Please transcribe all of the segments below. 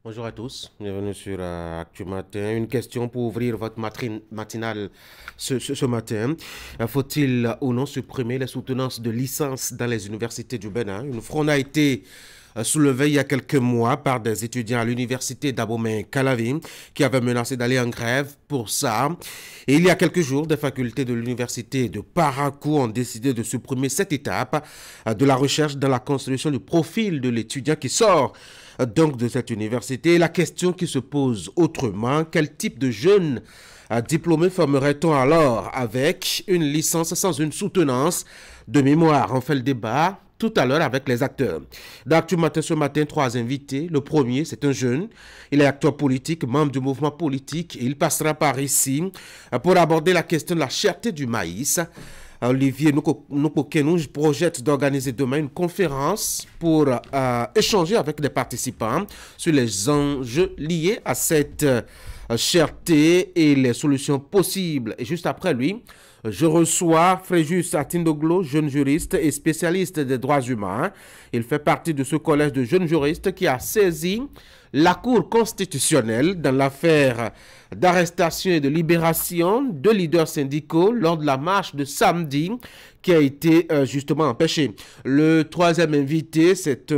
Bonjour à tous, bienvenue sur Actu Matin. Une question pour ouvrir votre matinale ce matin. Faut-il ou non supprimer les soutenances de licence dans les universités du Bénin? Une fronde a été soulevée il y a quelques mois par des étudiants à l'université d'Abomey-Calavi qui avaient menacé d'aller en grève pour ça. Et il y a quelques jours, des facultés de l'université de Parakou ont décidé de supprimer cette étape de la recherche dans la construction du profil de l'étudiant qui sort donc de cette université. La question qui se pose autrement, quel type de jeune diplômé formerait-on alors avec une licence sans une soutenance de mémoire? On fait le débat tout à l'heure avec les acteurs. D'Actu Matin ce matin, 3 invités. Le premier, c'est un jeune. Il est acteur politique, membre du mouvement politique. Et il passera par ici pour aborder la question de la cherté du maïs. Olivier Noukokenou projette d'organiser demain une conférence pour échanger avec des participants sur les enjeux liés à cette cherté et les solutions possibles. Et juste après lui, je reçois Fréjus Atindoglo, jeune juriste et spécialiste des droits humains. Il fait partie de ce collège de jeunes juristes qui a saisi la Cour constitutionnelle dans l'affaire d'arrestation et de libération de leaders syndicaux lors de la marche de samedi qui a été justement empêchée. Le troisième invité, c'est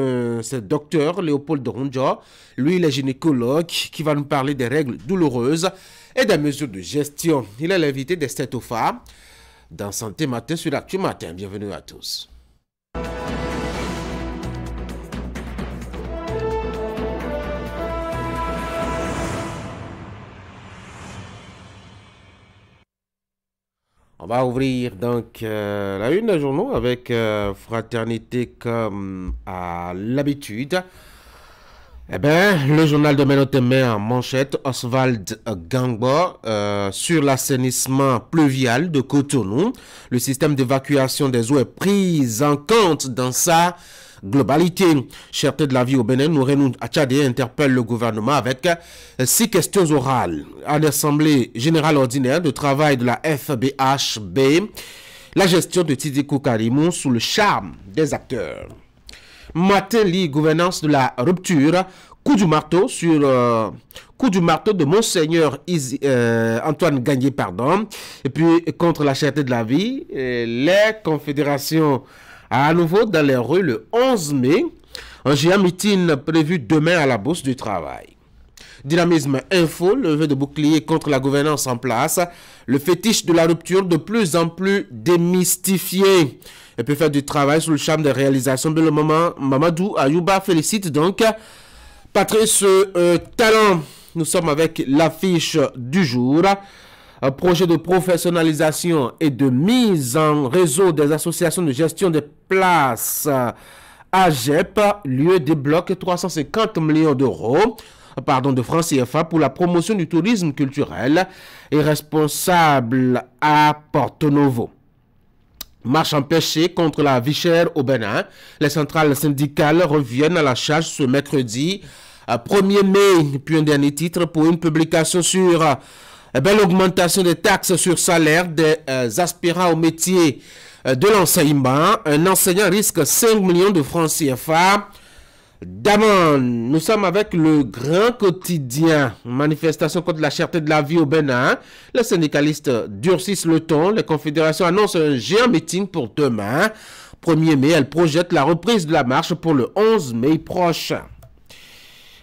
docteur Léopold Ronjo. Lui, il est gynécologue qui va nous parler des règles douloureuses et des mesures de gestion. Il est l'invité d'Esther Tofa dans Santé Matin sur Actu Matin. Bienvenue à tous. On va ouvrir donc la une des journaux avec Fraternité comme à l'habitude. Eh bien, le journal de Ménotemé en manchette, Oswald Gangbo, sur l'assainissement pluvial de Cotonou. Le système d'évacuation des eaux est pris en compte dans sa globalité. Cherté de la vie au Bénin, Nourenou Achadé interpelle le gouvernement avec 6 questions orales. À l'Assemblée générale ordinaire de travail de la FBHB, la gestion de Tidikou Karimou sous le charme des acteurs. Matin lit gouvernance de la rupture, coup du marteau sur coup du marteau de Monseigneur Antoine Gagné, pardon, et puis contre la cherté de la vie, les confédérations à nouveau dans les rues le 11 mai, un géant meeting prévu demain à la Bourse du Travail. Dynamisme info, levée de bouclier contre la gouvernance en place, le fétiche de la rupture de plus en plus démystifié. Et puis faire du travail sous le charme des réalisations. Le moment, Mamadou Ayouba félicite donc Patrice Talon. Nous sommes avec l'affiche du jour. Un projet de professionnalisation et de mise en réseau des associations de gestion des places AGEP, lieu débloque 350 millions d'euros. De francs CFA pour la promotion du tourisme culturel et responsable à Porto Novo. Marche empêchée contre la vie chère au Bénin. Les centrales syndicales reviennent à la charge ce mercredi 1er mai. Puis un dernier titre pour une publication sur l'augmentation des taxes sur salaire des aspirants au métier de l'enseignement. Un enseignant risque 5 millions de francs CFA d'amende. Nous sommes avec le Grand Quotidien. Manifestation contre la cherté de la vie au Bénin. Les syndicalistes durcissent le ton. Les confédérations annoncent un géant meeting pour demain. 1er mai, elles projettent la reprise de la marche pour le 11 mai prochain.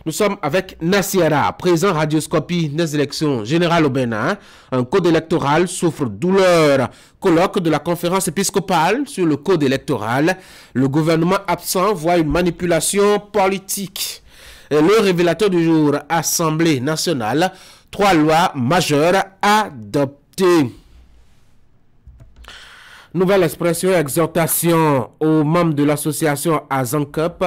Nous sommes avec Nassiara, présent radioscopie des élections générales au Bénin. Un code électoral souffre douleur. Colloque de la conférence épiscopale sur le code électoral. Le gouvernement absent voit une manipulation politique. Et le révélateur du jour, Assemblée nationale. 3 lois majeures adoptées. Nouvelle expression, exhortation aux membres de l'association Azancup.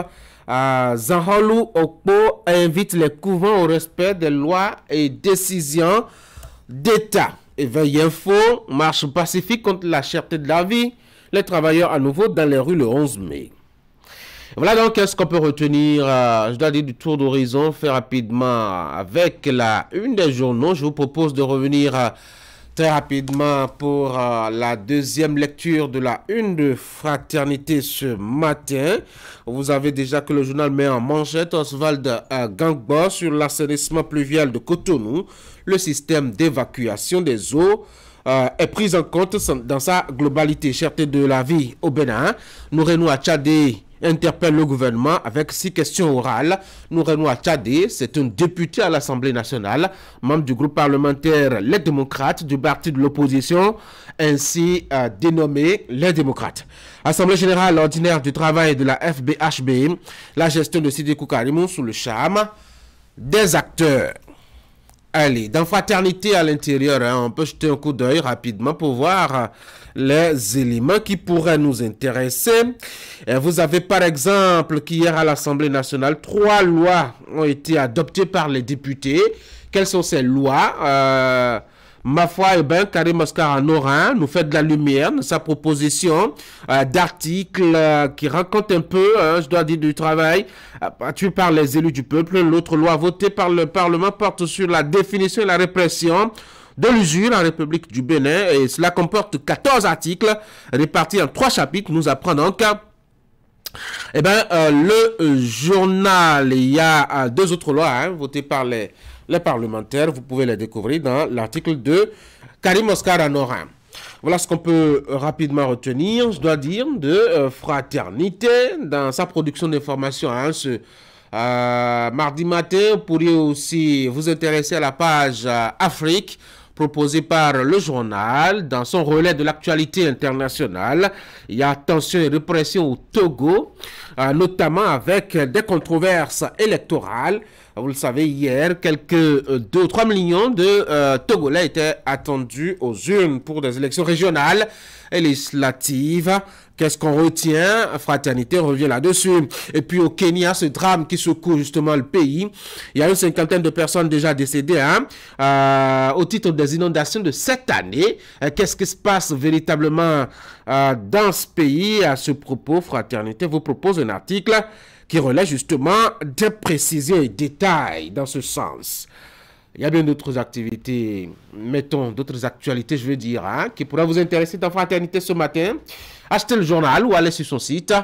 Zanholou Okpo invite les couvents au respect des lois et décisions d'État. Éveil info, marche pacifique contre la cherté de la vie. Les travailleurs à nouveau dans les rues le 11 mai. Voilà donc ce qu'on peut retenir, je dois dire, du tour d'horizon, fait rapidement avec la une des journaux. Je vous propose de revenir Très rapidement pour la deuxième lecture de la une de Fraternité ce matin. Vous avez déjà que le journal met en manchette Oswald Gangbo sur l'assainissement pluvial de Cotonou. Le système d'évacuation des eaux est pris en compte dans sa globalité. Cherté de la vie au Bénin, Nourenou Tchadé interpelle le gouvernement avec 6 questions orales. Nourenou Tchadé, c'est un député à l'Assemblée nationale, membre du groupe parlementaire Les Démocrates du parti de l'opposition, ainsi dénommé Les Démocrates. Assemblée générale ordinaire du travail de la FBHB, la gestion de Sidiki Karimou sous le charme des acteurs. Allez, dans Fraternité à l'intérieur, on peut jeter un coup d'œil rapidement pour voir les éléments qui pourraient nous intéresser. Et vous avez par exemple qu'hier à l'Assemblée nationale, 3 lois ont été adoptées par les députés. Quelles sont ces lois? Ma foi, Karim Oscar Anorin nous fait de la lumière de sa proposition d'article qui raconte un peu, je dois dire, du travail battu par les élus du peuple. L'autre loi votée par le Parlement porte sur la définition et la répression de l'usure en République du Bénin. Et cela comporte 14 articles répartis en 3 chapitres. Nous apprend donc le journal, il y a 2 autres lois votées par les parlementaires. Vous pouvez les découvrir dans l'article de Karim Oscar Anorin. Voilà ce qu'on peut rapidement retenir, je dois dire, de Fraternité dans sa production d'informations. Ce mardi matin, vous pourriez aussi vous intéresser à la page Afrique proposée par le journal dans son relais de l'actualité internationale. Il y a tension et répression au Togo, notamment avec des controverses électorales. Vous le savez, hier, quelques 2 ou 3 millions de Togolais étaient attendus aux urnes pour des élections régionales et législatives. Qu'est-ce qu'on retient? Fraternité revient là-dessus. Et puis au Kenya, ce drame qui secoue justement le pays. Il y a une 50aine de personnes déjà décédées au titre des inondations de cette année. Qu'est-ce qui se passe véritablement dans ce pays? À ce propos, Fraternité vous propose un article qui relaie justement des précisions et détails dans ce sens. Il y a bien d'autres activités, mettons, d'autres actualités, je veux dire, qui pourraient vous intéresser dans Fraternité ce matin. Achetez le journal ou allez sur son site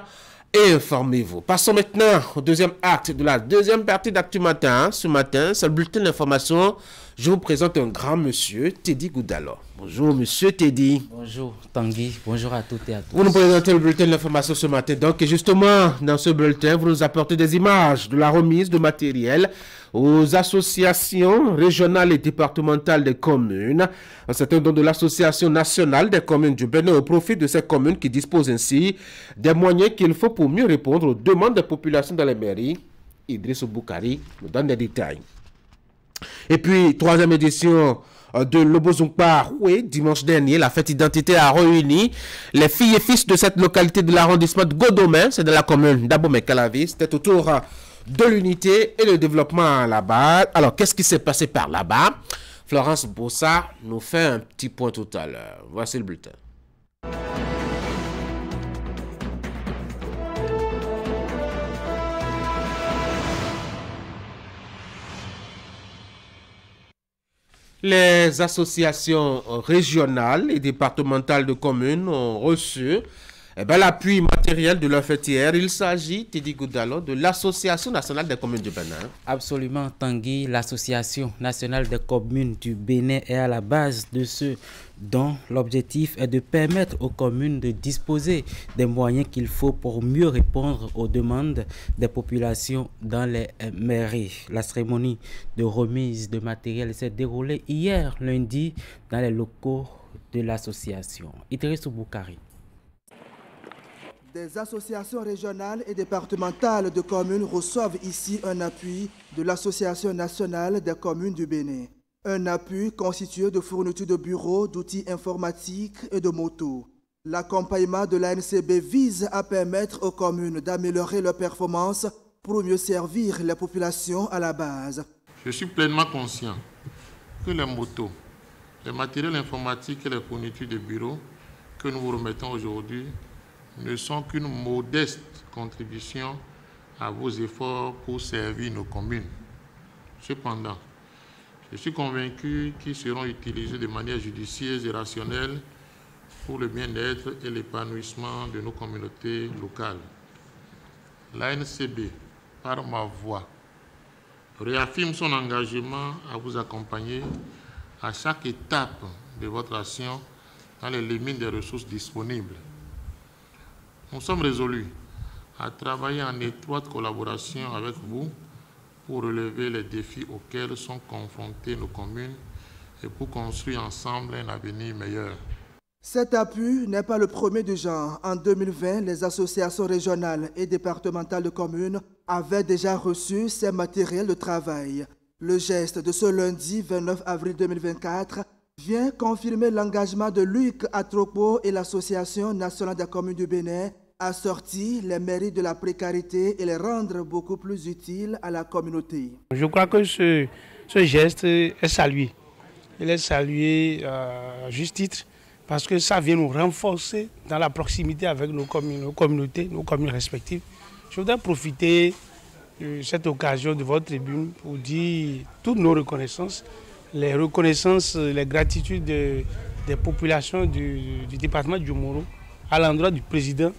et informez-vous. Passons maintenant au deuxième acte de la deuxième partie d'Actu Matin. Ce matin, c'est le bulletin d'information. Je vous présente un grand monsieur, Teddy Goudalo. Bonjour, monsieur Teddy. Bonjour, Tanguy. Bonjour à toutes et à tous. Vous nous présentez le bulletin d'information ce matin. Donc, justement, dans ce bulletin, vous nous apportez des images de la remise de matériel aux associations régionales et départementales des communes. C'est un don de l'Association nationale des communes du Bénin au profit de ces communes qui disposent ainsi des moyens qu'il faut pour mieux répondre aux demandes des populations dans les mairies. Idriss Boukari nous donne des détails. Et puis, 3e édition de l'Obozumpa, oui, dimanche dernier, la fête identité a réuni les filles et fils de cette localité de l'arrondissement de Godomé, c'est de la commune d'Abomey-Calavi. C'était autour de l'unité et le développement là-bas. Alors, qu'est-ce qui s'est passé par là-bas? Florence Bossa nous fait un petit point tout à l'heure. Voici le bulletin. Les associations régionales et départementales de communes ont reçu l'appui matériel de leur fêtière. Il s'agit, Teddy Goudalo, de l'Association nationale des communes du Bénin. Absolument, Tanguy. L'Association nationale des communes du Bénin est à la base de ce dont l'objectif est de permettre aux communes de disposer des moyens qu'il faut pour mieux répondre aux demandes des populations dans les mairies. La cérémonie de remise de matériel s'est déroulée hier lundi dans les locaux de l'association. Idriss Boukari. Des associations régionales et départementales de communes reçoivent ici un appui de l'Association nationale des communes du Bénin. Un appui constitué de fournitures de bureaux, d'outils informatiques et de motos. L'accompagnement de l'ANCB vise à permettre aux communes d'améliorer leurs performances pour mieux servir les populations à la base. Je suis pleinement conscient que les motos, les matériels informatiques et les fournitures de bureaux que nous vous remettons aujourd'hui ne sont qu'une modeste contribution à vos efforts pour servir nos communes. Cependant, Je suis convaincu qu'ils seront utilisés de manière judicieuse et rationnelle pour le bien-être et l'épanouissement de nos communautés locales. L'ANCB, par ma voix, réaffirme son engagement à vous accompagner à chaque étape de votre action dans les limites des ressources disponibles. Nous sommes résolus à travailler en étroite collaboration avec vous pour relever les défis auxquels sont confrontées nos communes et pour construire ensemble un avenir meilleur. Cet appui n'est pas le premier du genre. En 2020, les associations régionales et départementales de communes avaient déjà reçu ces matériels de travail. Le geste de ce lundi 29 avril 2024 vient confirmer l'engagement de Luc Atropo et l'Association nationale des communes du Bénin à sortir les mairies de la précarité et les rendre beaucoup plus utiles à la communauté. Je crois que ce geste est salué. Il est salué à juste titre parce que ça vient nous renforcer dans la proximité avec nos communautés, nos communes respectives. Je voudrais profiter de cette occasion de votre tribune pour dire toutes nos reconnaissances, les reconnaissances, les gratitudes des populations du département du Moro à l'endroit du président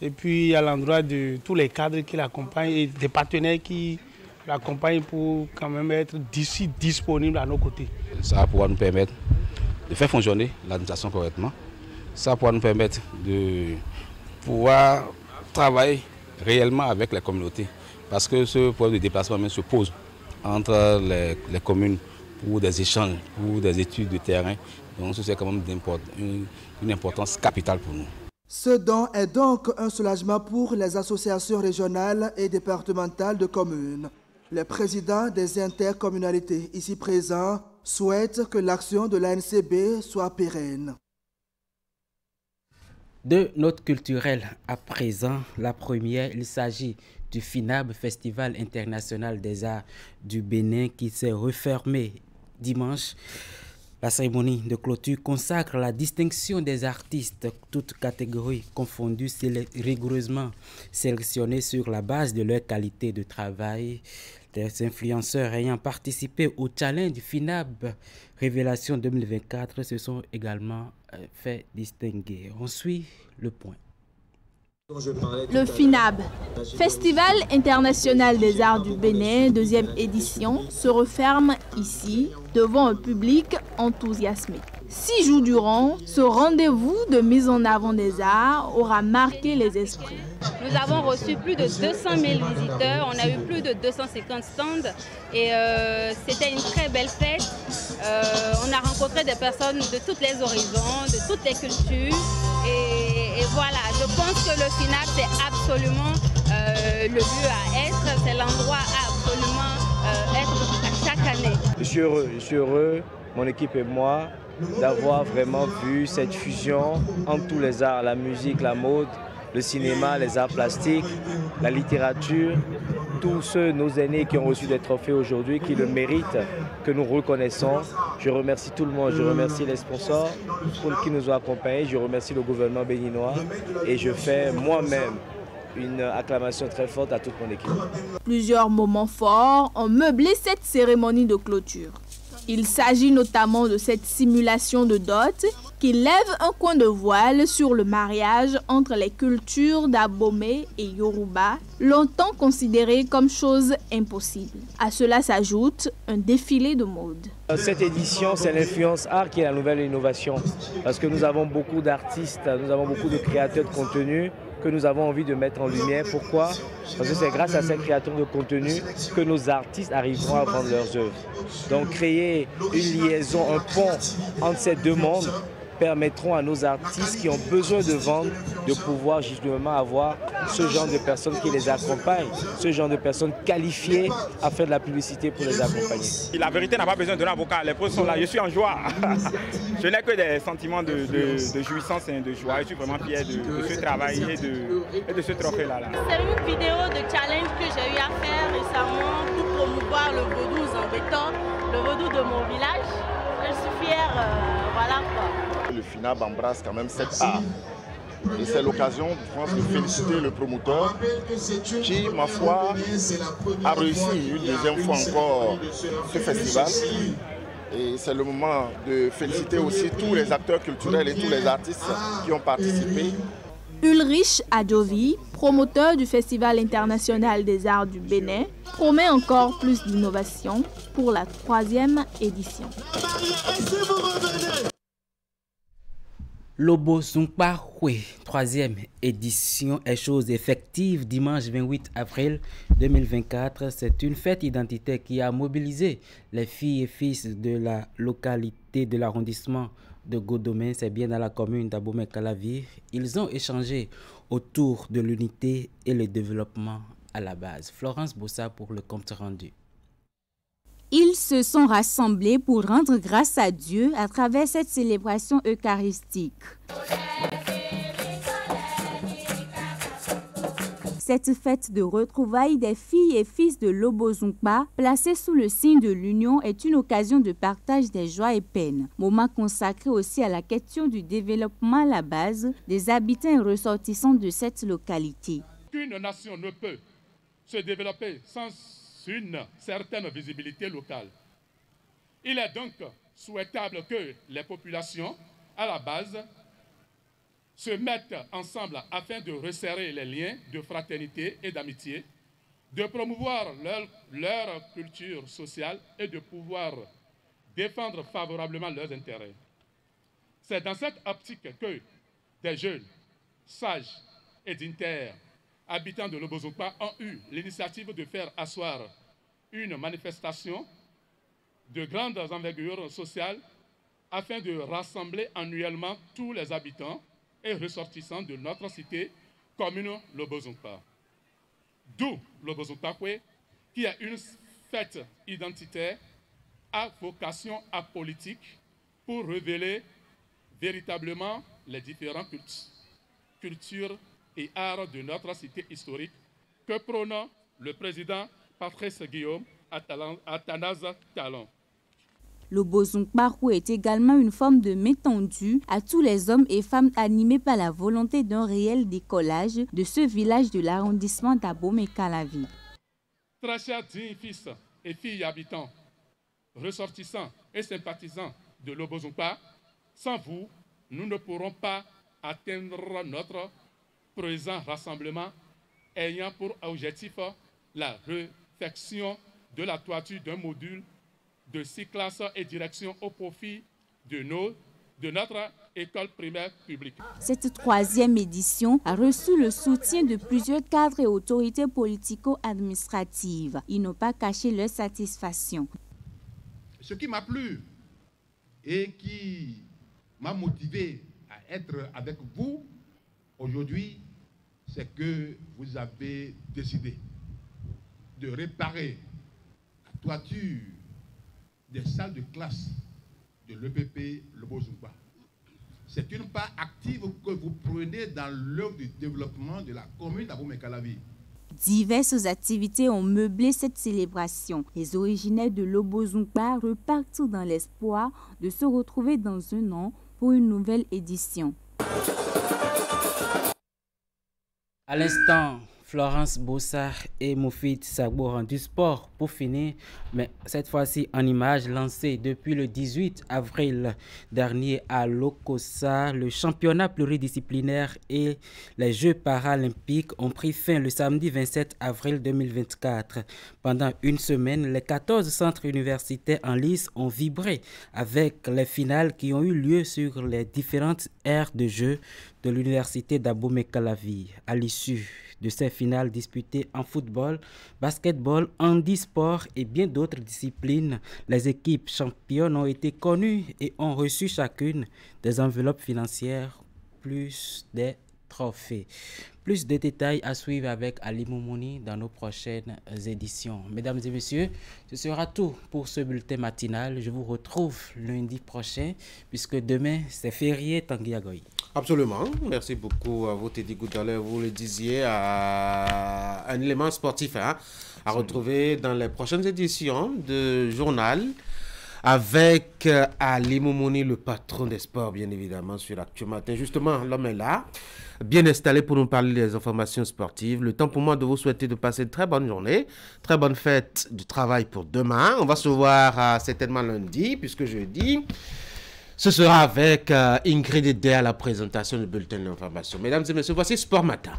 et puis à l'endroit de tous les cadres qui l'accompagnent et des partenaires qui l'accompagnent pour quand même être d'ici disponibles à nos côtés. Ça va pouvoir nous permettre de faire fonctionner l'administration correctement. Ça va nous permettre de pouvoir travailler réellement avec les communautés. Parce que ce problème de déplacement même se pose entre les communes pour des échanges, pour des études de terrain. Donc c'est quand même une importance capitale pour nous. Ce don est donc un soulagement pour les associations régionales et départementales de communes. Les présidents des intercommunalités ici présents souhaitent que l'action de l'ANCB soit pérenne. De notes culturelles à présent, la première, il s'agit du FINAB, Festival international des arts du Bénin, qui s'est refermé dimanche. La cérémonie de clôture consacre la distinction des artistes, toutes catégories confondues, rigoureusement sélectionnés sur la base de leur qualité de travail. Des influenceurs ayant participé au challenge du FINAB Révélation 2024 se sont également fait distinguer. On suit le point. Le FINAB, Festival international des arts du Bénin, deuxième édition, se referme ici devant un public enthousiasmé. 6 jours durant, ce rendez-vous de mise en avant des arts aura marqué les esprits. Nous avons reçu plus de 200 000 visiteurs, on a eu plus de 250 stands et c'était une très belle fête. On a rencontré des personnes de tous les horizons, de toutes les cultures et voilà, je pense que le FINAB c'est absolument le lieu à être, c'est l'endroit à absolument être à chaque année. Je suis heureux, mon équipe et moi, d'avoir vraiment vu cette fusion entre tous les arts, la musique, la mode, le cinéma, les arts plastiques, la littérature, tous ceux, nos aînés qui ont reçu des trophées aujourd'hui, qui le méritent, que nous reconnaissons. Je remercie tout le monde, je remercie les sponsors qui nous ont accompagnés, je remercie le gouvernement béninois et je fais moi-même une acclamation très forte à toute mon équipe. Plusieurs moments forts ont meublé cette cérémonie de clôture. Il s'agit notamment de cette simulation de dot qui lève un coin de voile sur le mariage entre les cultures d'Abomey et Yoruba, longtemps considéré comme chose impossible. À cela s'ajoute un défilé de mode. Cette édition, c'est l'influence art qui est la nouvelle innovation. Parce que nous avons beaucoup d'artistes, nous avons beaucoup de créateurs de contenu que nous avons envie de mettre en lumière. Pourquoi? Parce que c'est grâce à ces créateurs de contenu que nos artistes arriveront à vendre leurs œuvres. Donc créer une liaison, un pont entre ces deux mondes permettront à nos artistes qui ont besoin de vendre de pouvoir justement avoir ce genre de personnes qui les accompagnent, ce genre de personnes qualifiées à faire de la publicité pour les accompagner. La vérité n'a pas besoin d'un avocat, les preuves sont là, je suis en joie. Je n'ai que des sentiments de jouissance et de joie, je suis vraiment fier de ce travail et de ce trophée-là. C'est une vidéo de challenge que j'ai eu à faire récemment pour promouvoir le vaudou zambétan, le vaudou de mon village. Je suis fière, voilà quoi. Le FINAB embrasse quand même cet art. Et c'est l'occasion, je pense, de féliciter le promoteur qui, ma foi, a réussi une deuxième fois encore ce festival Et c'est le moment de féliciter aussi tous les acteurs culturels et tous les artistes qui ont participé. Ulrich Adjovi, promoteur du Festival international des arts du Bénin, promet encore plus d'innovation pour la 3e édition. Lobo Zungpa Hue, 3e édition, est chose effective dimanche 28 avril 2024. C'est une fête identitaire qui a mobilisé les filles et fils de la localité de l'arrondissement de Godomé, c'est bien dans la commune d'Abomey-Calavi. Ils ont échangé autour de l'unité et le développement à la base. Florence Bossa pour le compte rendu. Ils se sont rassemblés pour rendre grâce à Dieu à travers cette célébration eucharistique. Cette fête de retrouvailles des filles et fils de Lobo Zungpa, placée sous le signe de l'union, est une occasion de partage des joies et peines. Moment consacré aussi à la question du développement à la base des habitants et ressortissants de cette localité. Qu'une nation ne peut se développer sans une certaine visibilité locale. Il est donc souhaitable que les populations, à la base, se mettent ensemble afin de resserrer les liens de fraternité et d'amitié, de promouvoir leur culture sociale et de pouvoir défendre favorablement leurs intérêts. C'est dans cette optique que des jeunes, sages et dignitaires, habitants de Lobo Zungpa ont eu l'initiative de faire asseoir une manifestation de grande envergure sociale afin de rassembler annuellement tous les habitants et ressortissants de notre cité commune Lobo Zungpa. D'où Lobo Zungpa Hue, qui est une fête identitaire à vocation apolitique pour révéler véritablement les différentes cultures et arts de notre cité historique que prône le président Patrice Guillaume Athanase Talon. Lobo Zungpa Hue est également une forme de main tendue à tous les hommes et femmes animés par la volonté d'un réel décollage de ce village de l'arrondissement d'Abomey-Calavi. Très chers dignes fils et filles habitants, ressortissants et sympathisants de Lobo Zungpa, sans vous, nous ne pourrons pas atteindre notre présent rassemblement ayant pour objectif la réfection de la toiture d'un module de 6 classes et direction au profit de notre école primaire publique. Cette 3e édition a reçu le soutien de plusieurs cadres et autorités politico-administratives. Ils n'ont pas caché leur satisfaction. Ce qui m'a plu et qui m'a motivé à être avec vous aujourd'hui, c'est que vous avez décidé de réparer la toiture des salles de classe de l'EPP Lobo Zungpa. C'est une part active que vous prenez dans l'œuvre du développement de la commune d'Abomey-Calavi. Diverses activités ont meublé cette célébration. Les originaires de Lobo Zungpa repartent dans l'espoir de se retrouver dans un an pour une nouvelle édition. À l'instant, Florence Bossa et Moufid Sagbo rendu sport pour finir, mais cette fois-ci en images lancées depuis le 18 avril dernier à Lokossa. Le championnat pluridisciplinaire et les Jeux paralympiques ont pris fin le samedi 27 avril 2024. Pendant une semaine, les 14 centres universitaires en lice ont vibré avec les finales qui ont eu lieu sur les différentes aires de jeu de l'université d'Abomey-Calavi. À l'issue de ces finales disputées en football, basketball, handisport et bien d'autres disciplines, les équipes championnes ont été connues et ont reçu chacune des enveloppes financières plus des trophées. Plus de détails à suivre avec Ali Moumouni dans nos prochaines éditions. Mesdames et messieurs, ce sera tout pour ce bulletin matinal. Je vous retrouve lundi prochain puisque demain c'est férié Tanguy Agoy. Absolument. Merci beaucoup à vous, Teddy Goudalé. Vous le disiez, un élément sportif à retrouver dans les prochaines éditions de journal. avec Ali Moumouni, le patron des sports, bien évidemment, sur Actu Matin. Justement, l'homme est là, bien installé pour nous parler des informations sportives. Le temps pour moi de vous souhaiter de passer une très bonne journée, très bonne fête du travail pour demain. On va se voir certainement lundi, puisque jeudi, ce sera avec Ingrid Edé à la présentation du bulletin d'information. Mesdames et messieurs, voici Sport Matin.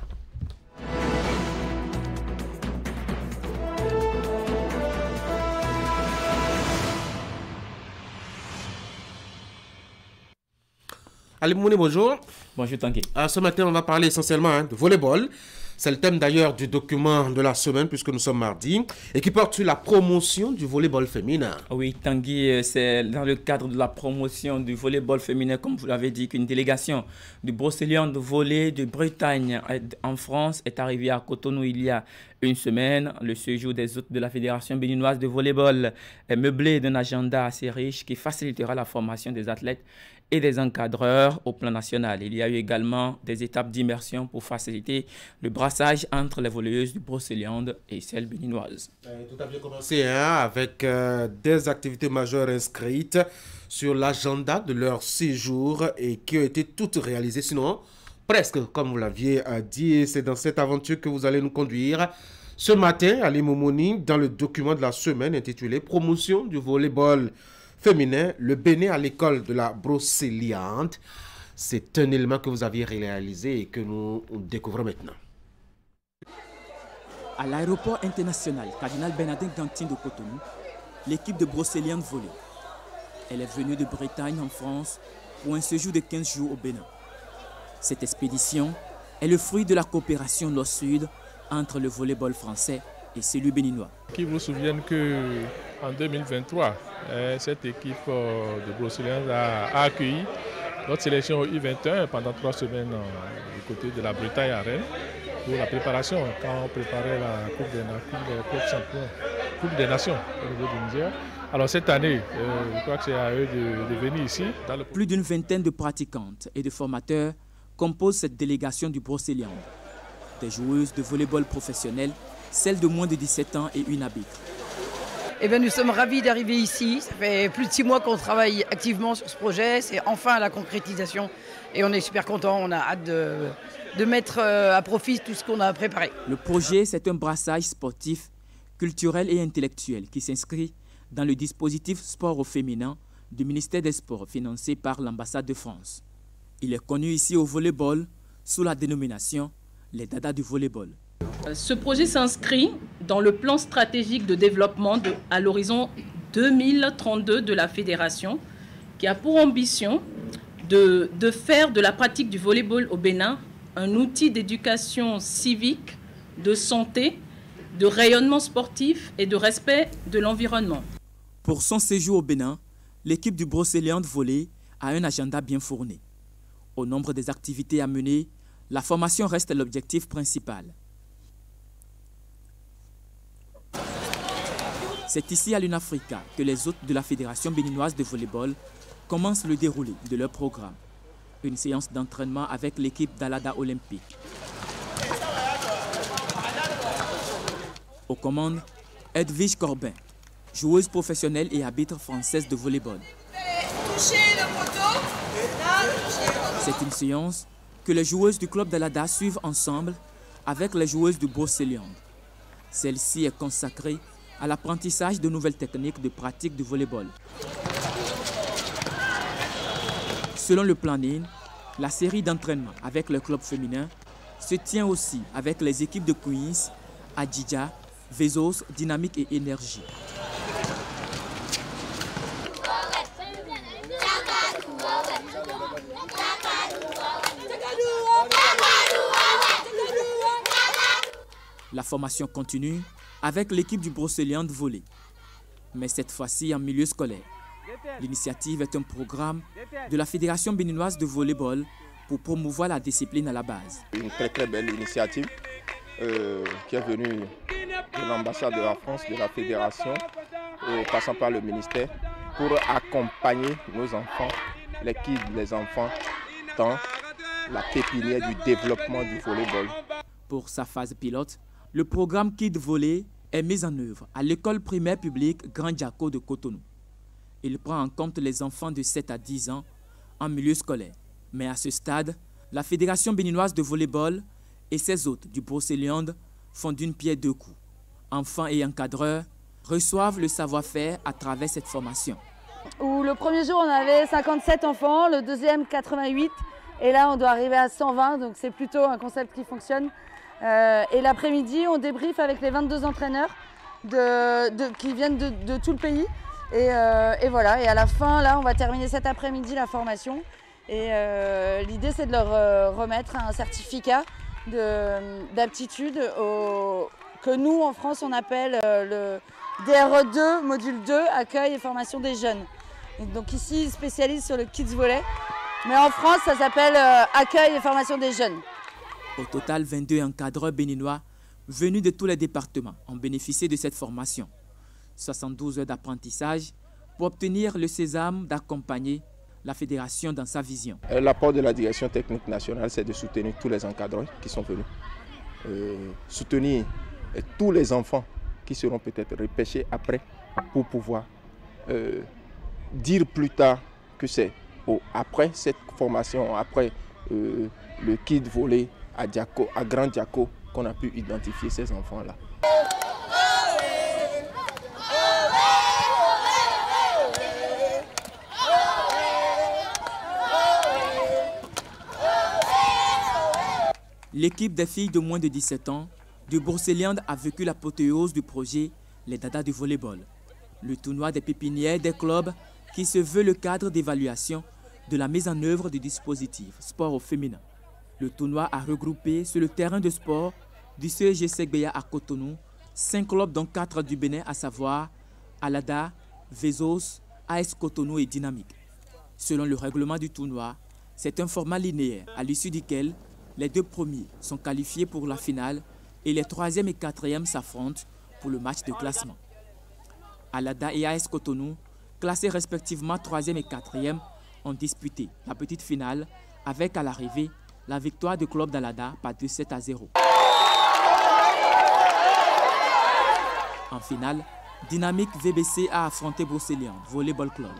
Ali Mouni, bonjour. Bonjour Tanguy. Ce matin, on va parler essentiellement de volleyball. C'est le thème d'ailleurs du document de la semaine puisque nous sommes mardi et qui porte sur la promotion du volleyball féminin. Oui, Tanguy, c'est dans le cadre de la promotion du volleyball féminin, comme vous l'avez dit, qu'une délégation du Brocéliande volley de Bretagne en France est arrivée à Cotonou il y a une semaine. Le séjour des hôtes de la Fédération béninoise de volleyball est meublé d'un agenda assez riche qui facilitera la formation des athlètes et des encadreurs au plan national. Il y a eu également des étapes d'immersion pour faciliter le brassage entre les volleyeuses du Brocéliande et celles béninoises. Tout a bien commencé avec des activités majeures inscrites sur l'agenda de leur séjour et qui ont été toutes réalisées, sinon presque comme vous l'aviez dit. Et c'est dans cette aventure que vous allez nous conduire ce matin, Ali Moumouni, dans le document de la semaine intitulé « Promotion du volleyball féminin, le Bénin à l'école de la Brocéliande ». C'est un élément que vous aviez réalisé et que nous découvrons maintenant. À l'aéroport international Cardinal Bernardin Gantin de Cotonou, l'équipe de Brocéliande volley. Elle est venue de Bretagne en France pour un séjour de 15 jours au Bénin. Cette expédition est le fruit de la coopération nord-sud entre le volleyball français et celui béninois. Qui vous souviennent qu'en 2023, cette équipe de Brocéliande a accueilli notre sélection U21 pendant 3 semaines du côté de la Bretagne à Rennes pour la préparation, quand on préparait la Coupe des Nations au niveau du Niger. Alors cette année, je crois que c'est à eux de venir ici. Plus d'une vingtaine de pratiquantes et de formateurs composent cette délégation du Brocéliande. Des joueuses de volleyball professionnelles, celles de moins de 17 ans et une arbitre. Eh bien, nous sommes ravis d'arriver ici. Ça fait plus de 6 mois qu'on travaille activement sur ce projet. C'est enfin la concrétisation et on est super contents. On a hâte de mettre à profit tout ce qu'on a préparé. Le projet, c'est un brassage sportif, culturel et intellectuel qui s'inscrit dans le dispositif sport au féminin du ministère des Sports financé par l'ambassade de France. Il est connu ici au volleyball sous la dénomination les Dadas du volleyball. Ce projet s'inscrit dans le plan stratégique de développement à l'horizon 2032 de la Fédération, qui a pour ambition de faire de la pratique du volleyball au Bénin un outil d'éducation civique, de santé, de rayonnement sportif et de respect de l'environnement. Pour son séjour au Bénin, l'équipe du Brocéliande volley a un agenda bien fourni. Au nombre des activités à mener, la formation reste l'objectif principal. C'est ici à l'UNAFRICA que les hôtes de la Fédération béninoise de volleyball commencent le déroulé de leur programme. Une séance d'entraînement avec l'équipe d'Alada Olympique. Aux commandes, Edwige Corbin, joueuse professionnelle et arbitre française de volleyball. C'est une séance que les joueuses du club d'Alada suivent ensemble avec les joueuses du Brocéliande. Celle-ci est consacrée à l'apprentissage de nouvelles techniques de pratique du volleyball. Selon le planning, la série d'entraînement avec le club féminin se tient aussi avec les équipes de Queens, Adjidja, Vezos, Dynamique et Énergie. La formation continue avec l'équipe du Brocéliande volley, mais cette fois-ci en milieu scolaire. L'initiative est un programme de la Fédération béninoise de volleyball pour promouvoir la discipline à la base. Une très belle initiative qui est venue de l'ambassade de la France, de la Fédération, passant par le ministère, pour accompagner nos enfants, les kids, les enfants, dans la pépinière du développement du volleyball. Pour sa phase pilote, le programme Kid Volley est mis en œuvre à l'école primaire publique Grand Diaco de Cotonou. Il prend en compte les enfants de 7 à 10 ans en milieu scolaire. Mais à ce stade, la Fédération béninoise de volleyball et ses hôtes du Brocéliande font d'une pierre deux coups. Enfants et encadreurs reçoivent le savoir-faire à travers cette formation. Où le premier jour, on avait 57 enfants, le deuxième 88, et là, on doit arriver à 120, donc c'est plutôt un concept qui fonctionne. Et l'après-midi, on débriefe avec les 22 entraîneurs qui viennent de tout le pays. Et voilà, et à la fin, là, on va terminer cet après-midi la formation. Et l'idée, c'est de leur remettre un certificat d'aptitude que nous, en France, on appelle le DRE2, module 2, accueil et formation des jeunes. Et donc ici, ils spécialisent sur le kids volley. Mais en France, ça s'appelle accueil et formation des jeunes. Au total, 22 encadreurs béninois venus de tous les départements ont bénéficié de cette formation. 72 heures d'apprentissage pour obtenir le sésame d'accompagner la fédération dans sa vision. L'apport de la direction technique nationale, c'est de soutenir tous les encadreurs qui sont venus. Soutenir tous les enfants qui seront peut-être repêchés après pour pouvoir dire plus tard que c'est après cette formation, après le kid volley à Grand Diaco, qu'on a pu identifier ces enfants-là. L'équipe des filles de moins de 17 ans du Brocéliande a vécu l'apothéose du projet Les Dadas du volleyball, le tournoi des pépinières des clubs qui se veut le cadre d'évaluation de la mise en œuvre du dispositif sport au féminin. Le tournoi a regroupé sur le terrain de sport du CEG Segbeya à Cotonou 5 clubs dont 4 du Bénin, à savoir Alada, Vezos, AS Cotonou et Dynamique. Selon le règlement du tournoi, c'est un format linéaire à l'issue duquel les 2 premiers sont qualifiés pour la finale et les 3e et 4e s'affrontent pour le match de classement. Alada et AS Cotonou, classés respectivement 3e et 4e, ont disputé la petite finale avec à l'arrivée la victoire du club d'Alada par 2-7 à 0. En finale, Dynamique VBC a affronté Brocéliande Volleyball Club.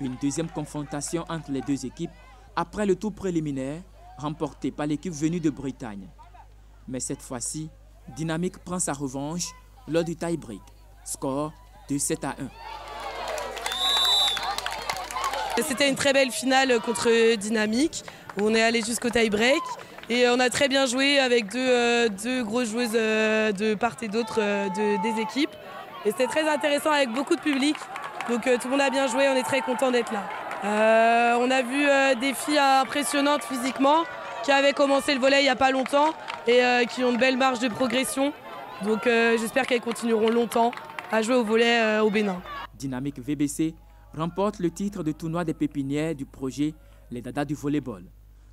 Une deuxième confrontation entre les deux équipes après le tour préliminaire remporté par l'équipe venue de Bretagne. Mais cette fois-ci, Dynamique prend sa revanche lors du tie-break. Score 2-7 à 1. C'était une très belle finale contre Dynamique, où on est allé jusqu'au tie-break. Et on a très bien joué avec deux grosses joueuses de part et d'autre des équipes. Et c'était très intéressant avec beaucoup de public. Donc tout le monde a bien joué, on est très content d'être là. On a vu des filles impressionnantes physiquement, qui avaient commencé le volley il n'y a pas longtemps et qui ont de belles marges de progression. Donc j'espère qu'elles continueront longtemps à jouer au volley au Bénin. Dynamique VBC remporte le titre de tournoi des pépinières du projet Les Dadas du volleyball.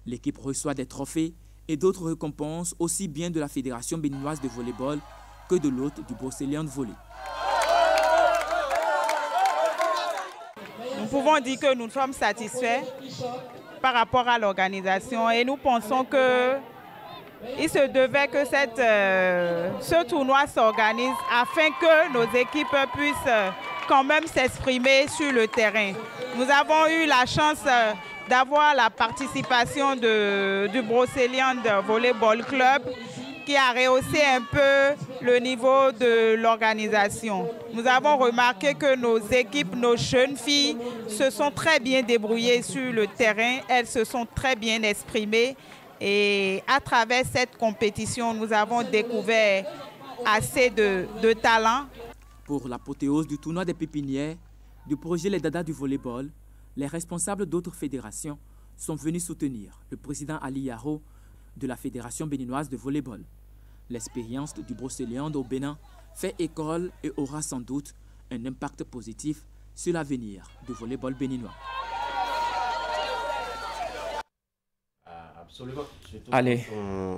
L'équipe reçoit des trophées et d'autres récompenses aussi bien de la Fédération béninoise de volleyball que de l'hôte du Brocéliande Volley. Nous pouvons dire que nous sommes satisfaits par rapport à l'organisation et nous pensons qu'il se devait que ce tournoi s'organise afin que nos équipes puissent quand même s'exprimer sur le terrain. Nous avons eu la chance d'avoir la participation du Brocéliande Volleyball Club qui a rehaussé un peu le niveau de l'organisation. Nous avons remarqué que nos équipes, nos jeunes filles, se sont très bien débrouillées sur le terrain. Elles se sont très bien exprimées. Et à travers cette compétition, nous avons découvert assez de talent. Pour l'apothéose du tournoi des pépinières, du projet Les Dadas du volleyball, les responsables d'autres fédérations sont venus soutenir le président Ali Yaro de la Fédération béninoise de volleyball. L'expérience du Brocéliande au Bénin fait école et aura sans doute un impact positif sur l'avenir du volleyball béninois. Absolument. Allez,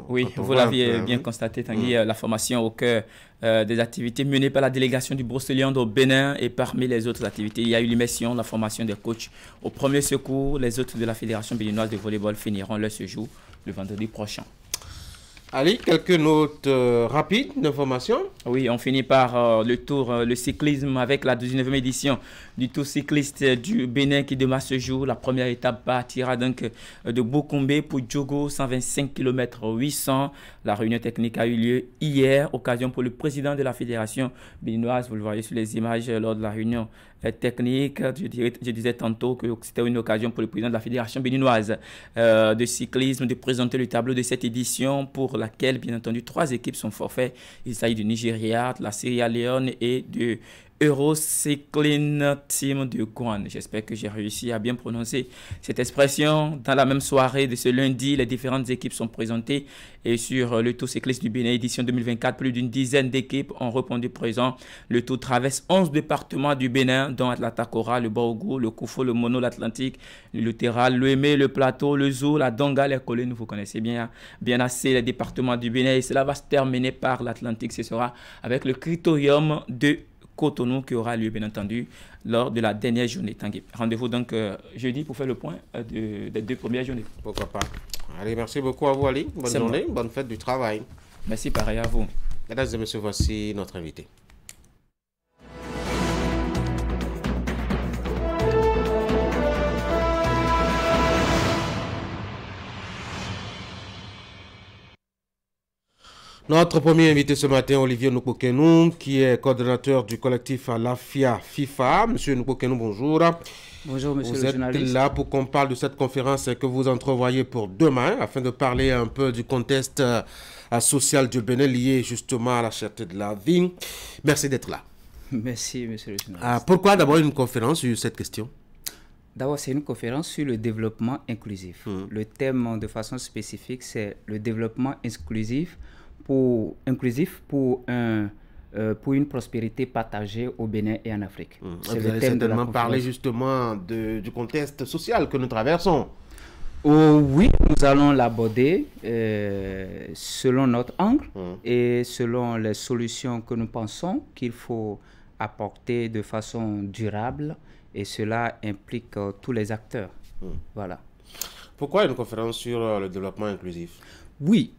oui, vous l'aviez bien constaté, Tanguy, la formation au cœur des activités menées par la délégation du Brocéliande au Bénin et parmi les autres activités, il y a eu l'immersion, la formation des coachs au premier secours. Les autres de la Fédération béninoise de volleyball finiront leur séjour le vendredi prochain. Ali, quelques notes rapides d'information. Oui, on finit par le cyclisme avec la 19e édition du Tour cycliste du Bénin qui démarre ce jour. La première étape partira donc de Bokombé pour Djogo, 125 km 800. La réunion technique a eu lieu hier, occasion pour le président de la fédération béninoise, vous le voyez sur les images lors de la réunion technique. Je disais tantôt que c'était une occasion pour le président de la fédération béninoise de cyclisme de présenter le tableau de cette édition pour laquelle, bien entendu, 3 équipes sont forfaits. Il s'agit du Nigeria, de la Sierra Leone et de Eurocycling Team de Guan. J'espère que j'ai réussi à bien prononcer cette expression. Dans la même soirée de ce lundi, les différentes équipes sont présentées et sur le Tour cycliste du Bénin édition 2024, plus d'une dizaine d'équipes ont répondu présent. Le Tour traverse 11 départements du Bénin, dont l'Atakora, le Borgou, le Koufo, le Mono, l'Atlantique, le Littoral, le Aimé, le Plateau, le Zou, la Donga, les collines. Vous connaissez bien assez les départements du Bénin et cela va se terminer par l'Atlantique. Ce sera avec le Critérium de Cotonou qui aura lieu bien entendu lors de la dernière journée. Rendez-vous donc jeudi pour faire le point des 2 premières journées. Pourquoi pas. Allez, merci beaucoup à vous Ali. Bonne journée, bonne fête du travail. Merci pareil à vous. Mesdames et messieurs, voici notre invité. Notre premier invité ce matin, Olivier Noukokenou, qui est coordonnateur du collectif Lafia FIFA. Monsieur Noukokenou, bonjour. Bonjour, monsieur le journaliste. Vous êtes là pour qu'on parle de cette conférence que vous entrevoyez pour demain, afin de parler un peu du contexte social du Bénin lié justement à la cherté de la vie. Merci d'être là. Merci, monsieur le journaliste. Pourquoi d'abord une conférence sur cette question? D'abord, c'est une conférence sur le développement inclusif. Le thème de façon spécifique, c'est le développement inclusif pour une prospérité partagée au Bénin et en Afrique. Vous allez certainement parler justement du contexte social que nous traversons. Oui, nous allons l'aborder selon notre angle et selon les solutions que nous pensons qu'il faut apporter de façon durable, et cela implique tous les acteurs. Voilà. Pourquoi une conférence sur le développement inclusif? Oui,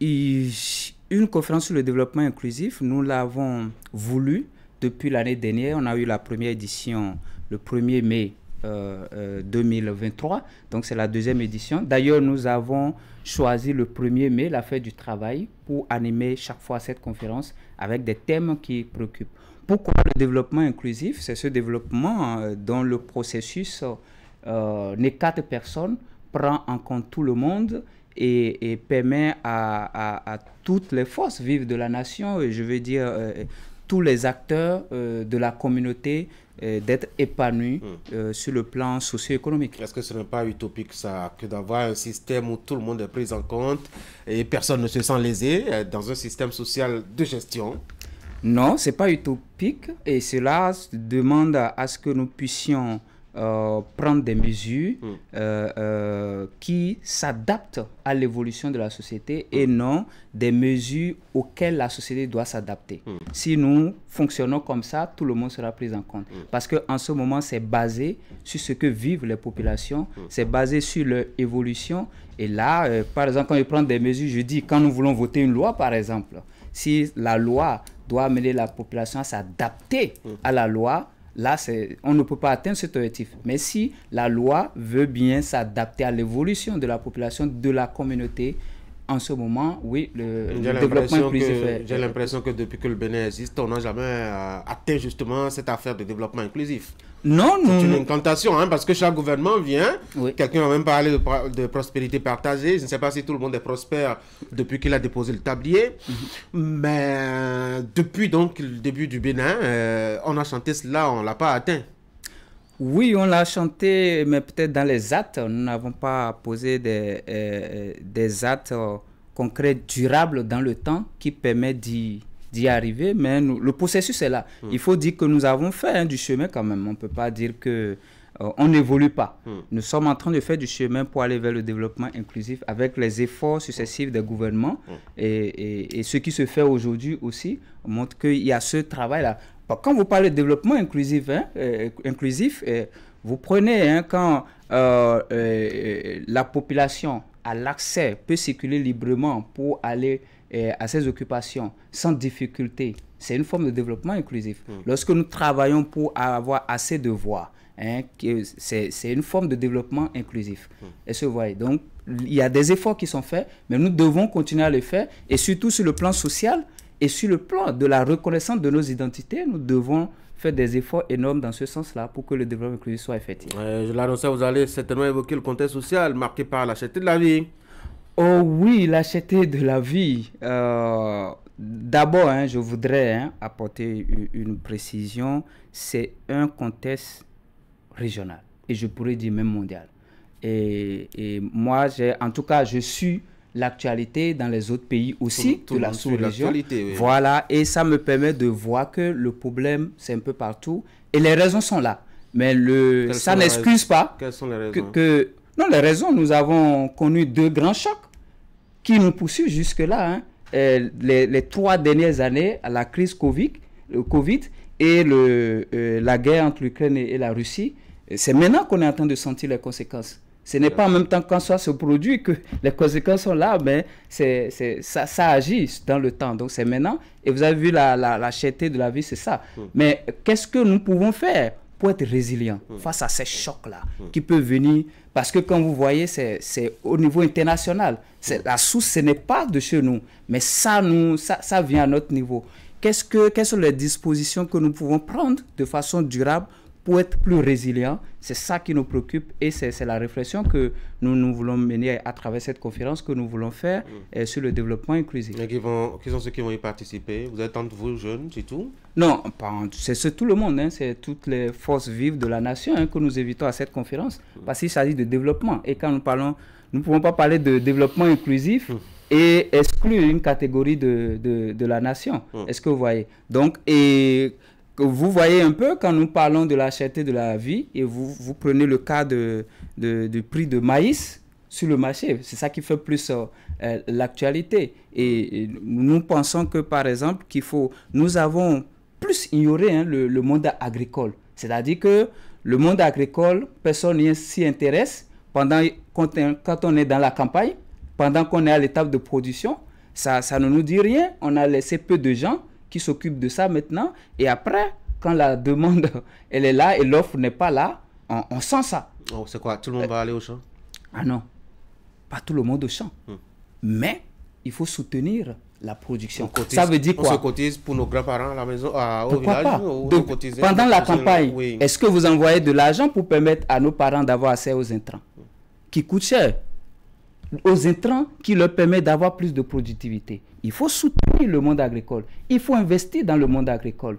une conférence sur le développement inclusif, nous l'avons voulu depuis l'année dernière. On a eu la première édition le 1er mai 2023, donc c'est la 2e édition. D'ailleurs, nous avons choisi le 1er mai, la fête du travail, pour animer chaque fois cette conférence avec des thèmes qui préoccupent. Pourquoi le développement inclusif? C'est ce développement dont le processus n'écarte personne, prend en compte tout le monde et permet à toutes les forces vives de la nation, et je veux dire tous les acteurs de la communauté, d'être épanouis sur le plan socio-économique. Est-ce que ce n'est pas utopique ça, que d'avoir un système où tout le monde est pris en compte et personne ne se sent lésé dans un système social de gestion? Non, ce n'est pas utopique, et cela demande à ce que nous puissions prendre des mesures qui s'adaptent à l'évolution de la société et non des mesures auxquelles la société doit s'adapter. Si nous fonctionnons comme ça, tout le monde sera pris en compte. Parce qu'en ce moment, c'est basé sur ce que vivent les populations, c'est basé sur leur évolution. Et là, par exemple, quand je prends des mesures, je dis, quand nous voulons voter une loi, par exemple, si la loi doit amener la population à s'adapter à la loi, là, on ne peut pas atteindre cet objectif. Mais si la loi veut bien s'adapter à l'évolution de la population, de la communauté, en ce moment, oui, le développement inclusif j'ai l'impression que depuis que le Bénin existe, on n'a jamais atteint justement cette affaire de développement inclusif. Non, c'est une incantation, hein, parce que chaque gouvernement vient, quelqu'un a même parlé de prospérité partagée, je ne sais pas si tout le monde est prospère depuis qu'il a déposé le tablier, mais depuis donc le début du Bénin, on a chanté cela, on ne l'a pas atteint. Oui, on l'a chanté, mais peut-être dans les actes, nous n'avons pas posé des actes concrets, durables dans le temps qui permettent d'y arriver, mais le processus est là. Il faut dire que nous avons fait du chemin quand même. On ne peut pas dire qu'on n'évolue pas. Nous sommes en train de faire du chemin pour aller vers le développement inclusif avec les efforts successifs des gouvernements et ce qui se fait aujourd'hui aussi montre qu'il y a ce travail-là. Quand vous parlez de développement inclusif, vous prenez quand la population a l'accès, peut circuler librement pour aller à ses occupations sans difficulté, c'est une forme de développement inclusif. Lorsque nous travaillons pour avoir assez de voix, hein, c'est une forme de développement inclusif. Est-ce que vous voyez? Donc, il y a des efforts qui sont faits, mais nous devons continuer à les faire, et surtout sur le plan social et sur le plan de la reconnaissance de nos identités, nous devons faire des efforts énormes dans ce sens-là pour que le développement inclusif soit effectif. Je l'annonçais, vous allez certainement évoquer le contexte social marqué par la cherté de la vie. Oh oui, la cherté de la vie. D'abord, hein, je voudrais apporter une précision. C'est un contexte régional et je pourrais dire même mondial. Et moi, en tout cas, je suis l'actualité dans les autres pays aussi de la sous-région. Oui. Voilà, et ça me permet de voir que le problème, c'est un peu partout. Et les raisons sont là. Mais ça n'excuse pas. Quelles sont les raisons? Non, les raisons, nous avons connu 2 grands chocs qui nous poursuivent jusque-là. Hein. Les 3 dernières années, la crise Covid et la guerre entre l'Ukraine et la Russie, c'est maintenant qu'on est en train de sentir les conséquences. Ce n'est pas en même temps qu'en soit ce produit que les conséquences sont là, mais ça agit dans le temps. Donc c'est maintenant. Et vous avez vu la cherté de la vie, c'est ça. Mais qu'est-ce que nous pouvons faire pour être résilients face à ces chocs-là qui peuvent venir? Parce que quand vous voyez, c'est au niveau international. La source, ce n'est pas de chez nous, mais ça vient à notre niveau. Quelles sont les dispositions que nous pouvons prendre de façon durable pour être plus résilients? C'est ça qui nous préoccupe et c'est la réflexion que nous voulons mener à travers cette conférence que nous voulons faire sur le développement inclusif. Et qui sont ceux qui vont y participer? Vous êtes entre vous jeunes, c'est tout? Non, c'est tout le monde, hein, c'est toutes les forces vives de la nation que nous invitons à cette conférence parce qu'il s'agit de développement. Et quand nous ne pouvons pas parler de développement inclusif et exclure une catégorie de la nation. Est-ce que vous voyez? Donc, vous voyez un peu quand nous parlons de la cherté de la vie et vous prenez le cas du prix de maïs sur le marché. C'est ça qui fait plus l'actualité. Et nous pensons que, par exemple, nous avons plus ignoré le monde agricole. C'est-à-dire que le monde agricole, personne n'y s'y intéresse quand on est dans la campagne, pendant qu'on est à l'étape de production. Ça ne nous dit rien. On a laissé peu de gens qui s'occupent de ça maintenant, et après, quand la demande elle est là et l'offre n'est pas là, on sent ça. Oh, c'est quoi? Tout le monde va aller au champ? Ah non, pas tout le monde au champ. Mais il faut soutenir la production. Ça veut dire quoi? On se cotise pour nos grands-parents à la maison, au Pourquoi village? pas? Donc, pendant la campagne, est-ce que vous envoyez de l'argent pour permettre à nos parents d'avoir accès aux intrants qui coûtent cher? Aux intrants qui leur permettent d'avoir plus de productivité. Il faut soutenir le monde agricole. Il faut investir dans le monde agricole.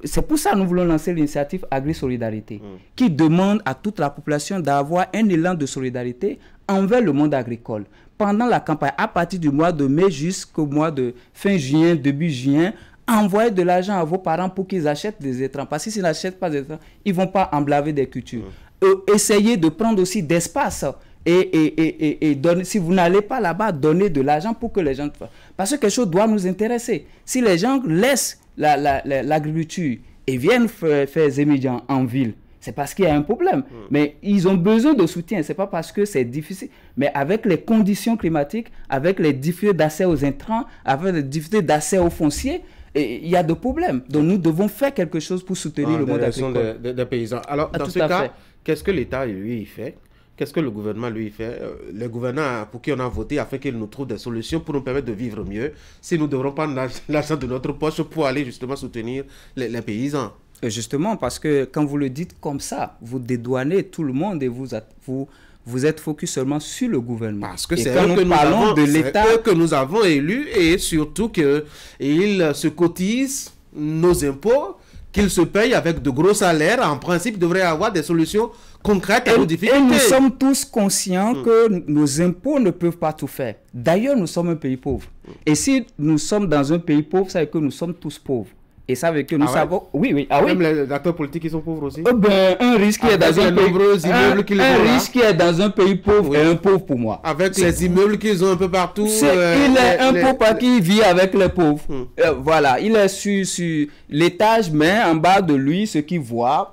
C'est pour ça que nous voulons lancer l'initiative Agri-Solidarité, qui demande à toute la population d'avoir un élan de solidarité envers le monde agricole. Pendant la campagne, à partir du mois de mai jusqu'au mois de fin juin, début juin, envoyez de l'argent à vos parents pour qu'ils achètent des intrants. Parce que s'ils n'achètent pas des intrants, ils ne vont pas emblaver des cultures. Essayez de prendre aussi d'espace. Et donner, si vous n'allez pas là-bas, donnez de l'argent pour que les gens... Parce que quelque chose doit nous intéresser. Si les gens laissent l'agriculture et viennent faire Zémidjan en ville, c'est parce qu'il y a un problème. Mais ils ont besoin de soutien. Ce n'est pas parce que c'est difficile. Mais avec les conditions climatiques, avec les difficultés d'accès aux intrants, avec les difficultés d'accès aux fonciers, il y a des problèmes. Donc nous devons faire quelque chose pour soutenir le monde agricole. Des paysans. Alors, dans ce cas, qu'est-ce que l'État, lui, fait? Qu'est-ce que le gouvernement, lui, fait? Le gouvernement pour qui on a voté afin qu'il nous trouve des solutions pour nous permettre de vivre mieux, si nous devrons prendre l'argent de notre poche pour aller justement soutenir les paysans. Justement, parce que quand vous le dites comme ça, vous dédouanez tout le monde et vous êtes focus seulement sur le gouvernement. Parce que c'est eux que nous avons élus et surtout qu'ils se cotisent nos impôts, qu'ils se payent avec de gros salaires. En principe, devraient avoir des solutions concrètes à nos difficultés. Et nous sommes tous conscients que nos impôts ne peuvent pas tout faire. D'ailleurs, nous sommes un pays pauvre. Et si nous sommes dans un pays pauvre, ça veut dire que nous sommes tous pauvres. Et ça veut dire que nous savons... Oui. Même les acteurs politiques, ils sont pauvres aussi. Un risque qui est dans un pays... Un risque qui est dans un pays pauvre est un pauvre pour moi. Avec les immeubles qu'ils ont un peu partout. Il est un pauvre parce qu'il vit avec les pauvres. Voilà, il est sur l'étage, mais en bas de lui, ce qu'il voit...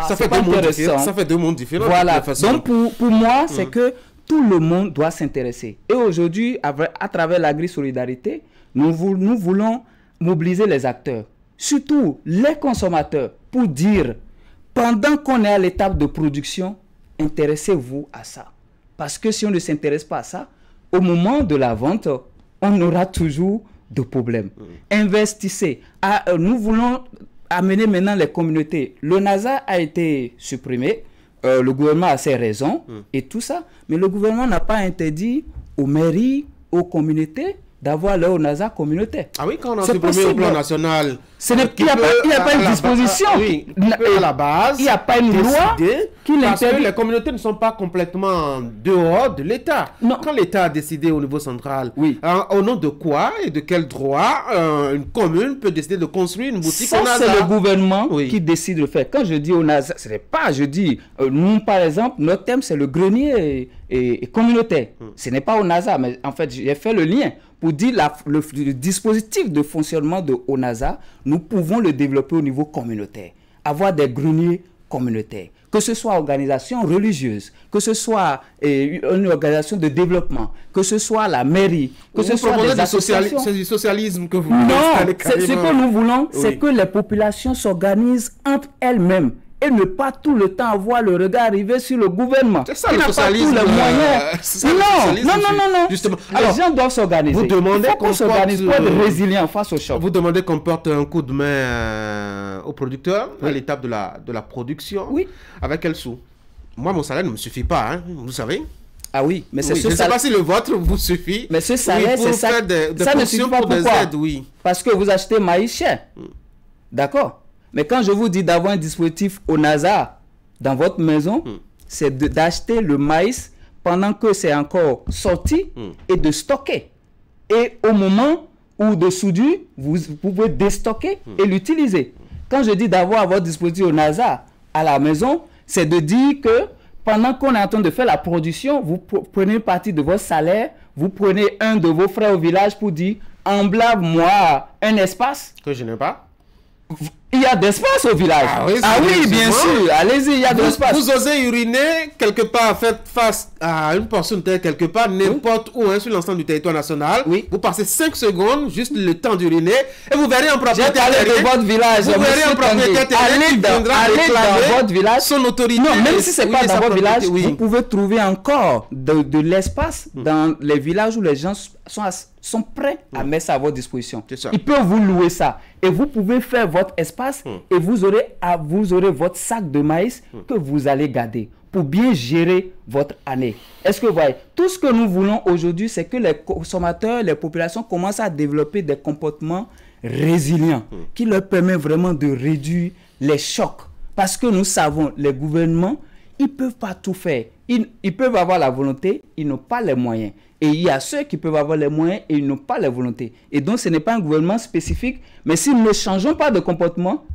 Ça fait deux mondes différents. Voilà. Donc pour moi, c'est que tout le monde doit s'intéresser. Et aujourd'hui, à travers l'agri-solidarité, nous voulons mobiliser les acteurs, surtout les consommateurs, pour dire, pendant qu'on est à l'étape de production, intéressez-vous à ça. Parce que si on ne s'intéresse pas à ça, au moment de la vente, on aura toujours de problèmes. Investissez. Nous voulons amener maintenant les communautés. Le NASA a été supprimé. Le gouvernement a ses raisons et tout ça. Mais le gouvernement n'a pas interdit aux mairies, aux communautés d'avoir leur NASA communautaire. Ah oui, quand on a supprimé au plan national, il n'y a pas une disposition. À la base, il n'y a pas une loi qui parce que l'interdit. les communautés ne sont pas complètement dehors de l'État. Quand l'État a décidé au niveau central, au nom de quoi et de quel droit une commune peut décider de construire une boutique au NASA? C'est le gouvernement qui décide de le faire. Quand je dis au NASA, ce n'est pas, je dis, nous par exemple, notre thème c'est le grenier et communautaire. Ce n'est pas au NASA, mais en fait j'ai fait le lien pour dire le dispositif de fonctionnement de ONASA, nous pouvons le développer au niveau communautaire. Avoir des greniers communautaires. Que ce soit organisation religieuse, que ce soit une organisation de développement, que ce soit la mairie, que ce soit des associations. C'est du socialisme que vous voulez. Non, ce que nous voulons, c'est que les populations s'organisent entre elles-mêmes. Et ne pas tout le temps avoir le regard arrivé sur le gouvernement. C'est ça le socialisme. Non. Justement. Les gens doivent s'organiser. Vous demandez qu'on s'organise pour être résilient face au choc. Vous demandez qu'on porte un coup de main aux producteurs à l'étape de la production. Oui. Avec quel sou? Moi, mon salaire ne me suffit pas, hein, vous savez. Ah oui, mais c'est je ne sais pas si le vôtre vous suffit. Mais ce salaire, c'est ça. Ça ne suffit pas. Pourquoi? Parce que vous achetez maïs cher. D'accord. Mais quand je vous dis d'avoir un dispositif au NASA dans votre maison, c'est d'acheter le maïs pendant que c'est encore sorti et de stocker. Et au moment où de soudure, vous pouvez déstocker et l'utiliser. Quand je dis d'avoir votre dispositif au NASA à la maison, c'est de dire que pendant qu'on est en train de faire la production, vous prenez une partie de votre salaire, vous prenez un de vos frères au village pour dire « emblave-moi un espace » que je n'ai pas. Il y a d'espace au village. Ah oui, bien sûr. Allez-y, il y a de l'espace. Vous osez uriner quelque part, faites face à une portion de terre quelque part, n'importe où, sur l'ensemble du territoire national. Vous passez 5 secondes, juste le temps d'uriner, et vous verrez un propriétaire de votre village. Vous verrez un propriétaire qui viendra réclamer dans votre village. Son autorité. Non, même si c'est pas dans votre village, vous pouvez trouver encore de l'espace dans les villages où les gens sont prêts à mettre ça à votre disposition. Ils peuvent vous louer ça. Et vous pouvez faire votre espace et vous aurez votre sac de maïs que vous allez garder pour bien gérer votre année. Est-ce que vous voyez? Tout ce que nous voulons aujourd'hui, c'est que les consommateurs, les populations commencent à développer des comportements résilients qui leur permettent vraiment de réduire les chocs. Parce que nous savons, les gouvernements, ils ne peuvent pas tout faire. Ils peuvent avoir la volonté, ils n'ont pas les moyens. Et il y a ceux qui peuvent avoir les moyens et ils n'ont pas la volonté. Et donc, ce n'est pas un gouvernement spécifique. Mais si nous ne changeons pas de comportement,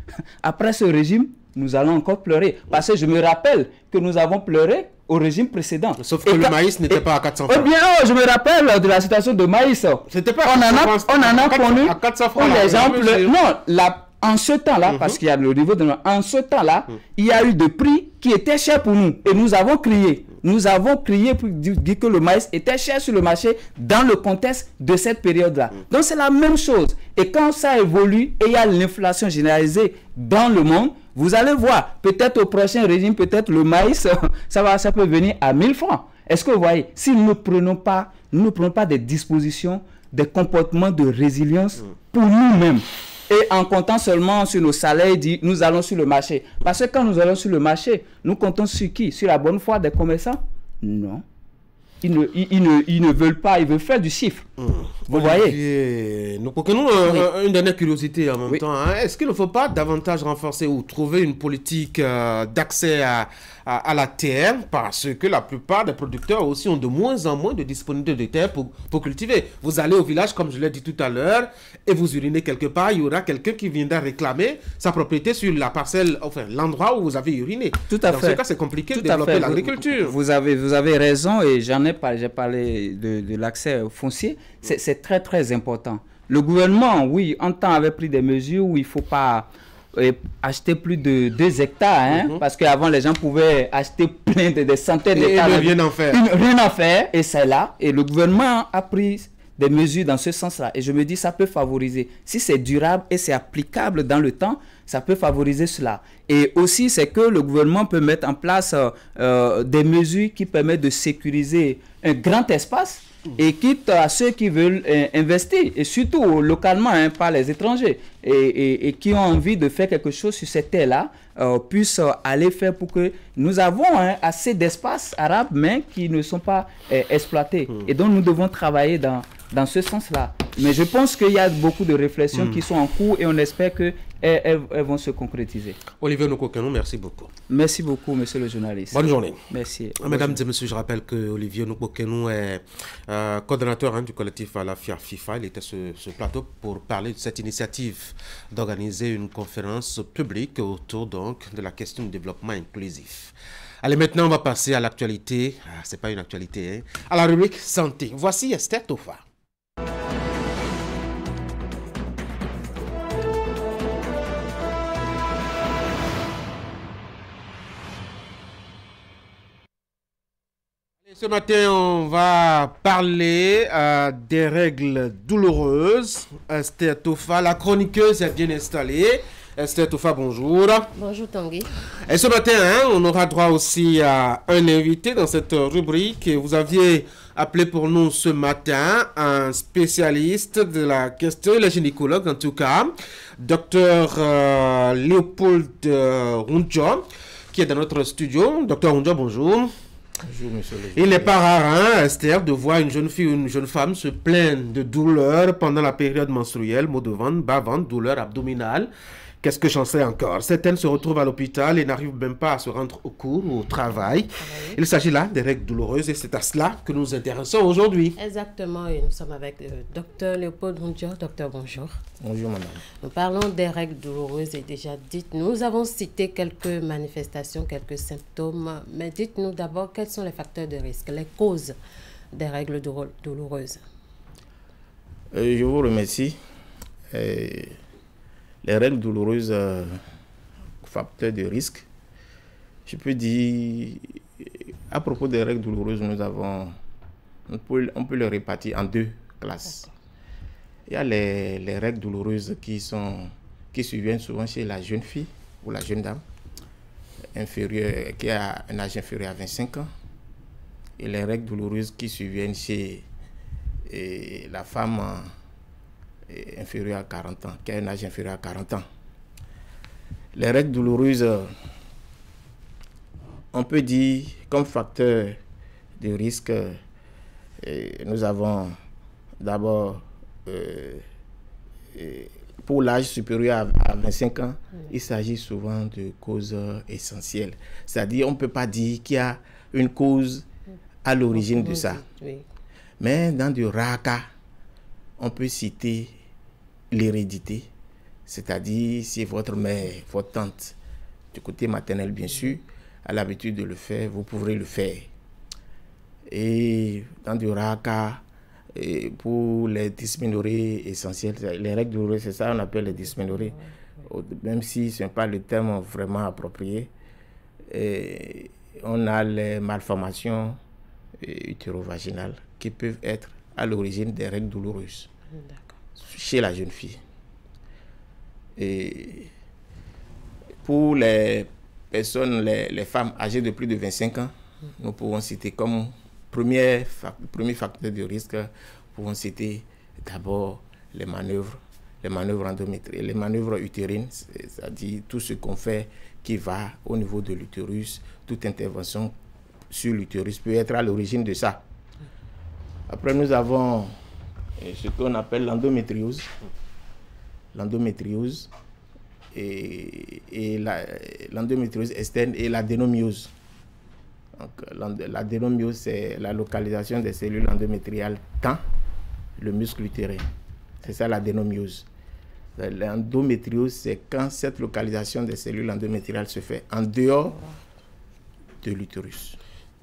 après ce régime, nous allons encore pleurer. Parce que je me rappelle que nous avons pleuré au régime précédent. Sauf que le maïs n'était pas à 400 francs. Eh bien, je me rappelle de la situation de maïs. C'était pas on en a connu. À 400 francs. Les gens pleurent. Non, en ce temps-là, parce qu'il y a le niveau de... En ce temps-là, il y a eu des prix qui étaient chers pour nous. Et nous avons crié. Nous avons crié pour dire que le maïs était cher sur le marché dans le contexte de cette période-là. Donc, c'est la même chose. Et quand ça évolue et il y a l'inflation généralisée dans le monde, vous allez voir, peut-être au prochain régime, peut-être le maïs, ça peut venir à 1000 francs. Est-ce que vous voyez, si nous ne prenons pas des dispositions, des comportements de résilience pour nous-mêmes, et en comptant seulement sur nos salaires, nous allons sur le marché. Parce que quand nous allons sur le marché, nous comptons sur qui? Sur la bonne foi des commerçants? Non. Ils ne veulent pas, ils veulent faire du chiffre. Vous voyez? Nous nous une dernière curiosité en même temps. Est-ce qu'il ne faut pas davantage renforcer ou trouver une politique d'accès à la terre, parce que la plupart des producteurs aussi ont de moins en moins de disponibilité de terre pour cultiver. Vous allez au village, comme je l'ai dit tout à l'heure, et vous urinez quelque part, il y aura quelqu'un qui viendra réclamer sa propriété sur la parcelle, enfin l'endroit où vous avez uriné. Tout à fait. Dans ce cas, c'est compliqué de développer l'agriculture. Vous avez raison, et j'ai parlé de l'accès foncier. C'est très très important. Le gouvernement, oui, en temps avait pris des mesures où il ne faut pas acheter plus de 2 hectares, hein, parce qu'avant les gens pouvaient acheter plein des centaines d'hectares. Et rien en faire. Rien en faire, et c'est là. Et le gouvernement a pris des mesures dans ce sens-là. Et je me dis, ça peut favoriser. Si c'est durable et c'est applicable dans le temps, ça peut favoriser cela. Et aussi, c'est que le gouvernement peut mettre en place des mesures qui permettent de sécuriser un grand espace et quitte à ceux qui veulent investir, et surtout localement, hein, pas les étrangers, et qui ont envie de faire quelque chose sur cette terre-là, puissent aller faire pour que nous avons assez d'espaces arabes, mais qui ne sont pas exploités. Et donc, nous devons travailler dans ce sens-là. Mais je pense qu'il y a beaucoup de réflexions qui sont en cours et on espère qu'elles vont se concrétiser. Olivier Nokokeno, merci beaucoup. Merci beaucoup, monsieur le journaliste. Bonne journée. Merci. Mesdames et messieurs, je rappelle que Olivier Nokokeno est coordonnateur du collectif à la FIFA. Il était sur ce plateau pour parler de cette initiative d'organiser une conférence publique autour donc de la question du développement inclusif. Allez, maintenant, on va passer à l'actualité. C'est pas une actualité, hein. À la rubrique santé. Voici Esther Tofa. Ce matin, on va parler des règles douloureuses. Esther Tofa, la chroniqueuse est bien installée. Esther Tofa, bonjour. Bonjour Tanguy. Et ce matin, on aura droit aussi à un invité dans cette rubrique. Vous aviez appelé pour nous ce matin un spécialiste de la question, le gynécologue en tout cas, Dr Léopold Runjo, qui est dans notre studio. Dr Runjo, bonjour. Bonjour, monsieur le Il n'est pas rare, Esther, de voir une jeune fille ou une jeune femme se plaindre de douleurs pendant la période menstruelle, maux de ventre, bas-ventre, douleurs abdominales. Qu'est-ce que j'en sais encore? Certaines se retrouvent à l'hôpital et n'arrivent même pas à se rendre au cours ou au travail. Il s'agit là des règles douloureuses et c'est à cela que nous nous intéressons aujourd'hui. Exactement, et nous sommes avec le docteur Léopold Runjo. Docteur, bonjour. Bonjour, madame. Nous parlons des règles douloureuses et déjà nous avons cité quelques manifestations, quelques symptômes, mais dites-nous d'abord quels sont les facteurs de risque, les causes des règles douloureuses. Je vous remercie. Les règles douloureuses, facteurs de risque, je peux dire, à propos des règles douloureuses, on peut les répartir en 2 classes. Il y a les règles douloureuses qui surviennent souvent chez la jeune fille ou la jeune dame qui a un âge inférieur à 25 ans. Et les règles douloureuses qui surviennent chez la femme inférieur à 40 ans, qui a un âge inférieur à 40 ans. Les règles douloureuses, on peut dire, comme facteur de risque, nous avons d'abord, pour l'âge supérieur à 25 ans, il s'agit souvent de causes essentielles. C'est-à-dire, on ne peut pas dire qu'il y a une cause à l'origine de ça. Mais dans de rares cas, on peut citer l'hérédité, c'est-à-dire si votre mère, votre tante, du côté maternel bien sûr, a l'habitude de le faire, vous pourrez le faire. Et dans de rares cas, pour les dysménorrhées essentielles, les règles douloureuses, c'est ça qu'on appelle les dysménorrhées, même si ce n'est pas le terme vraiment approprié. Et on a les malformations utérovaginales qui peuvent être à l'origine des règles douloureuses chez la jeune fille. Et pour les personnes, les femmes âgées de plus de 25 ans, nous pouvons citer comme premier facteur de risque, nous pouvons citer d'abord les manœuvres endométriales, les manœuvres utérines, c'est-à-dire tout ce qu'on fait qui va au niveau de l'utérus, toute intervention sur l'utérus peut être à l'origine de ça. Après, nous avons ce qu'on appelle l'endométriose. L'endométriose et l'endométriose externe et l'adénomiose. L'adénomiose, c'est la localisation des cellules endométriales dans le muscle utérin. C'est ça l'adénomiose. L'endométriose, c'est quand cette localisation des cellules endométriales se fait en dehors de l'utérus.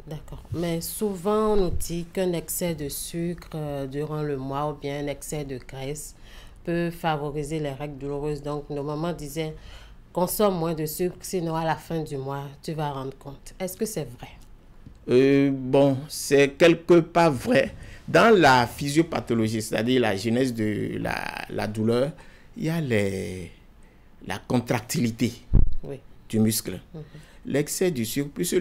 D'accord. Mais souvent, on nous dit qu'un excès de sucre durant le mois ou bien un excès de graisse peut favoriser les règles douloureuses. Donc, nos mamans disaient, consomme moins de sucre, sinon à la fin du mois, tu vas rendre compte. Est-ce que c'est vrai? Bon, c'est quelque part vrai. Dans la physiopathologie, c'est-à-dire la genèse de la douleur, il y a la contractilité du muscle. L'excès du sucre, puisque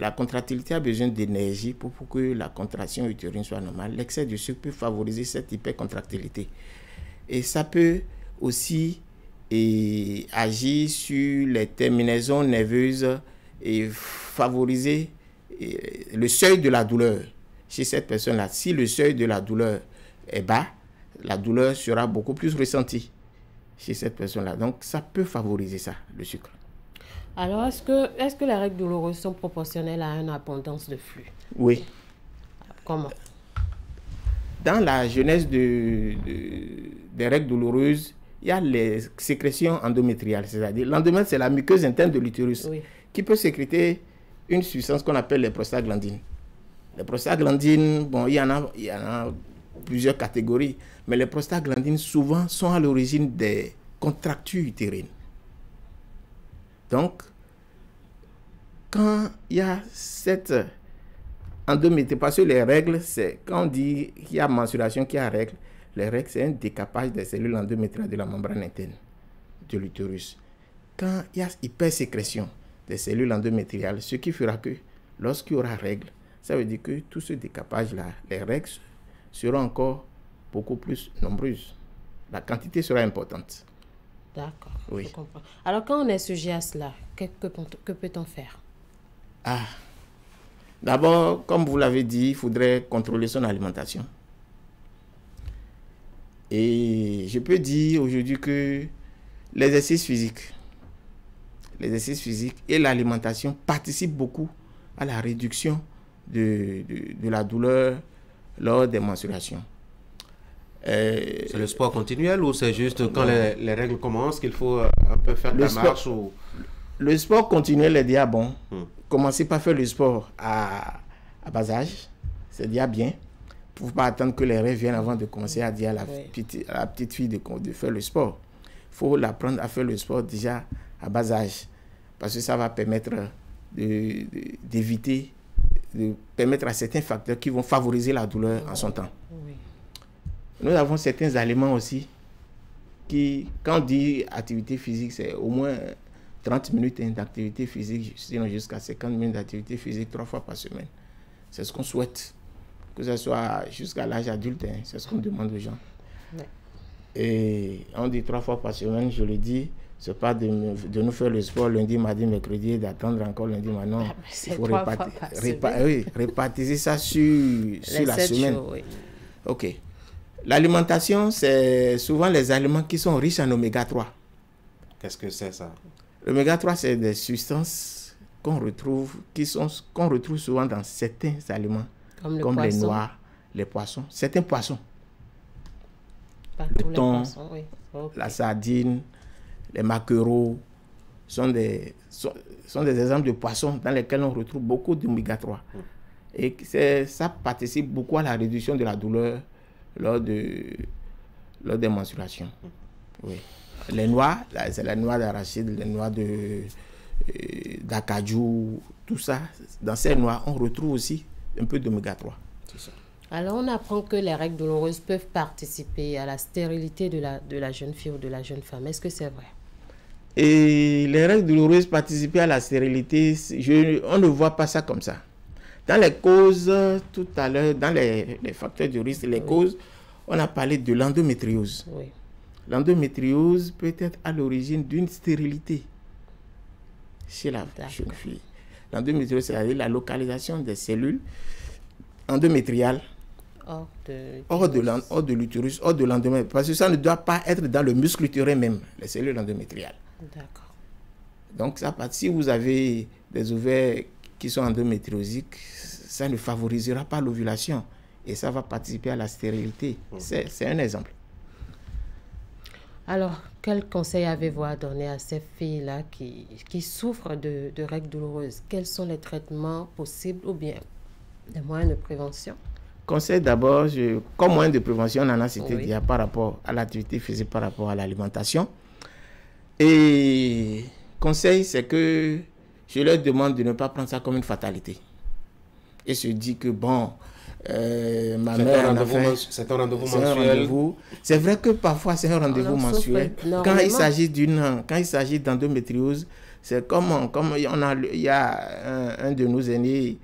la contractilité a besoin d'énergie pour que la contraction utérine soit normale, l'excès du sucre peut favoriser cette hypercontractilité. Et ça peut aussi agir sur les terminaisons nerveuses et favoriser le seuil de la douleur chez cette personne-là. Si le seuil de la douleur est bas, la douleur sera beaucoup plus ressentie chez cette personne-là. Donc, ça peut favoriser ça, le sucre. Alors, est-ce que les règles douloureuses sont proportionnelles à une abondance de flux? Oui. Comment? Dans la genèse des règles douloureuses, il y a les sécrétions endométriales, c'est-à-dire l'endomètre, c'est la muqueuse interne de l'utérus qui peut sécréter une substance qu'on appelle les prostaglandines. Les prostaglandines, bon, il y en a plusieurs catégories, mais les prostaglandines souvent sont à l'origine des contractures utérines. Donc, quand il y a cette endométriose, parce que les règles, c'est quand on dit qu'il y a menstruation, qu'il y a règles, les règles, c'est un décapage des cellules endométriales de la membrane interne de l'utérus. Quand il y a hypersécrétion des cellules endométriales, ce qui fera que lorsqu'il y aura règles, ça veut dire que tout ce décapage-là, les règles seront encore beaucoup plus nombreuses. La quantité sera importante. D'accord, oui. Je comprends. Alors, quand on est sujet à cela, que peut-on faire? D'abord, comme vous l'avez dit, il faudrait contrôler son alimentation. Et je peux dire aujourd'hui que l'exercice physique et l'alimentation participent beaucoup à la réduction de la douleur lors des menstruations. C'est le sport continuel ou c'est juste quand les règles commencent qu'il faut un peu faire la marche ou... Le sport continuel est déjà bon. Commencez par faire le sport à bas âge, c'est déjà bien. Pour ne pas attendre que les règles viennent avant de commencer à dire à la petite fille de faire le sport. Il faut l'apprendre à faire le sport déjà à bas âge. Parce que ça va permettre d'éviter, de permettre à certains facteurs qui vont favoriser la douleur en son temps. Nous avons certains aliments aussi qui, quand on dit activité physique, c'est au moins 30 minutes d'activité physique, sinon jusqu'à 50 minutes d'activité physique 3 fois par semaine. C'est ce qu'on souhaite, que ce soit jusqu'à l'âge adulte, c'est ce qu'on demande aux gens. Et on dit 3 fois par semaine, je le dis, c'est pas de nous faire le sport lundi, mardi, mercredi et d'attendre encore lundi, maintenant. Il faut répartir ça sur la semaine. Jours, ok. L'alimentation, c'est souvent les aliments qui sont riches en oméga 3. Qu'est-ce que c'est ça? L'oméga 3, c'est des substances qu'on retrouve souvent dans certains aliments, comme les noix, les poissons, certains poissons. Le thon, la sardine, les maquereaux sont des exemples de poissons dans lesquels on retrouve beaucoup d'oméga 3. Et ça participe beaucoup à la réduction de la douleur lors des menstruations. Oui. Les noix, c'est la noix d'arachide, les noix d'acajou, tout ça. Dans ces noix, on retrouve aussi un peu d'oméga 3. C'est ça. Alors, on apprend que les règles douloureuses peuvent participer à la stérilité de la jeune fille ou de la jeune femme. Est-ce que c'est vrai? Et les règles douloureuses participer à la stérilité, on ne voit pas ça comme ça. Dans les causes, tout à l'heure, dans les facteurs de risque, les causes, on a parlé de l'endométriose. Oui. L'endométriose peut être à l'origine d'une stérilité chez la jeune fille. L'endométriose, c'est-à-dire la localisation des cellules endométriales hors de l'utérus, hors de l'endomètre. Parce que ça ne doit pas être dans le muscle utérin même, les cellules endométriales. D'accord. Donc, si vous avez des ovaires qui sont endométriosiques, ça ne favorisera pas l'ovulation et ça va participer à la stérilité. C'est un exemple. Alors, quel conseil avez-vous à donner à ces filles-là qui souffrent de règles douloureuses? Quels sont les traitements possibles ou bien des moyens de prévention? Conseil d'abord, comme moyen de prévention, on en a cité déjà par rapport à l'activité physique, par rapport à l'alimentation. Et conseil, c'est que je leur demande de ne pas prendre ça comme une fatalité. Et se dire que bon, ma mère en a fait... C'est un rendez-vous mensuel. C'est vrai que parfois c'est un rendez-vous mensuel. Quand il s'agit d'endométriose, c'est comme il y a un de nos aînés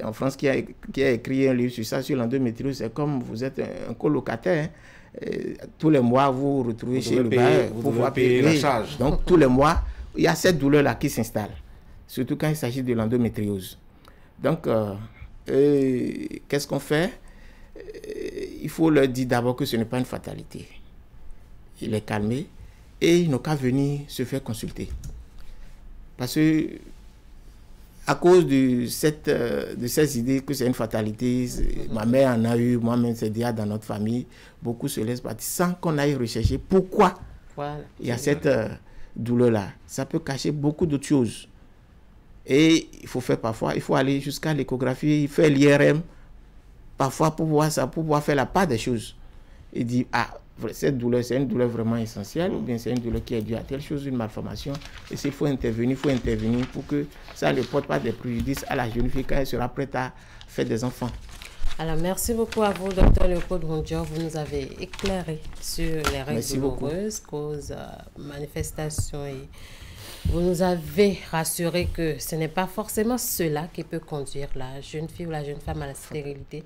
en France qui a écrit un livre sur ça, sur l'endométriose. C'est comme vous êtes un colocataire. Tous les mois, vous vous retrouvez chez le bailleur pour pouvoir payer la charge. Donc tous les mois, il y a cette douleur-là qui s'installe. Surtout quand il s'agit de l'endométriose. Donc, qu'est-ce qu'on fait? Il faut leur dire d'abord que ce n'est pas une fatalité. Il est calmé et ils n'ont qu'à venir se faire consulter. Parce que, à cause de ces idées que c'est une fatalité, ma mère en a eu, moi-même c'est déjà dans notre famille, beaucoup se laissent partir sans qu'on aille rechercher pourquoi il y a cette douleur-là. Ça peut cacher beaucoup d'autres choses. Et il faut faire parfois, il faut aller jusqu'à l'échographie, faire l'IRM, parfois pour voir ça, pour pouvoir faire la part des choses. Et dire, cette douleur, c'est une douleur vraiment essentielle, ou bien c'est une douleur qui est due à telle chose, une malformation. Et s'il faut intervenir, pour que ça ne porte pas des préjudices à la jeune fille quand elle sera prête à faire des enfants. Alors, merci beaucoup à vous, Dr Léopold Rondior. Vous nous avez éclairé sur les règles douloureuses, causes, manifestations et... Vous nous avez rassuré que ce n'est pas forcément cela qui peut conduire la jeune fille ou la jeune femme à la stérilité.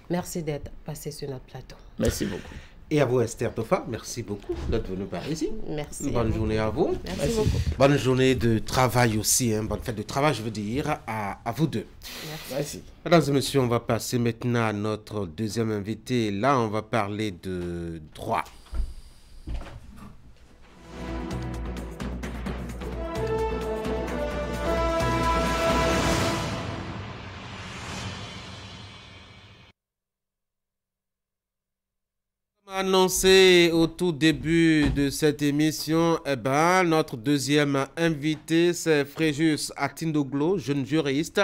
Merci d'être passé sur notre plateau. Merci beaucoup. Et à vous, Esther Tofa, merci beaucoup d'être venu par ici. Merci. Bonne journée à vous. Merci beaucoup. Bonne journée de travail aussi, bonne fête de travail, je veux dire, à vous deux. Merci. Mesdames et messieurs, on va passer maintenant à notre deuxième invité. Là, on va parler de droit. Annoncé au tout début de cette émission, notre deuxième invité, c'est Fréjus Atindoglo, jeune juriste,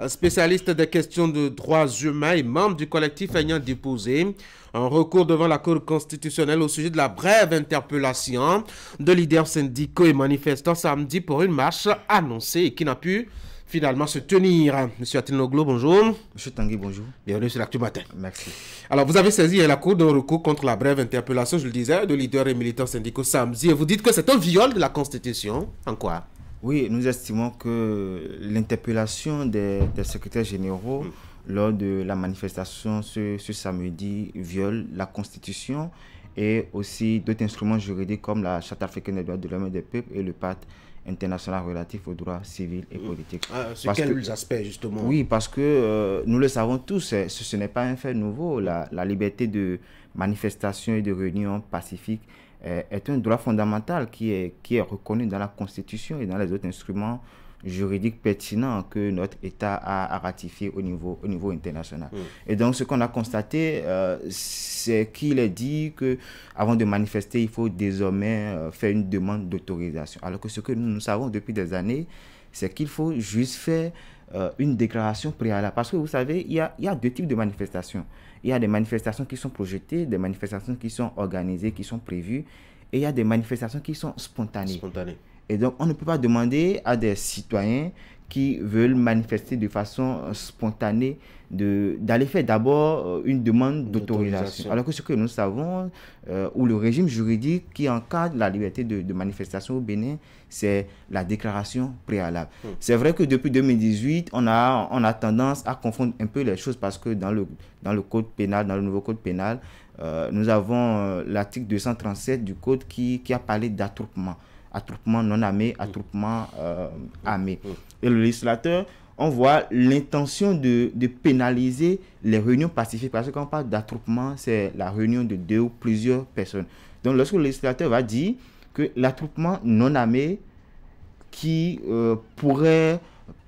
spécialiste des questions de droits humains et membre du collectif ayant déposé un recours devant la Cour constitutionnelle au sujet de la brève interpellation de leaders syndicaux et manifestants samedi pour une marche annoncée et qui n'a pu finalement se tenir. Monsieur Atindoglo, bonjour. Monsieur Tanguy, bonjour. Bienvenue sur l'Actu Matin. Merci. Alors, vous avez saisi la Cour d'un recours contre la brève interpellation, je le disais, de leaders et militants syndicaux samedi. Et vous dites que c'est un viol de la Constitution. En quoi? Oui, nous estimons que l'interpellation des secrétaires généraux lors de la manifestation ce samedi viole la Constitution et aussi d'autres instruments juridiques comme la Charte africaine des droits de l'homme et des peuples et le pacte international relatif aux droits civils et politiques. Sur quels aspects, justement? Oui, parce que nous le savons tous, ce n'est pas un fait nouveau. La liberté de manifestation et de réunion pacifique est un droit fondamental qui est reconnu dans la Constitution et dans les autres instruments juridiques pertinents que notre État a ratifié au niveau international. Et donc, ce qu'on a constaté, c'est qu'il est dit qu'avant de manifester, il faut désormais faire une demande d'autorisation. Alors que ce que nous savons depuis des années, c'est qu'il faut juste faire une déclaration préalable. Parce que vous savez, il y a deux types de manifestations. Il y a des manifestations qui sont projetées, des manifestations qui sont organisées, qui sont prévues, et il y a des manifestations qui sont spontanées. Et donc, on ne peut pas demander à des citoyens qui veulent manifester de façon spontanée d'aller faire d'abord une demande d'autorisation. Alors que ce que nous savons, ou le régime juridique qui encadre la liberté de manifestation au Bénin, c'est la déclaration préalable. C'est vrai que depuis 2018, on a tendance à confondre un peu les choses parce que dans le code pénal, dans le nouveau code pénal, nous avons l'article 237 du code qui a parlé d'attroupement. Attroupement non armé, attroupement armé. Et le législateur, on voit l'intention de pénaliser les réunions pacifiques, parce que quand on parle d'attroupement, c'est la réunion de 2 ou plusieurs personnes. Donc lorsque le législateur va dire que l'attroupement non armé qui pourrait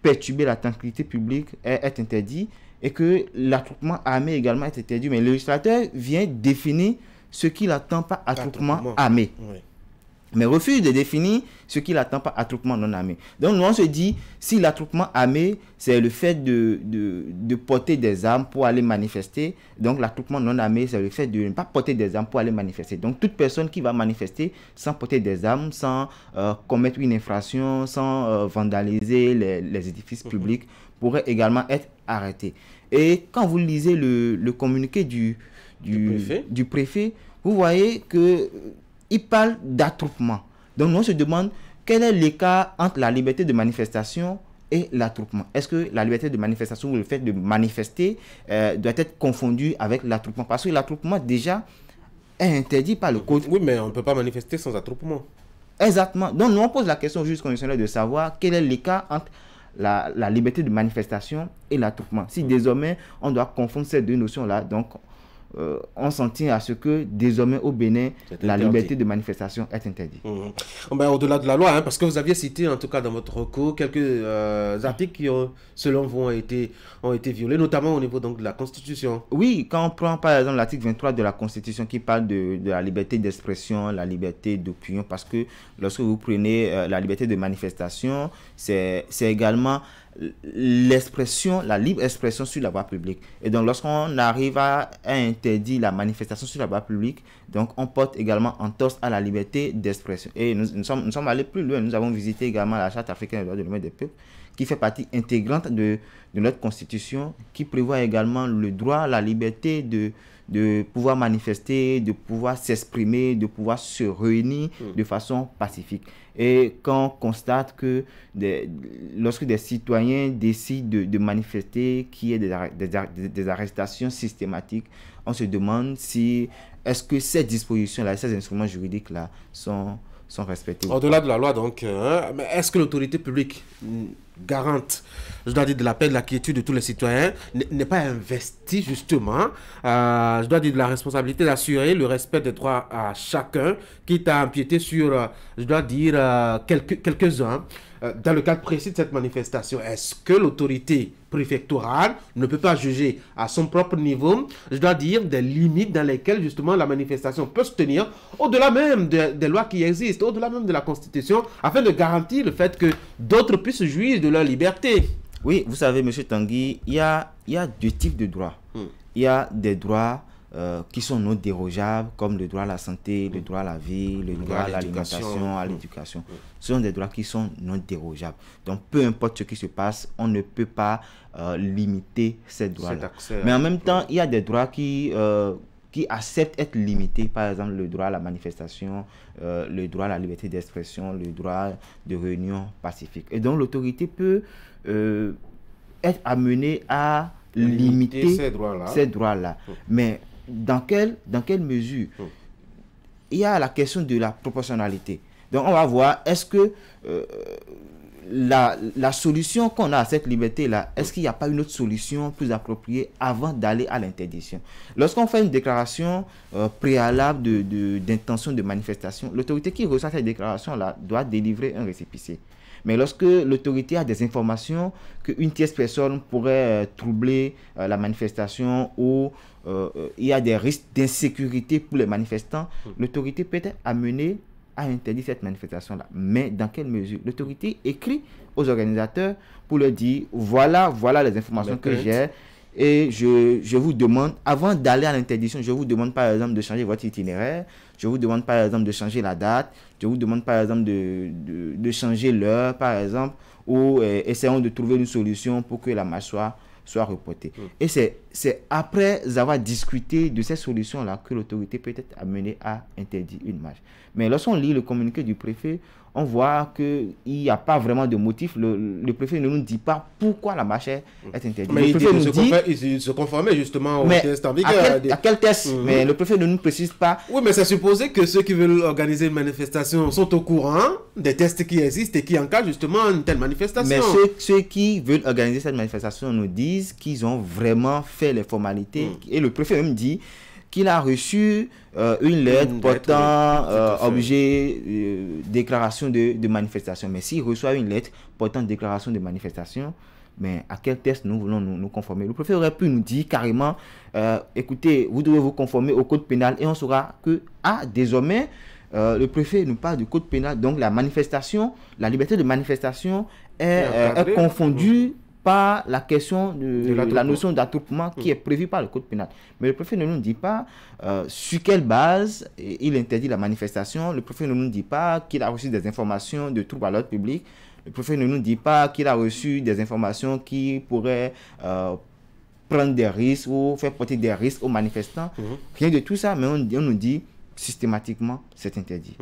perturber la tranquillité publique est interdit, et que l'attroupement armé également est interdit, mais le législateur vient définir ce qu'il attend par attroupement armé. mais refuse de définir ce qu'il attend par attroupement non armé. Donc nous on se dit, si l'attroupement armé, c'est le fait de porter des armes pour aller manifester, donc l'attroupement non armé, c'est le fait de ne pas porter des armes pour aller manifester. Donc toute personne qui va manifester sans porter des armes, sans commettre une infraction, sans vandaliser les édifices publics, pourrait également être arrêtée. Et quand vous lisez le communiqué du préfet, vous voyez qu'il parle d'attroupement. Donc nous on se demande quel est l'écart entre la liberté de manifestation et l'attroupement. Est-ce que la liberté de manifestation ou le fait de manifester doit être confondu avec l'attroupement? Parce que l'attroupement déjà est interdit par le code. Oui, mais on ne peut pas manifester sans attroupement. Exactement. Donc nous on pose la question au juge constitutionnel de savoir quel est l'écart entre la liberté de manifestation et l'attroupement. Si désormais on doit confondre ces deux notions-là, donc on s'en tient à ce que désormais au Bénin, la liberté de manifestation est interdite. Au-delà de la loi, hein, parce que vous aviez cité en tout cas dans votre recours quelques articles qui selon vous ont été violés, notamment au niveau donc, de la Constitution. Oui, quand on prend par exemple l'article 23 de la Constitution qui parle de la liberté d'expression, la liberté d'opinion, parce que lorsque vous prenez la liberté de manifestation, c'est également l'expression, la libre expression sur la voie publique. Et donc lorsqu'on arrive à interdire la manifestation sur la voie publique, donc on porte également entorse à la liberté d'expression. Et nous sommes allés plus loin, nous avons visité également la Charte africaine des droits de l'homme et des peuples, qui fait partie intégrante de notre constitution, qui prévoit également le droit à la liberté de pouvoir manifester, de pouvoir s'exprimer, de pouvoir se réunir de façon pacifique. Et quand on constate que lorsque des citoyens décident de manifester, qu'il y ait des arrestations systématiques, on se demande si est-ce que ces dispositions-là, ces instruments juridiques-là sont respectés. Au-delà de la loi, donc, mais est-ce que l'autorité publique garante, je dois dire, de la paix, de la quiétude de tous les citoyens, n'est pas investie justement, je dois dire, de la responsabilité d'assurer le respect des droits à chacun, quitte à empiéter sur, je dois dire, quelques-uns. Dans le cadre précis de cette manifestation, est-ce que l'autorité préfectorale ne peut pas juger à son propre niveau, je dois dire, des limites dans lesquelles justement la manifestation peut se tenir, au-delà même des lois qui existent, au-delà même de la Constitution, afin de garantir le fait que d'autres puissent jouir de leur liberté? Oui, vous savez, M. Tanguy, il y a deux types de droits. Il y a des droits qui sont non dérogeables, comme le droit à la santé, le droit à la vie, le droit à l'alimentation, à l'éducation. Ce sont des droits qui sont non dérogeables. Donc, peu importe ce qui se passe, on ne peut pas limiter ces droits-là. Mais en même temps, il y a des droits qui acceptent être limités, par exemple le droit à la manifestation, le droit à la liberté d'expression, le droit de réunion pacifique. Et donc, l'autorité peut être amenée à limiter ces droits-là. Mais dans quelle mesure? Il y a la question de la proportionnalité. Donc on va voir, est-ce que la solution qu'on a à cette liberté-là, est-ce qu'il n'y a pas une autre solution plus appropriée avant d'aller à l'interdiction? Lorsqu'on fait une déclaration préalable d'intention de manifestation, l'autorité qui reçoit cette déclaration-là doit délivrer un récépissé. Mais lorsque l'autorité a des informations qu'une tierce personne pourrait troubler la manifestation ou il y a des risques d'insécurité pour les manifestants, l'autorité peut être amenée à interdire cette manifestation-là. Mais dans quelle mesure? L'autorité écrit aux organisateurs pour leur dire voilà les informations que j'ai. Et je vous demande, avant d'aller à l'interdiction, je vous demande par exemple de changer votre itinéraire, je vous demande par exemple de changer la date, je vous demande par exemple de changer l'heure par exemple, ou essayons de trouver une solution pour que la marche soit reportée. Et c'est après avoir discuté de ces solutions-là que l'autorité peut être amenée à interdire une marche. Mais lorsqu'on lit le communiqué du préfet, on voit qu'il n'y a pas vraiment de motif. Le préfet ne nous dit pas pourquoi la marche est interdite. Mais le préfet nous dit il se conformait justement au test en vigueur. À quel test? Mais le préfet ne nous précise pas. Oui, mais c'est supposé que ceux qui veulent organiser une manifestation sont au courant des tests qui existent et qui encadrent justement une telle manifestation. Mais ceux qui veulent organiser cette manifestation nous disent qu'ils ont vraiment fait les formalités. Et le préfet même dit qu'il a reçu une lettre portant objet déclaration de manifestation. Mais s'il reçoit une lettre portant déclaration de manifestation, mais à quel test nous voulons nous conformer? Le préfet aurait pu nous dire carrément, écoutez, vous devez vous conformer au code pénal et on saura que désormais, le préfet nous parle du code pénal. Donc la manifestation, la liberté de manifestation est confondue par la question de la notion d'attroupement qui est prévue par le code pénal. Mais le préfet ne nous dit pas sur quelle base il interdit la manifestation. Le préfet ne nous dit pas qu'il a reçu des informations de troubles à l'ordre public. Le préfet ne nous dit pas qu'il a reçu des informations qui pourraient prendre des risques ou faire porter des risques aux manifestants. Rien de tout ça, mais on nous dit systématiquement c'est interdit.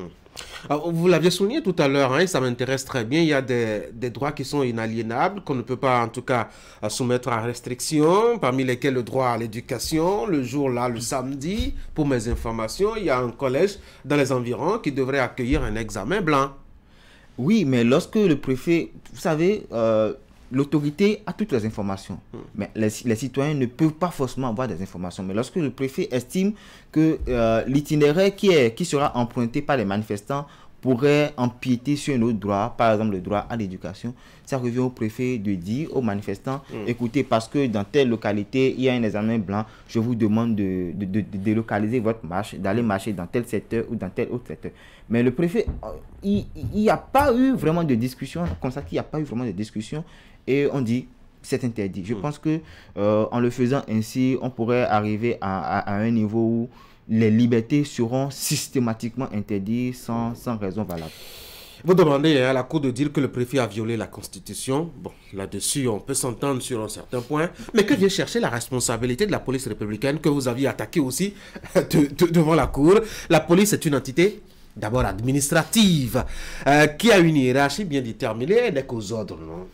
Alors, vous l'aviez souligné tout à l'heure, hein, et ça m'intéresse très bien, il y a des droits qui sont inaliénables, qu'on ne peut pas en tout cas soumettre à restriction, parmi lesquels le droit à l'éducation. Le jour-là, le samedi, pour mes informations, il y a un collège dans les environs qui devrait accueillir un examen blanc. Oui, mais lorsque le préfet, vous savez, l'autorité a toutes les informations, mais les citoyens ne peuvent pas forcément avoir des informations. Mais lorsque le préfet estime que l'itinéraire qui sera emprunté par les manifestants pourrait empiéter sur un autre droit, par exemple le droit à l'éducation, ça revient au préfet de dire aux manifestants, écoutez, parce que dans telle localité, il y a un examen blanc, je vous demande de délocaliser votre marche, d'aller marcher dans tel secteur ou dans tel autre secteur. Mais le préfet, il n'y a pas eu vraiment de discussion, on constate qu'il n'y a pas eu vraiment de discussion, et on dit c'est interdit. Je pense que en le faisant ainsi, on pourrait arriver à un niveau où les libertés seront systématiquement interdites sans raison valable. Vous demandez à la Cour de dire que le préfet a violé la Constitution. Bon, là-dessus, on peut s'entendre sur un certain point. Mais que vient chercher la responsabilité de la police républicaine que vous aviez attaquée aussi devant la Cour? La police est une entité d'abord administrative qui a une hiérarchie bien déterminée. Elle n'est qu'aux ordres, non?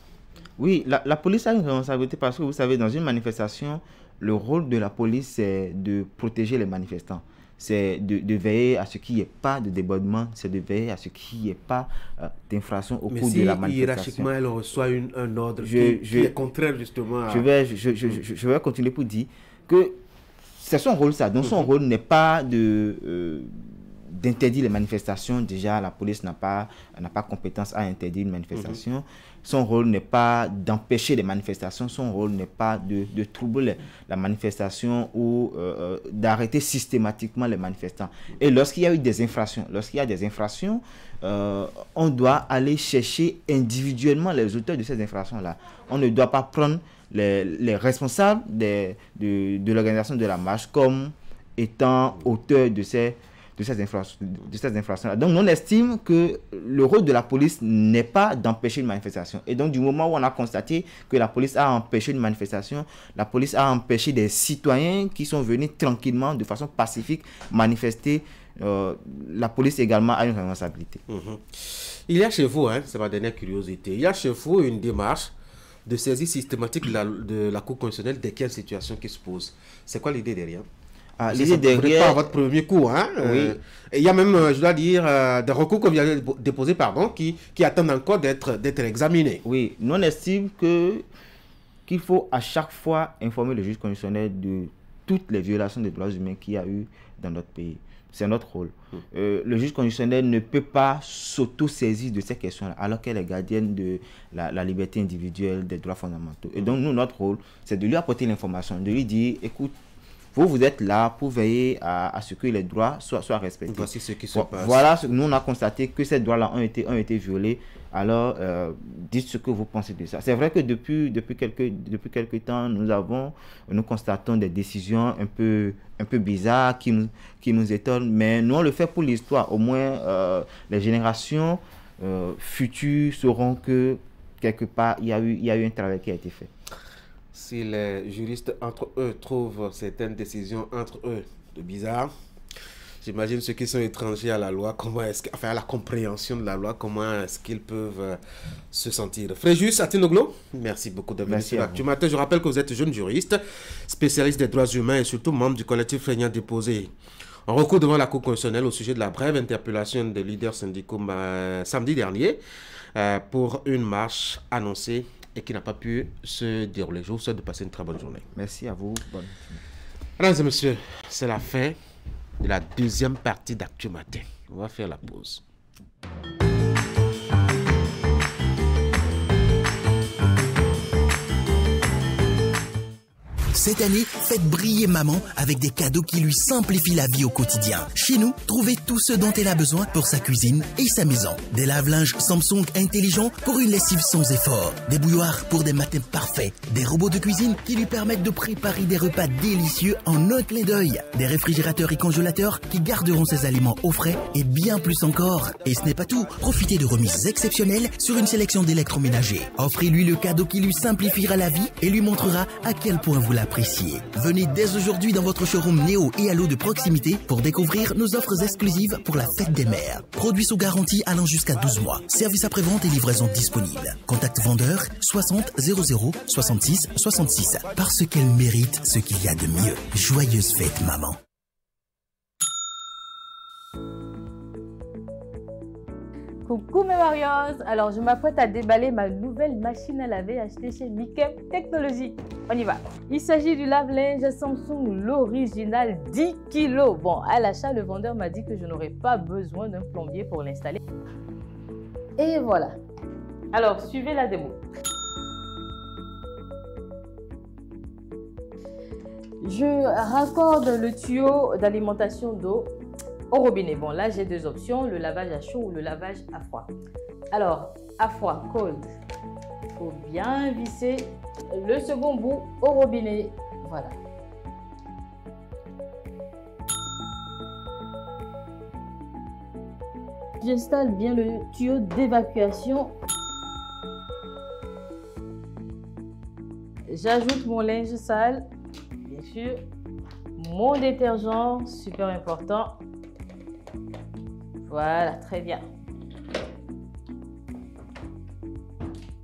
Oui, la police a une responsabilité parce que vous savez, dans une manifestation, le rôle de la police, c'est de protéger les manifestants. C'est de veiller à ce qu'il n'y ait pas de débordement, c'est de veiller à ce qu'il n'y ait pas d'infraction au cours de la manifestation. Mais si hiérarchiquement elle reçoit un ordre qui est contraire justement à... Je vais continuer pour dire que c'est son rôle ça. Donc son rôle n'est pas d'interdire les manifestations. Déjà, la police n'a pas compétence à interdire une manifestation. Son rôle n'est pas d'empêcher les manifestations. Son rôle n'est pas de troubler la manifestation ou d'arrêter systématiquement les manifestants. Et lorsqu'il y a eu des infractions, on doit aller chercher individuellement les auteurs de ces infractions-là. On ne doit pas prendre les responsables de l'organisation de la marche comme étant auteurs de ces infractions. Donc, on estime que le rôle de la police n'est pas d'empêcher une manifestation. Et donc, du moment où on a constaté que la police a empêché une manifestation, la police a empêché des citoyens qui sont venus tranquillement, de façon pacifique, manifester, la police également a une responsabilité. Il y a chez vous, c'est ma dernière curiosité, il y a chez vous une démarche de saisie systématique de la Cour constitutionnelle dès qu'il y a une situation qui se pose. C'est quoi l'idée derrière? L'idée derrière... pas à votre premier coup, hein? Oui. Il y a même, je dois dire, des recours que vous avez déposés, qui attendent encore d'être examinés. Oui, nous on estime qu'il faut à chaque fois informer le juge constitutionnel de toutes les violations des droits humains qu'il y a eu dans notre pays. C'est notre rôle. Le juge constitutionnel ne peut pas s'auto-saisir de ces questions-là, alors qu'elle est gardienne de la liberté individuelle, des droits fondamentaux. Et donc, nous, notre rôle, c'est de lui apporter l'information, de lui dire, écoute, vous êtes là pour veiller à ce que les droits soient respectés. Voici ce qui se passe. Voilà, nous on a constaté que ces droits-là ont été violés. Alors, dites ce que vous pensez de ça. C'est vrai que depuis quelques temps, nous constatons des décisions un peu bizarres qui nous étonnent. Mais nous, on le fait pour l'histoire. Au moins, les générations futures sauront que quelque part, il y a eu un travail qui a été fait. Si les juristes entre eux trouvent certaines décisions entre eux de bizarre, j'imagine ceux qui sont étrangers à la loi, à la compréhension de la loi, comment est-ce qu'ils peuvent se sentir. Fréjus Atinoglo, merci beaucoup de venir sur Actu-Matin. Je rappelle que vous êtes jeune juriste, spécialiste des droits humains et surtout membre du collectif Feignant déposé en recours devant la Cour constitutionnelle au sujet de la brève interpellation des leaders syndicaux samedi dernier pour une marche annoncée et qui n'a pas pu se dérouler. Je vous souhaite de passer une très bonne journée. Merci à vous. Bonne journée. Mesdames et messieurs, c'est la fin de la deuxième partie d'Actu-Matin. On va faire la pause. Cette année, faites briller maman avec des cadeaux qui lui simplifient la vie au quotidien. Chez nous, trouvez tout ce dont elle a besoin pour sa cuisine et sa maison. Des lave-linges Samsung intelligents pour une lessive sans effort. Des bouilloires pour des matins parfaits. Des robots de cuisine qui lui permettent de préparer des repas délicieux en un clin d'œil. Des réfrigérateurs et congélateurs qui garderont ses aliments au frais et bien plus encore. Et ce n'est pas tout. Profitez de remises exceptionnelles sur une sélection d'électroménagers. Offrez-lui le cadeau qui lui simplifiera la vie et lui montrera à quel point vous l'appréciez. Venez dès aujourd'hui dans votre showroom Néo et Allo de proximité pour découvrir nos offres exclusives pour la fête des mères. Produits sous garantie allant jusqu'à 12 mois. Service après-vente et livraison disponible. Contact vendeur 60 00 66 66. Parce qu'elle mérite ce qu'il y a de mieux. Joyeuse fête, maman. Coucou mes Marios, alors je m'apprête à déballer ma nouvelle machine à laver achetée chez Mikem Technologies. On y va. Il s'agit du lave-linge Samsung, l'original 10 kg. Bon, à l'achat, le vendeur m'a dit que je n'aurais pas besoin d'un plombier pour l'installer. Et voilà. Alors, suivez la démo. Je raccorde le tuyau d'alimentation d'eau au robinet. Bon, là, j'ai deux options, le lavage à chaud ou le lavage à froid. Alors, à froid, cold. Il faut bien visser le second bout au robinet. Voilà. J'installe bien le tuyau d'évacuation. J'ajoute mon linge sale, bien sûr. Mon détergent, super important. Voilà, très bien.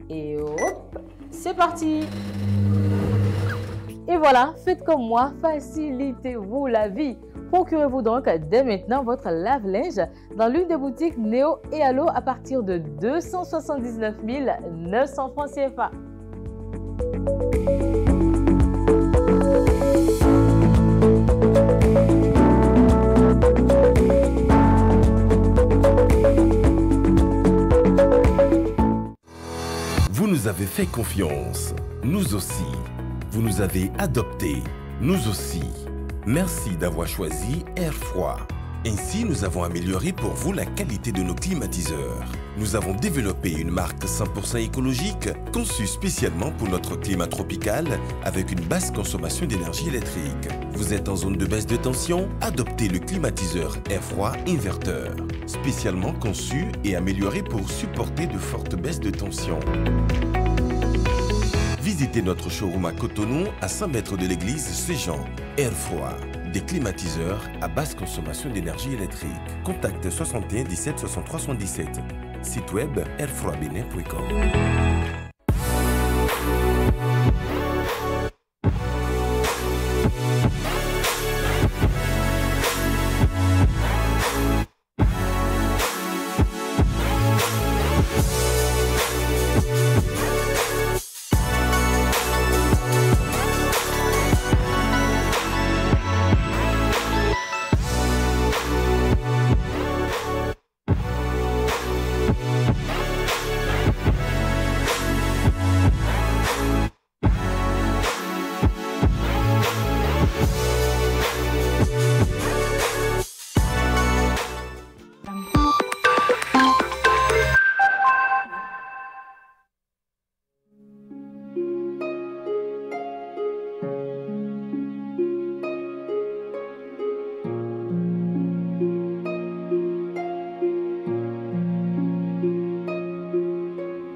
Et hop, c'est parti. Et voilà, faites comme moi, facilitez-vous la vie. Procurez-vous donc dès maintenant votre lave-linge dans l'une des boutiques Néo et Allo à partir de 279 900 francs CFA. Vous nous avez fait confiance, nous aussi. Vous nous avez adoptés, nous aussi. Merci d'avoir choisi Air Froid. Ainsi, nous avons amélioré pour vous la qualité de nos climatiseurs. Nous avons développé une marque 100% écologique conçue spécialement pour notre climat tropical avec une basse consommation d'énergie électrique. Vous êtes en zone de baisse de tension? Adoptez le climatiseur Air Froid Inverteur, spécialement conçu et amélioré pour supporter de fortes baisses de tension. Visitez notre showroom à Cotonou, à 100 mètres de l'église Saint-Jean. Air Froid, des climatiseurs à basse consommation d'énergie électrique. Contact 61 17 63 77. Site web airfroidbenin.com.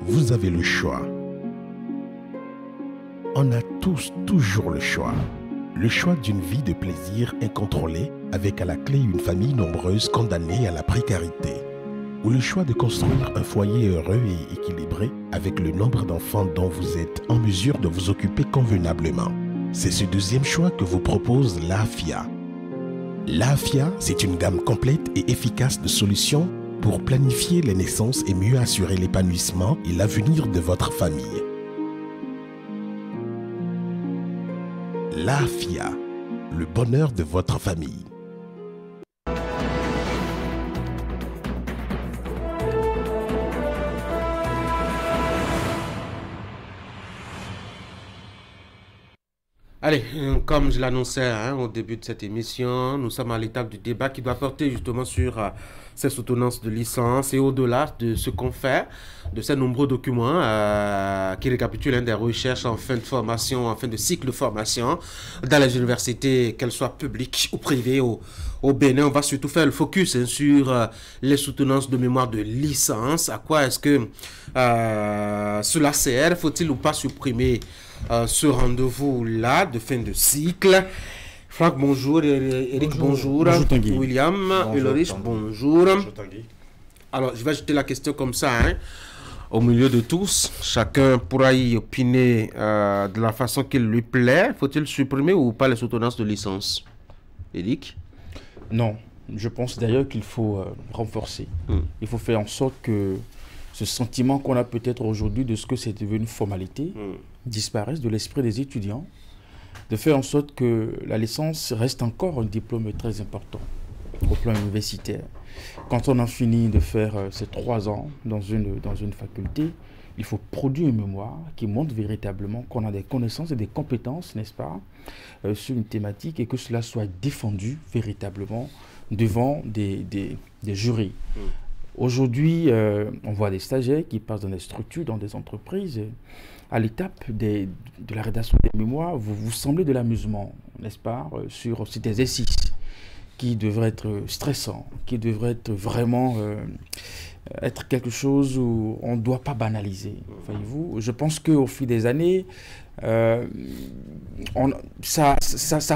Vous avez le choix. On a tous toujours le choix. Le choix d'une vie de plaisir incontrôlée avec à la clé une famille nombreuse condamnée à la précarité. Ou le choix de construire un foyer heureux et équilibré avec le nombre d'enfants dont vous êtes en mesure de vous occuper convenablement. C'est ce deuxième choix que vous propose l'AFIA. L'AFIA, c'est une gamme complète et efficace de solutions pour planifier les naissances et mieux assurer l'épanouissement et l'avenir de votre famille. L'AFIA, le bonheur de votre famille. Allez, comme je l'annonçais au début de cette émission, nous sommes à l'étape du débat qui doit porter justement sur ces soutenances de licence et au-delà de ce qu'on fait, de ces nombreux documents qui récapitulent des recherches en fin de formation, en fin de cycle de formation dans les universités, qu'elles soient publiques ou privées au Bénin. On va surtout faire le focus sur les soutenances de mémoire de licence. À quoi est-ce que cela sert? Faut-il ou pas supprimer ce rendez-vous-là de fin de cycle? Franck, bonjour. Eric, bonjour. Bonjour Tanguy. William, Ulrich, bonjour. Bonjour Tanguy. Alors, je vais ajouter la question comme ça, au milieu de tous. Chacun pourra y opiner de la façon qu'il lui plaît. Faut-il supprimer ou pas les soutenances de licence? Eric? Non, je pense d'ailleurs qu'il faut renforcer. Il faut faire en sorte que ce sentiment qu'on a peut-être aujourd'hui de ce que c'est devenu une formalité disparaisse de l'esprit des étudiants, de faire en sorte que la licence reste encore un diplôme très important au plan universitaire. Quand on a fini de faire ces 3 ans dans une faculté, il faut produire une mémoire qui montre véritablement qu'on a des connaissances et des compétences, n'est-ce pas, sur une thématique, et que cela soit défendu véritablement devant des jurys. Aujourd'hui, on voit des stagiaires qui passent dans des structures, dans des entreprises. À l'étape de la rédaction des mémoires, vous semblez de l'amusement, n'est-ce pas, sur cet exercice qui devrait être stressant, qui devrait être vraiment être quelque chose où on ne doit pas banaliser. Voyez-vous, je pense qu'au fil des années, ça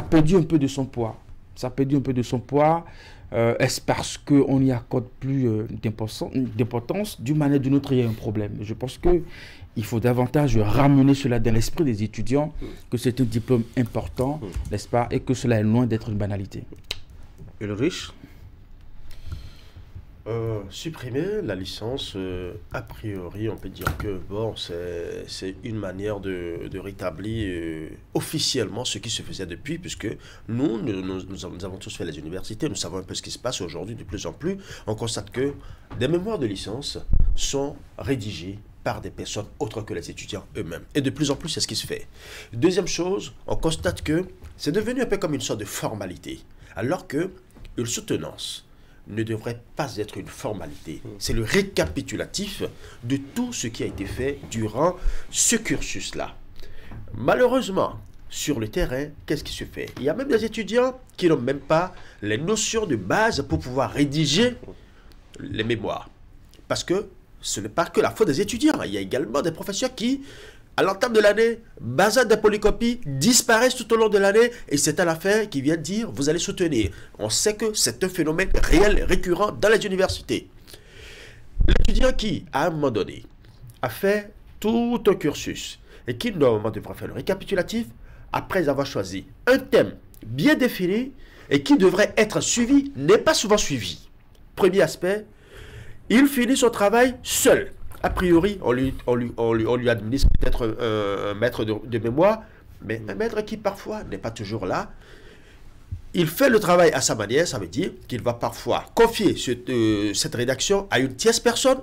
perdit un peu de son poids. Ça perdit un peu de son poids. Est-ce parce qu'on n'y accorde plus d'importance? D'une manière ou d'une autre, il y a un problème. Je pense qu'il faut davantage ramener cela dans l'esprit des étudiants, que c'est un diplôme important, n'est-ce pas, et que cela est loin d'être une banalité. Ulrich? Supprimer la licence, a priori, on peut dire que bon, c'est une manière de rétablir officiellement ce qui se faisait depuis, puisque nous avons tous fait les universités, nous savons un peu ce qui se passe aujourd'hui de plus en plus. On constate que des mémoires de licence sont rédigées par des personnes autres que les étudiants eux-mêmes. Et de plus en plus, c'est ce qui se fait. Deuxième chose, on constate que c'est devenu un peu comme une sorte de formalité, alors que une soutenance ne devrait pas être une formalité. C'est le récapitulatif de tout ce qui a été fait durant ce cursus-là. Malheureusement, sur le terrain, qu'est-ce qui se fait? Il y a même des étudiants qui n'ont même pas les notions de base pour pouvoir rédiger les mémoires. Parce que ce n'est pas que la faute des étudiants. Il y a également des professeurs qui, à l'entame de l'année, basadent des polycopies, disparaissent tout au long de l'année, et c'est à la fin qui vient dire, vous allez soutenir. On sait que c'est un phénomène réel, récurrent dans les universités. L'étudiant qui, à un moment donné, a fait tout un cursus, et qui normalement devra faire le récapitulatif, après avoir choisi un thème bien défini, et qui devrait être suivi, n'est pas souvent suivi. Premier aspect, il finit son travail seul. A priori, on lui administre peut-être un maître de mémoire, mais un maître qui parfois n'est pas toujours là. Il fait le travail à sa manière, ça veut dire qu'il va parfois confier cette rédaction à une tierce personne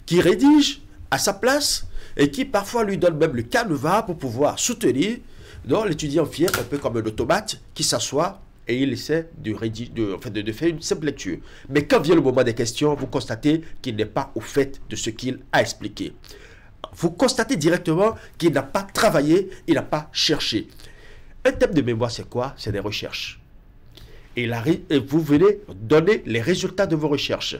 qui rédige à sa place et qui parfois lui donne même le canevas pour pouvoir soutenir. Donc l'étudiant vient un peu comme un automate qui s'assoit et il essaie de faire une simple lecture. Mais quand vient le moment des questions, vous constatez qu'il n'est pas au fait de ce qu'il a expliqué. Vous constatez directement qu'il n'a pas travaillé, il n'a pas cherché. Un thème de mémoire, c'est quoi? C'est des recherches. Et vous venez donner les résultats de vos recherches.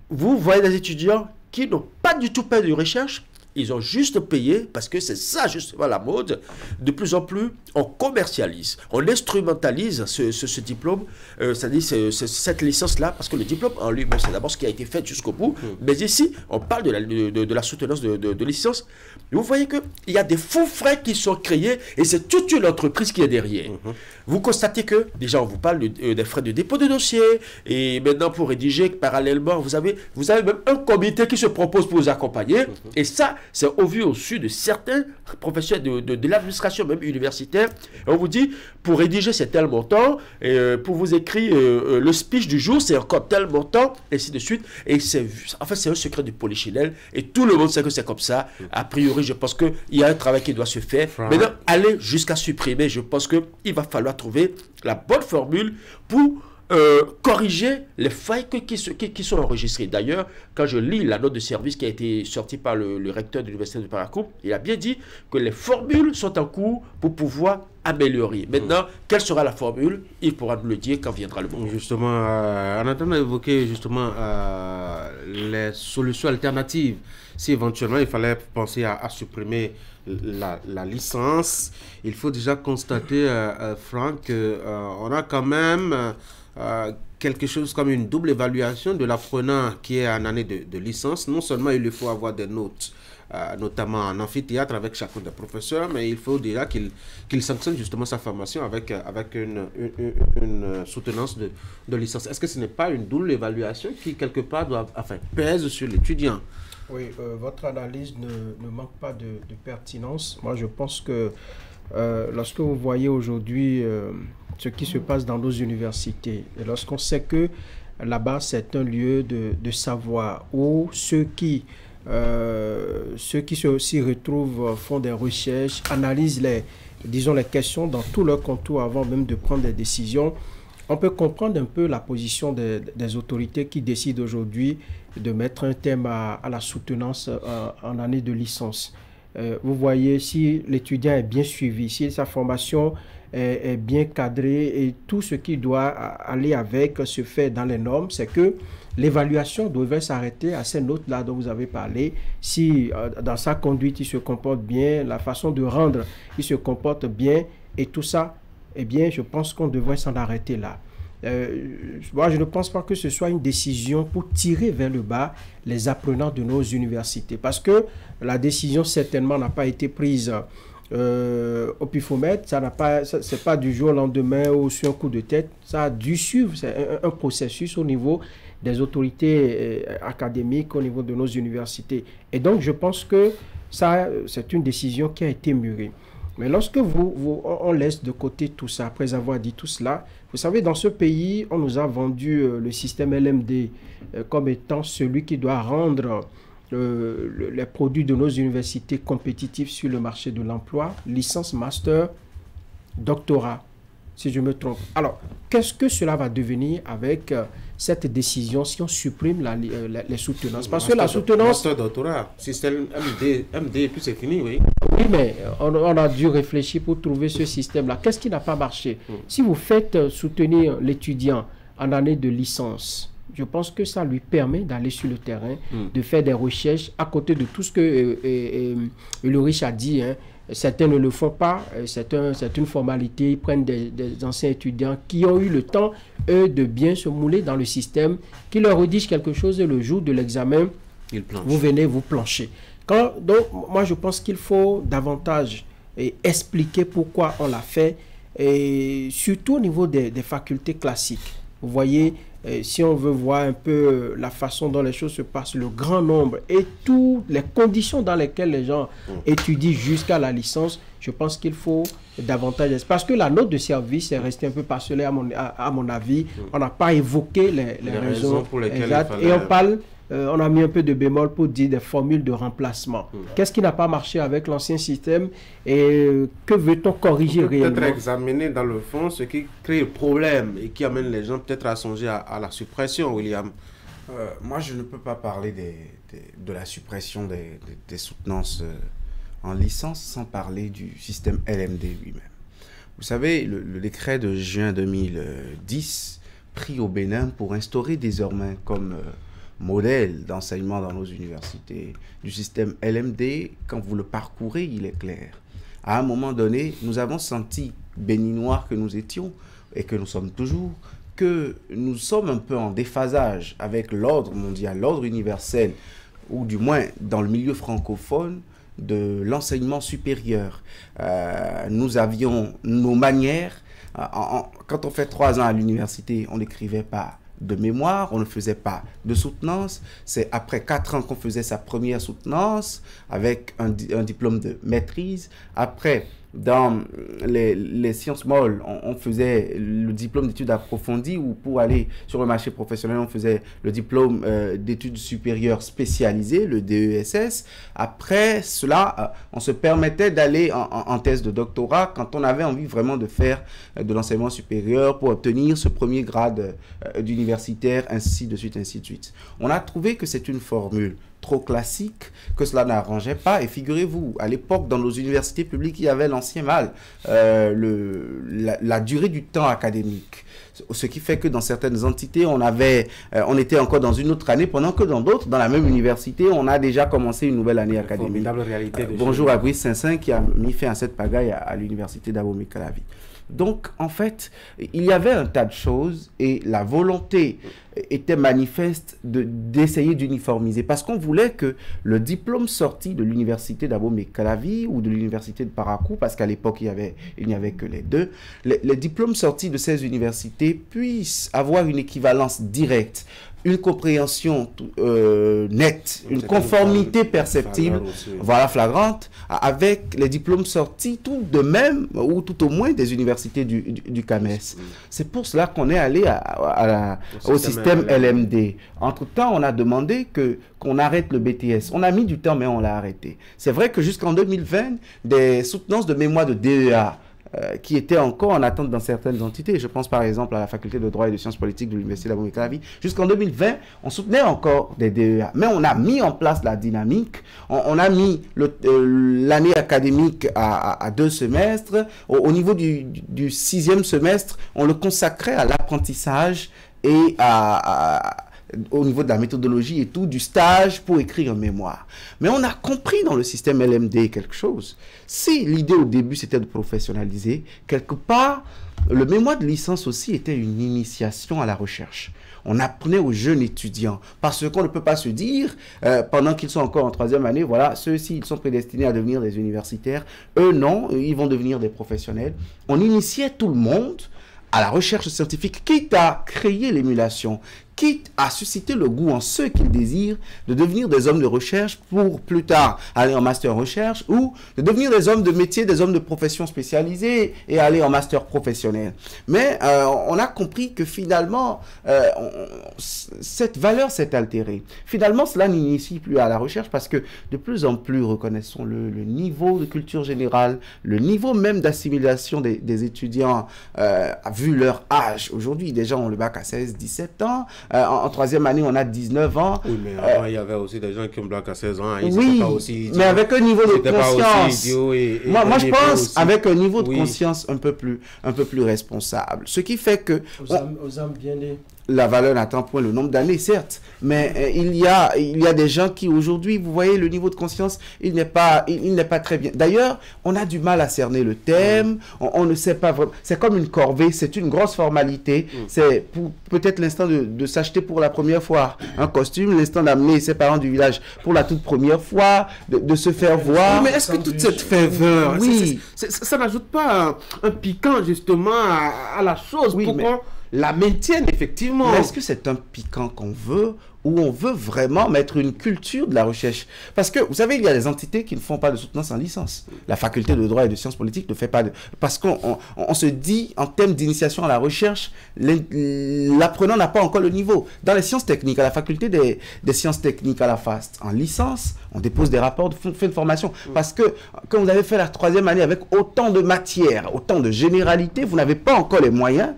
Vous voyez des étudiants qui n'ont pas du tout fait de recherche. Ils ont juste payé, parce que c'est ça justement la mode. De plus en plus, on commercialise, on instrumentalise ce diplôme, c'est-à-dire cette licence-là, parce que le diplôme en lui, c'est d'abord ce qui a été fait jusqu'au bout. Mais ici, on parle de la soutenance de licence. Vous voyez qu'il y a des faux frais qui sont créés, et c'est toute une entreprise qui est derrière. vous constatez que, déjà, on vous parle des frais de dépôt de dossier, et maintenant, pour rédiger, parallèlement, vous avez même un comité qui se propose pour vous accompagner, et ça, c'est au vu au su de certains professionnels de l'administration, même universitaire. Et on vous dit, pour rédiger, c'est tel montant, et pour vous écrire le speech du jour, c'est encore tel montant, et ainsi de suite. Et c'est un secret du polichinelle, et tout le monde sait que c'est comme ça. A priori, je pense qu'il y a un travail qui doit se faire. Maintenant, aller jusqu'à supprimer, je pense qu'il va falloir trouver la bonne formule pour corriger les failles qui sont enregistrées. D'ailleurs, quand je lis la note de service qui a été sortie par le recteur de l'Université de Parakou, il a bien dit que les formules sont en cours pour pouvoir améliorer. Maintenant, quelle sera la formule? Il pourra nous le dire quand viendra le moment. Justement, en attendant d'évoquer justement les solutions alternatives, si éventuellement il fallait penser à supprimer la licence, il faut déjà constater, Franck, qu'on a quand même quelque chose comme une double évaluation de l'apprenant qui est en année de licence. Non seulement il lui faut avoir des notes, notamment en amphithéâtre avec chacun des professeurs, mais il faut déjà qu'il sanctionne justement sa formation avec une soutenance de licence. Est-ce que ce n'est pas une double évaluation qui quelque part pèse sur l'étudiant? Oui, votre analyse ne manque pas de pertinence. Moi, je pense que lorsque vous voyez aujourd'hui ce qui se passe dans nos universités, et lorsqu'on sait que là-bas, c'est un lieu de savoir où ceux qui s'y retrouvent font des recherches, analysent les questions dans tout leur contour avant même de prendre des décisions, on peut comprendre un peu la position des autorités qui décident aujourd'hui de mettre un terme à la soutenance en année de licence. Vous voyez, si l'étudiant est bien suivi, si sa formation est bien cadrée et tout ce qui doit aller avec se fait dans les normes, c'est que l'évaluation devrait s'arrêter à ces notes-là dont vous avez parlé. Si dans sa conduite, il se comporte bien, la façon de rendre, il se comporte bien et tout ça, eh bien, je pense qu'on devrait s'en arrêter là. Moi, je ne pense pas que ce soit une décision pour tirer vers le bas les apprenants de nos universités, parce que la décision certainement n'a pas été prise au pifomètre, c'est pas du jour au lendemain ou sur un coup de tête, ça a dû suivre, c'est un processus au niveau des autorités académiques, au niveau de nos universités. Et donc, je pense que ça, c'est une décision qui a été mûrie. Mais lorsque on laisse de côté tout ça, après avoir dit tout cela, vous savez, dans ce pays, on nous a vendu le système LMD comme étant celui qui doit rendre les produits de nos universités compétitifs sur le marché de l'emploi, licence, master, doctorat, si je me trompe. Alors, qu'est-ce que cela va devenir avec cette décision si on supprime les soutenances? Parce que la soutenance... Master, doctorat, système MD, puis c'est fini, oui. Oui, mais on a dû réfléchir pour trouver ce système-là. Qu'est-ce qui n'a pas marché? Si vous faites soutenir l'étudiant en année de licence, je pense que ça lui permet d'aller sur le terrain, de faire des recherches à côté de tout ce que Ulrich a dit. Certains ne le font pas, c'est une formalité. Ils prennent des anciens étudiants qui ont eu le temps, eux, de bien se mouler dans le système, qui leur rédigent quelque chose et le jour de l'examen, vous venez vous plancher. Donc, moi, je pense qu'il faut davantage expliquer pourquoi on l'a fait, et surtout au niveau des facultés classiques. Vous voyez, si on veut voir un peu la façon dont les choses se passent, le grand nombre et toutes les conditions dans lesquelles les gens étudient jusqu'à la licence, je pense qu'il faut davantage... Parce que la note de service est restée un peu parcellée à mon avis. On n'a pas évoqué les raisons pour lesquelles exactes. Et on parle... on a mis un peu de bémol pour dire des formules de remplacement. Qu'est-ce qui n'a pas marché avec l'ancien système et que veut-on corriger réellement? Peut-être examiner dans le fond ce qui crée le problème et qui amène les gens peut-être à songer à la suppression, William. Moi, je ne peux pas parler de la suppression des soutenances en licence sans parler du système LMD lui-même. Vous savez, le décret de juin 2010 pris au Bénin pour instaurer désormais comme... modèle d'enseignement dans nos universités, du système LMD, quand vous le parcourez, il est clair. À un moment donné, nous avons senti, béninois que nous étions, et que nous sommes toujours, que nous sommes un peu en déphasage avec l'ordre mondial, l'ordre universel, ou du moins dans le milieu francophone, de l'enseignement supérieur. Nous avions nos manières, Quand on fait 3 ans à l'université, on n'écrivait pas de mémoire, on ne faisait pas de soutenance. C'est après 4 ans qu'on faisait sa première soutenance avec un diplôme de maîtrise. Après, dans les sciences molles, on faisait le diplôme d'études approfondies, ou pour aller sur le marché professionnel, on faisait le diplôme d'études supérieures spécialisées, le DESS. Après cela, on se permettait d'aller en thèse de doctorat quand on avait envie vraiment de faire de l'enseignement supérieur pour obtenir ce premier grade d'universitaire, ainsi de suite, ainsi de suite. On a trouvé que c'est une formule trop classique, que cela n'arrangeait pas. Et figurez-vous, à l'époque, dans nos universités publiques, il y avait l'ancien mal, la durée du temps académique. Ce qui fait que dans certaines entités, on était encore dans une autre année, pendant que dans d'autres, dans la même université, on a déjà commencé une nouvelle année académique. Bonjour à Brice Saint-Saint qui a mis fin à cette pagaille à l'université d'Abomey-Calavi. Donc, en fait, il y avait un tas de choses et la volonté était manifeste d'essayer d'uniformiser, parce qu'on voulait que le diplôme sorti de l'université d'Abomey-Calavi ou de l'université de Parakou, parce qu'à l'époque, il n'y avait que les deux, les diplômes sortis de ces universités puissent avoir une équivalence directe, une compréhension nette, une conformité perceptible, voilà, flagrante, avec les diplômes sortis tout de même, ou tout au moins des universités du CAMES. C'est pour cela qu'on est allé au système LMD. Entre-temps, on a demandé qu'on arrête le BTS. On a mis du temps, mais on l'a arrêté. C'est vrai que jusqu'en 2020, des soutenances de mémoire de DEA qui étaient encore en attente dans certaines entités. Je pense par exemple à la faculté de droit et de sciences politiques de l'université d'Abomey-Calavi. Jusqu'en 2020, on soutenait encore des DEA. Mais on a mis en place la dynamique. On a mis l'année académique à 2 semestres. Au niveau du 6e semestre, on le consacrait à l'apprentissage et au niveau de la méthodologie et tout, du stage pour écrire un mémoire. Mais on a compris dans le système LMD quelque chose. Si l'idée au début c'était de professionnaliser, quelque part, le mémoire de licence aussi était une initiation à la recherche. On apprenait aux jeunes étudiants, parce qu'on ne peut pas se dire, pendant qu'ils sont encore en 3e année, voilà, ceux-ci, ils sont prédestinés à devenir des universitaires, eux non, ils vont devenir des professionnels. On initiait tout le monde à la recherche scientifique, quitte à créer l'émulation, quitte à susciter le goût en ceux qui désirent de devenir des hommes de recherche pour plus tard aller en master recherche, ou de devenir des hommes de métier, des hommes de profession spécialisés et aller en master professionnel. Mais on a compris que finalement, cette valeur s'est altérée. Finalement, cela n'initie plus à la recherche parce que de plus en plus, reconnaissons-le, le niveau de culture générale, le niveau même d'assimilation des étudiants, vu leur âge, aujourd'hui, des gens ont le bac à 16, 17 ans, en 3e année, on a 19 ans. Oui, mais avant, il y avait aussi des gens qui ont le bac à 16 ans. Ils oui, pas aussi idiots. Mais avec un niveau de conscience. Moi, je pense aussi. avec un niveau de conscience un peu plus responsable. Ce qui fait que... Aux âmes bien nées. La valeur n'attend point le nombre d'années, certes, mais il y a des gens qui aujourd'hui, vous voyez, le niveau de conscience, il n'est pas très bien. D'ailleurs, on a du mal à cerner le thème, on ne sait pas vraiment. C'est comme une corvée, c'est une grosse formalité. C'est peut-être l'instant de s'acheter pour la première fois un costume, l'instant d'amener ses parents du village pour la toute première fois, de se faire voir. Mais est-ce que toute cette ferveur, oui, ça n'ajoute pas un piquant justement à la chose pour qu'on la maintienne effectivement? Mais est-ce que c'est un piquant qu'on veut, ou on veut vraiment mettre une culture de la recherche? Parce que, vous savez, il y a des entités qui ne font pas de soutenance en licence. La faculté de droit et de sciences politiques ne fait pas de... Parce qu'on se dit, en termes d'initiation à la recherche, l'apprenant n'a pas encore le niveau. Dans les sciences techniques, à la faculté des sciences techniques à la FAST, en licence, on dépose des rapports de fin de formation. Parce que, quand vous avez fait la 3e année avec autant de matières, autant de généralités, vous n'avez pas encore les moyens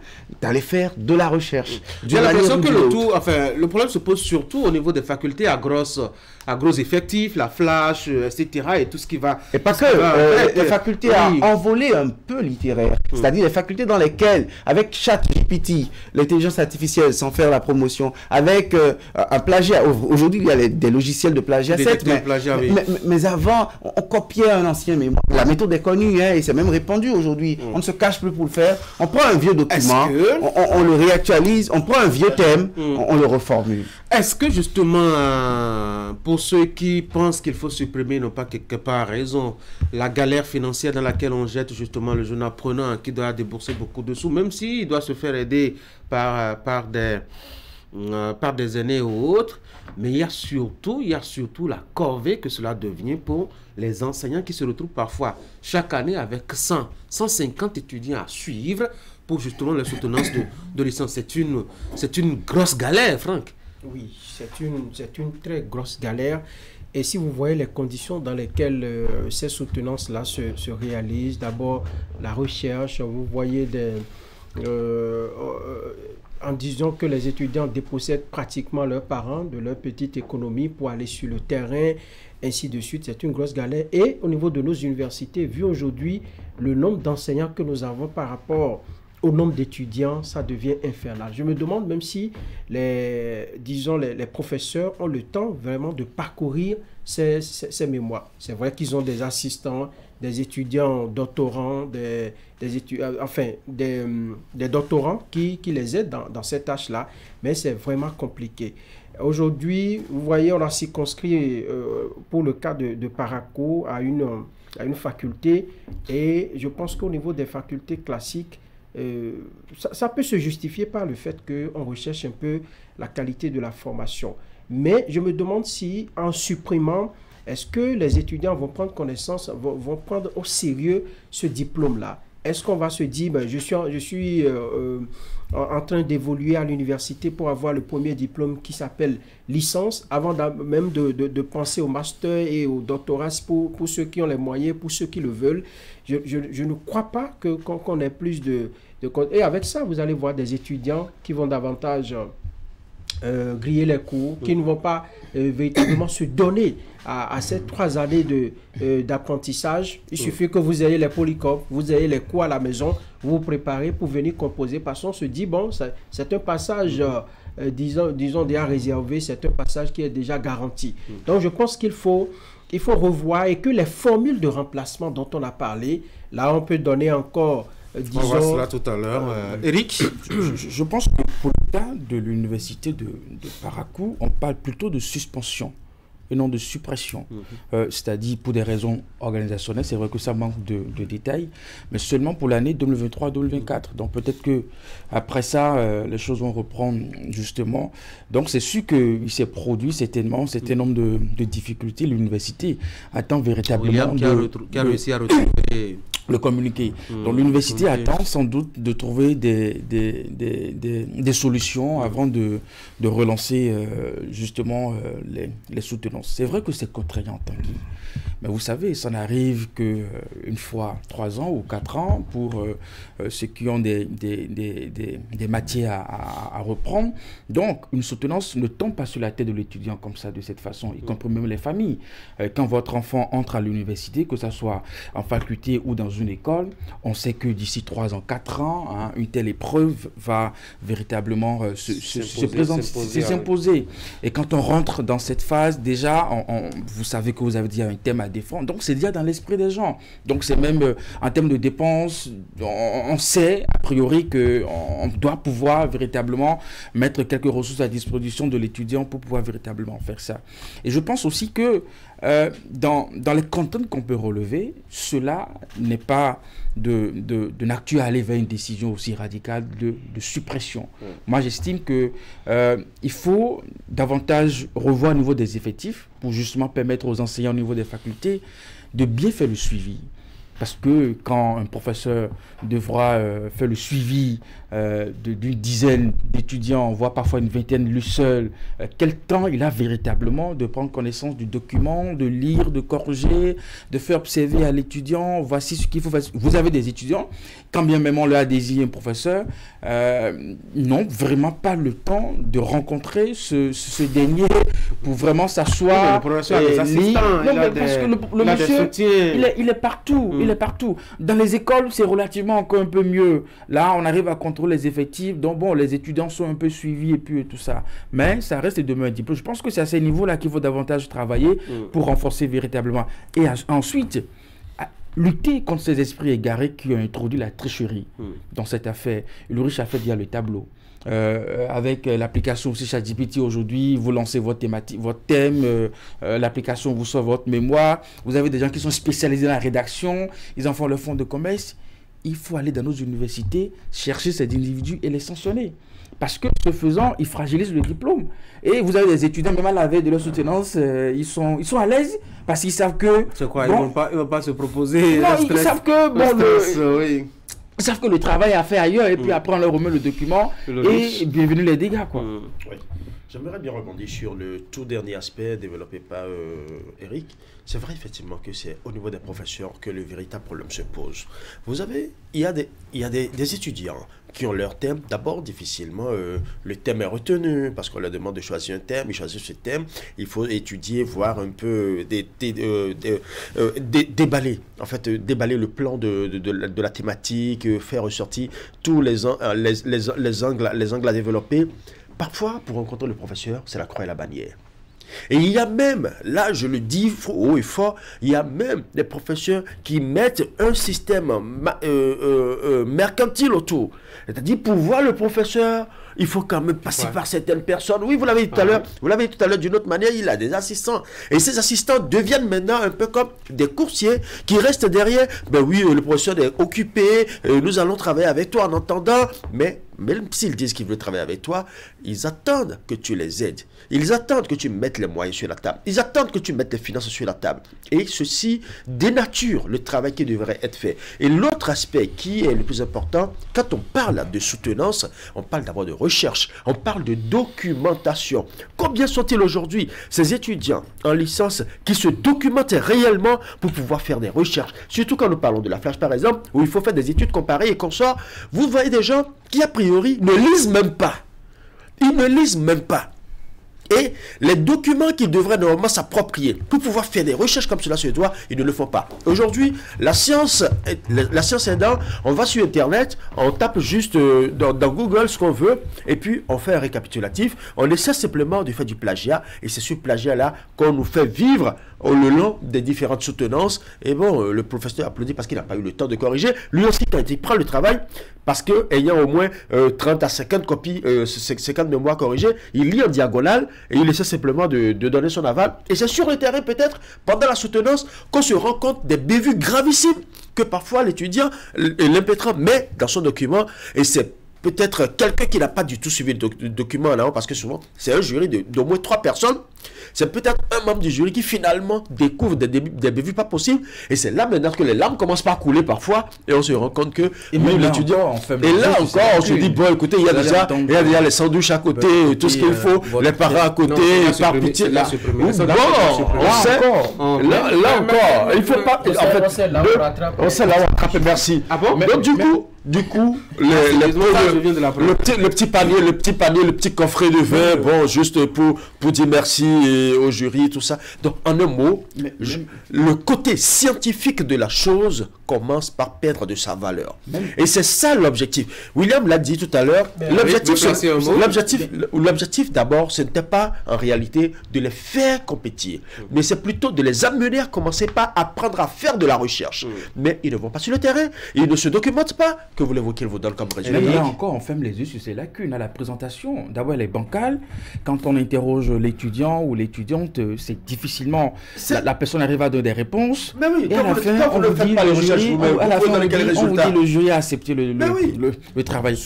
d'aller faire de la recherche. J'ai l'impression que le problème se pose surtout au niveau des facultés à gros effectifs, la flash, etc. et tout ce qui va... Et pas que, les facultés à envoler un peu littéraire, c'est-à-dire les facultés dans lesquelles, avec ChatGPT, l'intelligence artificielle, sans faire la promotion, avec un plagiat, aujourd'hui il y a des logiciels de plagiat, mais avant, on copiait un ancien mémoire. La méthode est connue, et c'est même répandu aujourd'hui. On ne se cache plus pour le faire. On prend un vieux document, on le réactualise, on prend un vieux thème, on le reformule. Est-ce que justement, pour ceux qui pensent qu'il faut supprimer, n'ont pas quelque part raison, la galère financière dans laquelle on jette justement le jeune apprenant qui doit débourser beaucoup de sous, même s'il doit se faire aider par des aînés ou autres, mais il y a surtout la corvée que cela devient pour les enseignants qui se retrouvent parfois chaque année avec 150 étudiants à suivre pour justement la soutenance de licence. C'est une grosse galère, Franck. Oui, c'est une très grosse galère. Et si vous voyez les conditions dans lesquelles ces soutenances-là se réalisent, d'abord la recherche, vous voyez en disant que les étudiants dépossèdent pratiquement leurs parents de leur petite économie pour aller sur le terrain, ainsi de suite. C'est une grosse galère. Et au niveau de nos universités, vu aujourd'hui le nombre d'enseignants que nous avons par rapport au nombre d'étudiants, ça devient infernal. Je me demande même si les professeurs ont le temps vraiment de parcourir ces mémoires. C'est vrai qu'ils ont des assistants, des étudiants doctorants, des doctorants qui les aident dans cette tâche-là, mais c'est vraiment compliqué. Aujourd'hui, vous voyez, on a circonscrit pour le cas de Parakou à une faculté, et je pense qu'au niveau des facultés classiques, ça peut se justifier par le fait qu'on recherche un peu la qualité de la formation. Mais je me demande si, en supprimant, est-ce que les étudiants vont prendre connaissance, vont prendre au sérieux ce diplôme-là? Est-ce qu'on va se dire, je suis en train d'évoluer à l'université pour avoir le premier diplôme qui s'appelle licence, avant même de penser au master et au doctorat pour ceux qui ont les moyens, pour ceux qui le veulent. Je ne crois pas qu'on ait plus de... Et avec ça, vous allez voir des étudiants qui vont davantage griller les cours, qui ne vont pas véritablement se donner à ces 3 années d'apprentissage. Il suffit que vous ayez les polycopes, vous ayez les cours à la maison, vous vous préparez pour venir composer, parce qu'on se dit, bon, c'est un passage, disons déjà réservé, c'est un passage qui est déjà garanti. Donc je pense qu'il faut revoir, et que les formules de remplacement dont on a parlé, là on peut donner encore... on voit cela tout à l'heure. Eric, je pense que pour le cas de l'université de Parakou, on parle plutôt de suspension et non de suppression. C'est-à-dire pour des raisons organisationnelles, c'est vrai que ça manque de détails, mais seulement pour l'année 2023-2024. Donc peut-être que après ça, les choses vont reprendre justement. Donc c'est sûr qu'il s'est produit certainement un certain nombre de difficultés. L'université attend véritablement qui a réussi à retrouver le communiqué. Donc l'université attend sans doute de trouver des solutions avant de relancer justement les soutenances. C'est vrai que c'est contraignant, Tanguy. Mais vous savez, ça n'arrive qu'une fois 3 ans ou 4 ans pour ceux qui ont des matières à reprendre. Donc, une soutenance ne tombe pas sur la tête de l'étudiant comme ça, de cette façon, y compris même les familles. Quand votre enfant entre à l'université, que ce soit en faculté ou dans une école, on sait que d'ici 3 ans, 4 ans, une telle épreuve va véritablement s'imposer. Et quand on rentre dans cette phase, déjà, vous savez que vous avez déjà un thème à défendre. Donc, c'est déjà dans l'esprit des gens. Donc, c'est même en termes de dépenses, on sait a priori qu'on doit pouvoir véritablement mettre quelques ressources à disposition de l'étudiant pour pouvoir véritablement faire ça. Et je pense aussi que dans les contents qu'on peut relever, cela n'est pas de nature à aller vers une décision aussi radicale de suppression. Moi, j'estime que il faut davantage revoir au niveau des effectifs pour justement permettre aux enseignants au niveau des facultés de bien faire le suivi. Parce que quand un professeur devra faire le suivi d'une dizaine d'étudiants, voire parfois une vingtaine lui seul, quel temps il a véritablement de prendre connaissance du document, de lire, de corriger, de faire observer à l'étudiant, voici ce qu'il faut faire. Vous avez des étudiants, quand bien même on leur a désigné un professeur, n'ont vraiment pas le temps de rencontrer ce dernier pour vraiment s'asseoir. Le professeur a des assistants, parce que le monsieur, il est partout. Il est partout. Dans les écoles, c'est relativement encore un peu mieux. Là, on arrive à contrôler les effectifs. Donc, bon, les étudiants sont un peu suivis et puis tout ça. Mais ça reste demain un diplôme. Je pense que c'est à ce niveau-là qu'il faut davantage travailler pour renforcer véritablement. Et ensuite, lutter contre ces esprits égarés qui ont introduit la tricherie dans cette affaire. Ulrich a fait via le tableau. Avec l'application aussi ChatGPT aujourd'hui, vous lancez votre thématique, votre thème, l'application vous sort votre mémoire. Vous avez des gens qui sont spécialisés dans la rédaction, ils en font le fonds de commerce. Il faut aller dans nos universités, chercher ces individus et les sanctionner. Parce que ce faisant, ils fragilisent le diplôme. Et vous avez des étudiants, même à la veille de leur soutenance, ils sont à l'aise parce qu'ils savent que... C'est quoi, bon, ils vont pas se proposer... Non, ils savent que... Bon, oui. Ils savent que le travail est fait ailleurs et puis après on leur remet le document et bienvenue les dégâts, quoi. Oui. J'aimerais bien rebondir sur le tout dernier aspect développé par Eric. C'est vrai effectivement que c'est au niveau des professeurs que le véritable problème se pose. Vous avez, il y a des étudiants qui ont leur thème. D'abord, difficilement, le thème est retenu parce qu'on leur demande de choisir un thème. Ils choisissent ce thème. Il faut étudier, voir un peu, déballer. En fait, déballer le plan de la thématique, faire ressortir tous les angles à développer. Parfois, pour rencontrer le professeur, c'est la croix et la bannière. Et il y a même, là je le dis haut et fort, il y a même des professeurs qui mettent un système mercantile autour. C'est-à-dire, pour voir le professeur, il faut quand même passer par certaines personnes. Oui, vous l'avez dit tout à l'heure, d'une autre manière, il a des assistants. Et ces assistants deviennent maintenant un peu comme des coursiers qui restent derrière. Ben oui, le professeur est occupé, nous allons travailler avec toi en entendant, mais même s'ils disent qu'ils veulent travailler avec toi, ils attendent que tu les aides. Ils attendent que tu mettes les moyens sur la table. Ils attendent que tu mettes les finances sur la table. Et ceci dénature le travail qui devrait être fait. Et l'autre aspect qui est le plus important, quand on parle de soutenance, on parle d'abord de recherche, on parle de documentation. Combien sont-ils aujourd'hui, ces étudiants en licence, qui se documentent réellement pour pouvoir faire des recherches? Surtout quand nous parlons de la flash, par exemple, où il faut faire des études comparées et consorts. Vous voyez des gens qui, a priori, ne lisent même pas. Ils ne lisent même pas. Et les documents qu'ils devraient normalement s'approprier pour pouvoir faire des recherches comme cela se doit, ils ne le font pas. Aujourd'hui, la science aidant, on va sur Internet, on tape juste dans Google ce qu'on veut, et puis on fait un récapitulatif. On essaie simplement de faire du plagiat, et c'est ce plagiat-là qu'on nous fait vivre le long des différentes soutenances. Et bon, le professeur applaudit parce qu'il n'a pas eu le temps de corriger. Lui aussi, quand il prend le travail, parce que ayant au moins 30 à 50 copies, 50 mémoires corrigées, il lit en diagonale et il essaie simplement de donner son aval. Et c'est sur le terrain, peut-être, pendant la soutenance, qu'on se rend compte des bévues gravissimes que parfois l'étudiant et l'impétrant met dans son document. Et c'est peut-être quelqu'un qui n'a pas du tout suivi le document là-haut, parce que souvent, c'est un jury d'au moins 3 personnes. C'est peut-être un membre du jury qui finalement découvre des bévues pas possibles. Et c'est là maintenant que les larmes commencent par couler parfois. Et on se rend compte que l'étudiant... Et là encore, on se dit, bon, écoutez, il y a déjà les sandwichs à côté, tout ce qu'il faut, les parents à côté, par pitié. Bon, on sait, là encore, il faut pas... En fait, on sait là, on attrape, merci. Donc du coup, le petit panier, le petit coffret de vin, bon, juste pour dire merci au jury, tout ça. Donc, en un mot, le côté scientifique de la chose commence par perdre de sa valeur. Et c'est ça l'objectif. William l'a dit tout à l'heure. L'objectif d'abord, ce n'était pas en réalité de les faire compétir, mais c'est plutôt de les amener à commencer par apprendre à faire de la recherche. Mais ils ne vont pas sur le terrain, ils ne se documentent pas. Que voulez-vous qu'ils vous donnent comme résultat? Et là encore, on ferme les yeux sur ces lacunes à la présentation. D'abord, elle est bancale. Quand on interroge l'étudiant ou l'étudiante, c'est difficiquement... La personne arrive à donner des réponses. Mais oui, et à la fin, on vous dit le jury a accepté le travail.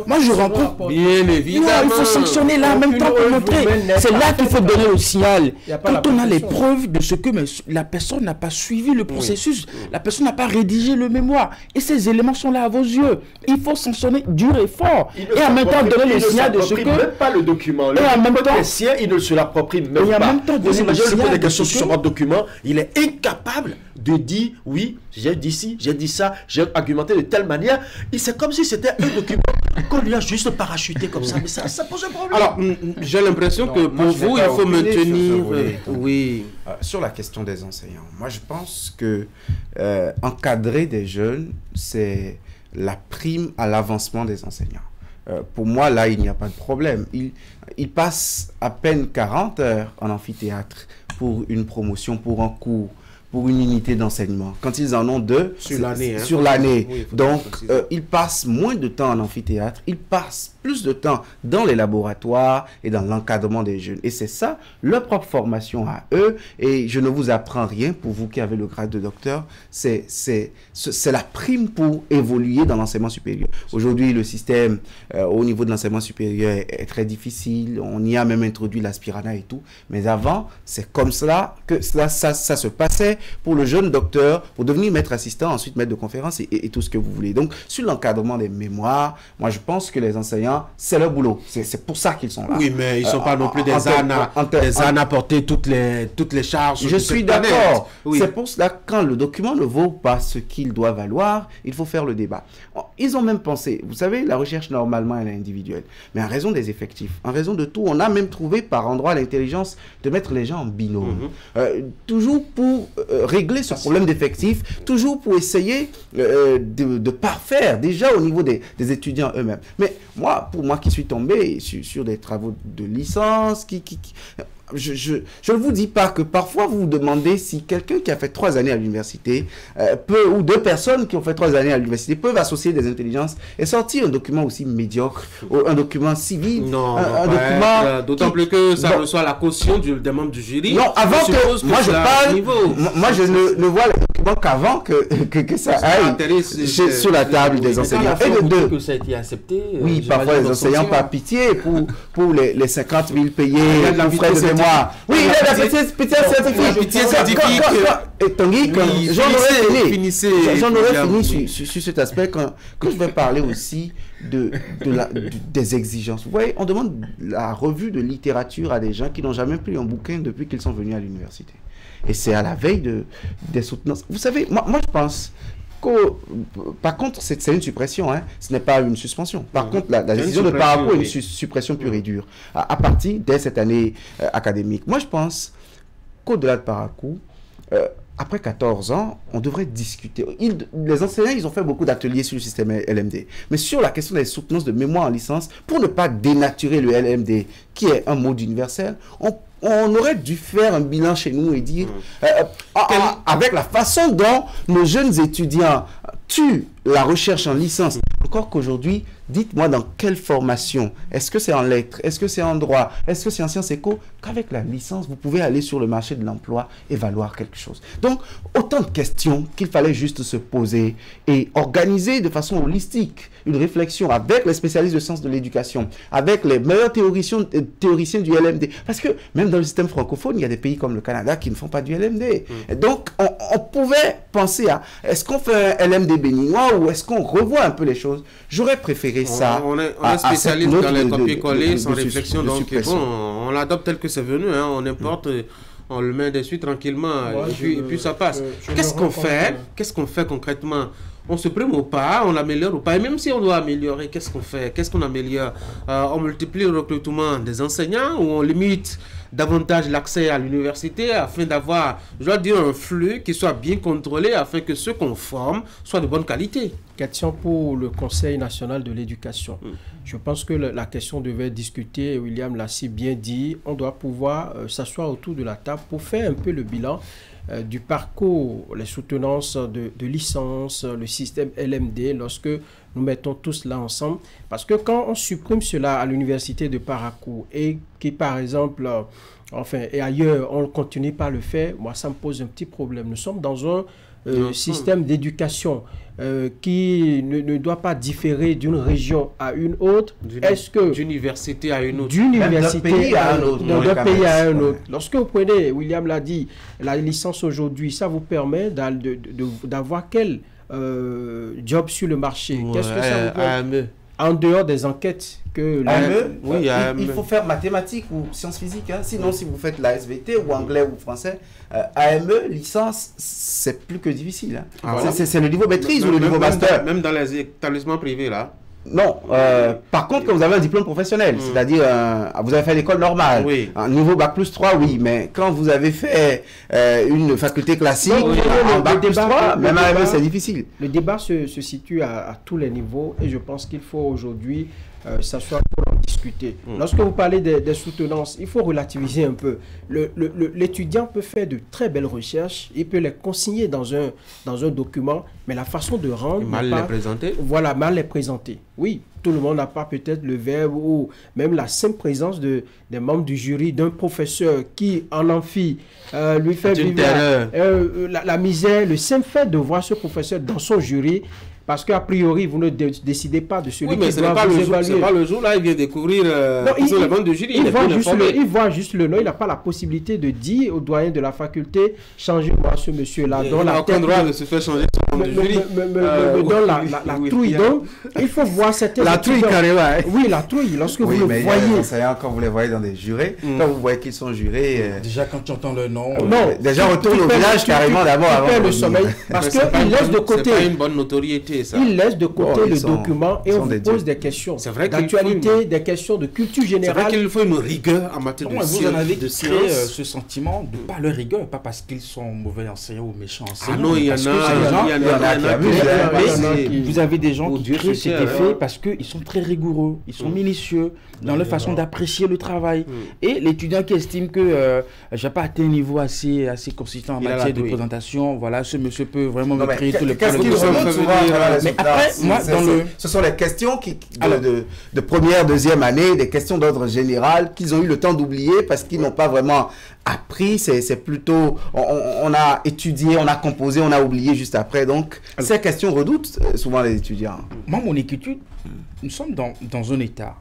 Moi, je rencontre... Bien évidemment. Il faut sanctionner là, en même temps pour montrer. C'est là qu'il faut donner le signal. Quand on a les preuves de ce que la personne n'a pas suivi le processus, la personne n'a pas rédigé le mémoire, et ces éléments sont là à vos yeux, il faut sanctionner dur et fort. Et en même temps donner le signal de ce que... même pas le document. Et en même temps, il ne se l'approprie même pas. Et en même temps, vous imaginez, je pose des questions sur votre document, il est incapable de dire oui, j'ai dit ci, j'ai dit ça, j'ai argumenté de telle manière. C'est comme si c'était un document qu'on lui a juste parachuté comme ça, mais ça pose un problème. Alors, j'ai l'impression que pour vous, il faut maintenir... Oui. Sur la question des enseignants, moi je pense que encadrer des jeunes, c'est la prime à l'avancement des enseignants. Pour moi, là, il n'y a pas de problème. Ils passent à peine 40 heures en amphithéâtre pour une promotion, pour un cours. pour une unité d'enseignement, quand ils en ont 2 sur l'année. Hein. Sur l'année. Oui, donc, ils passent moins de temps en amphithéâtre, ils passent plus de temps dans les laboratoires et dans l'encadrement des jeunes. Et c'est ça, leur propre formation à eux. Et je ne vous apprends rien pour vous qui avez le grade de docteur. C'est la prime pour évoluer dans l'enseignement supérieur. Aujourd'hui, le système au niveau de l'enseignement supérieur est très difficile. On y a même introduit l'aspirana et tout. Mais avant, c'est comme cela que ça se passait pour le jeune docteur, pour devenir maître assistant, ensuite maître de conférence et tout ce que vous voulez. Donc, sur l'encadrement des mémoires, moi, je pense que les enseignants, c'est leur boulot. C'est pour ça qu'ils sont là. Oui, mais ils ne sont pas non plus des ânes à porter toutes les charges. Je suis d'accord. Oui. C'est pour cela que quand le document ne vaut pas ce qu'il doit valoir, il faut faire le débat. Ils ont même pensé, vous savez, la recherche normalement elle est individuelle, mais en raison des effectifs, en raison de tout, on a même trouvé par endroit l'intelligence de mettre les gens en binôme. Toujours pour régler ce problème d'effectifs, toujours pour essayer de parfaire déjà au niveau des étudiants eux-mêmes. Mais pour moi qui suis tombé sur des travaux de licence, je ne vous dis pas que parfois vous vous demandez si quelqu'un qui a fait 3 années à l'université ou 2 personnes qui ont fait 3 années à l'université peuvent associer des intelligences et sortir un document aussi médiocre, ou un document civil. Non, d'autant plus que ça reçoit la caution des membres du jury. Non, avant que moi je parle, moi je ne vois le document qu'avant que ça aille sur la table des enseignants. Et de 2, que ça a été accepté. Oui, parfois les enseignants par pitié pour les 50 000 payés pour frais de mémoire. Oui, il y a la pitié scientifique. Et Tanguy, j'en aurais fini sur cet aspect quand je vais parler aussi des exigences. Vous voyez, on demande la revue de littérature à des gens qui n'ont jamais pris un bouquin depuis qu'ils sont venus à l'université. Et c'est à la veille des soutenances. Vous savez, moi je pense par contre, c'est une suppression, hein. Ce n'est pas une suspension. Par contre, la décision de parcours est une suppression pure et dure, à partir dès cette année académique. Moi, je pense qu'au-delà de parcours, après 14 ans, on devrait discuter. Les enseignants, ils ont fait beaucoup d'ateliers sur le système LMD. Mais sur la question des soutenances de mémoire en licence, pour ne pas dénaturer le LMD, qui est un mode universel, on aurait dû faire un bilan chez nous et dire, avec la façon dont nos jeunes étudiants tuent la recherche en licence, encore qu'aujourd'hui, dites-moi dans quelle formation, est-ce que c'est en lettres, est-ce que c'est en droit, est-ce que c'est en sciences éco, qu'avec la licence, vous pouvez aller sur le marché de l'emploi et valoir quelque chose. Donc, autant de questions qu'il fallait juste se poser et organiser de façon holistique une réflexion avec les spécialistes de sciences de l'éducation, avec les meilleurs théoriciens du LMD. Parce que même dans le système francophone, il y a des pays comme le Canada qui ne font pas du LMD. Et donc, on pouvait penser à, est-ce qu'on fait un LMD béninois ou est-ce qu'on revoit un peu les choses? J'aurais préféré ça. On est spécialiste dans les copier-coller sans réflexion, donc bon, on l'adopte tel que c'est venu, hein, on importe, on le met dessus tranquillement, et puis ça passe. Qu'est-ce qu'on fait? Qu'est-ce qu'on fait concrètement? On se prime ou pas? On l'améliore ou pas? Et même si on doit améliorer, qu'est-ce qu'on fait? Qu'est-ce qu'on améliore? On multiplie le recrutement des enseignants ou on limite davantage l'accès à l'université afin d'avoir, je dois dire, un flux qui soit bien contrôlé afin que ceux qu'on forme soient de bonne qualité. Question pour le Conseil national de l'éducation. Je pense que la question devait discuter, William l'a si bien dit, on doit pouvoir s'asseoir autour de la table pour faire un peu le bilan du parcours, les soutenances de licence, le système LMD, lorsque nous mettons tout cela ensemble. Parce que quand on supprime cela à l'université de Parakou et qui, par exemple, et ailleurs, on ne continue pas à le faire, moi, ça me pose un petit problème. Nous sommes dans un système d'éducation qui ne doit pas différer d'une région à une autre. D'université à une autre. D'université d'un pays à un autre. Lorsque vous prenez, William l'a dit, la licence aujourd'hui, ça vous permet d'avoir quel job sur le marché? Qu'est-ce que ça vous permet? En dehors des enquêtes que... Il faut faire mathématiques ou sciences physiques. Hein. Sinon, si vous faites la SVT ou anglais ou français, AME, licence, c'est plus que difficile. Hein. C'est le niveau maîtrise ou le niveau master. Même dans les établissements privés, là. Non, par contre, quand vous avez un diplôme professionnel, c'est-à-dire vous avez fait l'école normale, un niveau Bac plus 3, oui, mais quand vous avez fait une faculté classique, en Bac plus 3, même à AME, c'est difficile. Le débat se situe à tous les niveaux et je pense qu'il faut aujourd'hui s'asseoir pour en discuter. discuter. Lorsque vous parlez des soutenances, il faut relativiser un peu. L'étudiant peut faire de très belles recherches, il peut les consigner dans un document, mais la façon de rendre... Mal les présenter. Voilà, mal les présenter. Oui, tout le monde n'a pas peut-être le verbe ou même la simple présence des membres du jury, d'un professeur qui en amphi lui fait vivre la misère. Le simple fait de voir ce professeur dans son jury, parce qu'a priori, vous ne décidez pas de celui qui doit vous évaluer. C'est pas le jour là, il vient découvrir les membres du jury. Il voit juste le nom, il n'a pas la possibilité de dire au doyen de la faculté, changez-moi ce monsieur-là. Il n'a aucun droit de se faire changer son membre du jury. Me donne la trouille. Donc, il faut voir cette... La trouille carrément. Oui, la trouille. Lorsque vous le voyez... Quand vous les voyez dans des jurés, quand vous voyez qu'ils sont jurés... Déjà, quand tu entends leur nom... Non. Déjà, retourne au village carrément d'abord. Tu perds le sommeil. Parce qu'il laisse de côté... C'est pas une bonne notoriété. Il laisse de côté le document et on vous pose des questions d'actualité, des questions de culture générale. C'est vrai qu'il faut une rigueur en matière de science. Vous en avez créé ce sentiment de pas leur rigueur, pas parce qu'ils sont mauvais enseignants ou méchants enseignants. Ah non, il y en a. Vous avez des gens qui créent cet effet parce qu'ils sont très rigoureux, ils sont minutieux dans leur façon d'apprécier le travail. Et l'étudiant qui estime que je n'ai pas atteint un niveau assez consistant en matière de présentation, voilà, ce monsieur peut vraiment me créer tous les problèmes. Mais après, moi, ce sont les questions de première, deuxième année, des questions d'ordre général qu'ils ont eu le temps d'oublier parce qu'ils n'ont pas vraiment appris. C'est plutôt, on a étudié, on a composé, on a oublié juste après. Donc, ces questions redoutent souvent les étudiants. Moi, mon inquiétude, nous sommes dans un État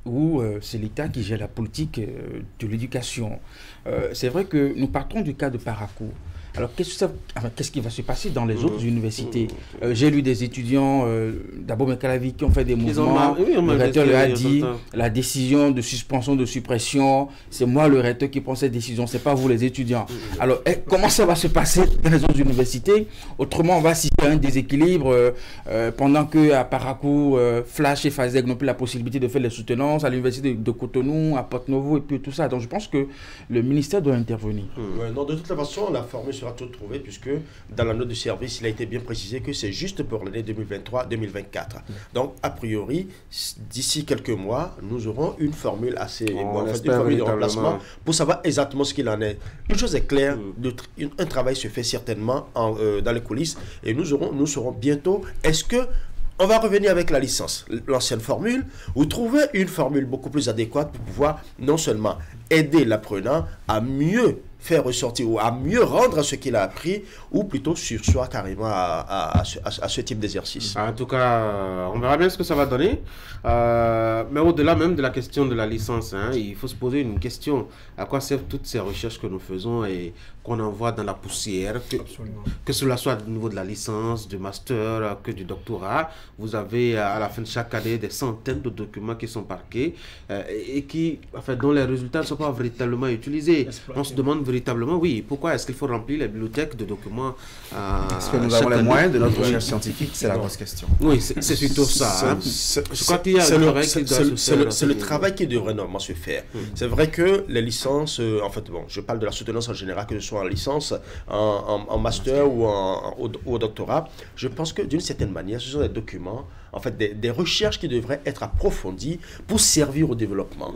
où c'est l'État qui gère la politique de l'éducation. C'est vrai que nous partons du cas de Parakou. Alors, qu'est-ce qui va se passer dans les autres universités? J'ai lu des étudiants, d'abord Mekalavi, qui ont fait des mouvements. Le recteur leur a dit, la décision de suspension, de suppression, c'est moi le recteur qui prend cette décision, c'est pas vous les étudiants. Alors, comment ça va se passer dans les autres universités? Autrement, on va assister à un déséquilibre pendant qu'à Parakou, Flash et Fazeg n'ont plus la possibilité de faire les soutenances, à l'université de Cotonou, à Porto-Novo et puis tout ça. Donc, je pense que le ministère doit intervenir. Non, de toute façon, la formule sera tout trouvé puisque dans la note de service, il a été bien précisé que c'est juste pour l'année 2023-2024. Donc, a priori, d'ici quelques mois, nous aurons une formule assez une formule de remplacement pour savoir exactement ce qu'il en est. Une chose est claire, un travail se fait certainement dans les coulisses et nous saurons bientôt, est-ce que on va revenir avec la licence, l'ancienne formule, ou trouver une formule beaucoup plus adéquate pour pouvoir non seulement aider l'apprenant à mieux faire ressortir ou à mieux rendre ce qu'il a appris, ou plutôt sursoir carrément à ce type d'exercice. En tout cas, on verra bien ce que ça va donner. Mais au-delà même de la question de la licence, il faut se poser une question. À quoi servent toutes ces recherches que nous faisons et qu'on envoie dans la poussière, que cela soit au niveau de la licence, du master, que du doctorat. Vous avez à la fin de chaque année des centaines de documents qui sont parqués et qui, dont les résultats ne sont pas véritablement utilisés. On se demande véritablement, oui, pourquoi est-ce qu'il faut remplir les bibliothèques de documents Est-ce que nous avons les moyens de notre recherche scientifique? C'est la grosse question. Oui, c'est surtout ça. Je crois qu'il y a c'est le travail qui devrait normalement se faire. C'est vrai que les licences, je parle de la soutenance en général, que ce soit en licence, en master ou au doctorat, je pense que d'une certaine manière, ce sont des documents, des recherches qui devraient être approfondies pour servir au développement.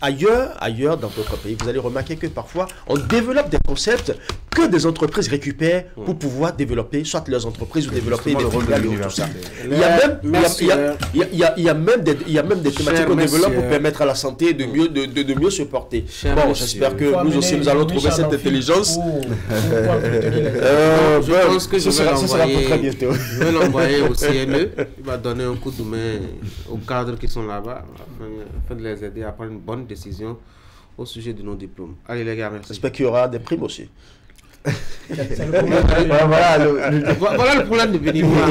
Ailleurs, dans d'autres pays, vous allez remarquer que parfois, on développe des concepts que des entreprises récupèrent pour pouvoir développer, soit leurs entreprises ou développer des filiales et tout ça. Il y a même des thématiques qu'on développe pour permettre à la santé de mieux se porter. Bon, j'espère que nous aussi, nous allons trouver cette intelligence. Je pense que je vais l'envoyer au CNE. Il va donner un coup de main aux cadres qui sont là-bas, afin de les aider à prendre une bonne décision au sujet de nos diplômes. Allez les gars, merci. J'espère qu'il y aura des primes aussi. Voilà le problème de bénévolat.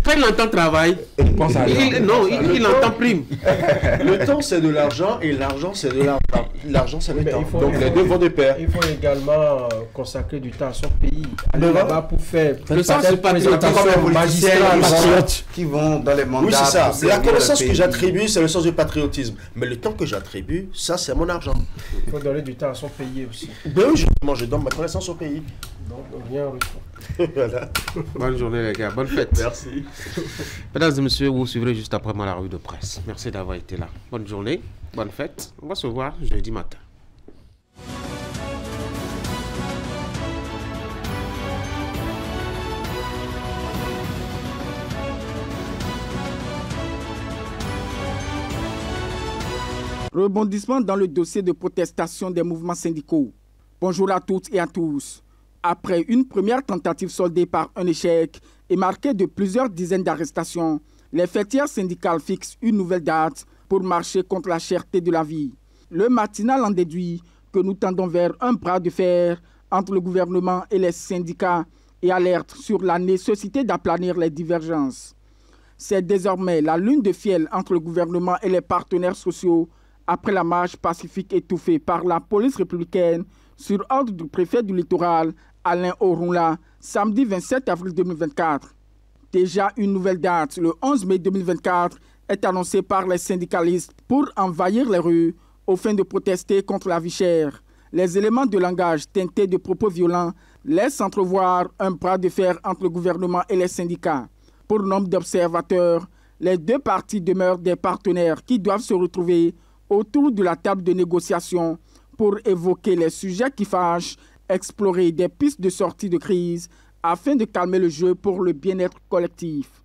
Quand il entend travail, il entend prime. Le temps c'est de l'argent et l'argent c'est de l'argent. L'argent c'est le temps. Donc les deux vont de pair. Il faut également consacrer du temps à son pays. Aller là-bas pour faire le sens c'est pas qui vont dans les mandats. Oui, c'est ça. La connaissance que j'attribue, c'est le sens du patriotisme. Mais le temps que j'attribue, ça c'est mon argent. Il faut donner du temps à son pays aussi. Ben oui, justement, je donne ma connaissance au pays. Donc, rien reçu. Voilà. Bonne journée les gars, bonne fête. Merci. Mesdames et messieurs, vous suivrez juste après moi la revue de presse. Merci d'avoir été là. Bonne journée, bonne fête. On va se voir jeudi matin. Rebondissement dans le dossier de protestation des mouvements syndicaux. Bonjour à toutes et à tous. Après une première tentative soldée par un échec et marquée de plusieurs dizaines d'arrestations, les fêtières syndicales fixent une nouvelle date pour marcher contre la cherté de la vie. Le matinal en déduit que nous tendons vers un bras de fer entre le gouvernement et les syndicats et alerte sur la nécessité d'aplanir les divergences. C'est désormais la lune de fiel entre le gouvernement et les partenaires sociaux après la marche pacifique étouffée par la police républicaine sur ordre du préfet du littoral, Alain Orunla, samedi 27 avril 2024. Déjà une nouvelle date, le 11 mai 2024, est annoncée par les syndicalistes pour envahir les rues aux fins de protester contre la vie chère. Les éléments de langage teintés de propos violents laissent entrevoir un bras de fer entre le gouvernement et les syndicats. Pour nombre d'observateurs, les deux parties demeurent des partenaires qui doivent se retrouver autour de la table de négociation pour évoquer les sujets qui fâchent, explorer des pistes de sortie de crise afin de calmer le jeu pour le bien-être collectif.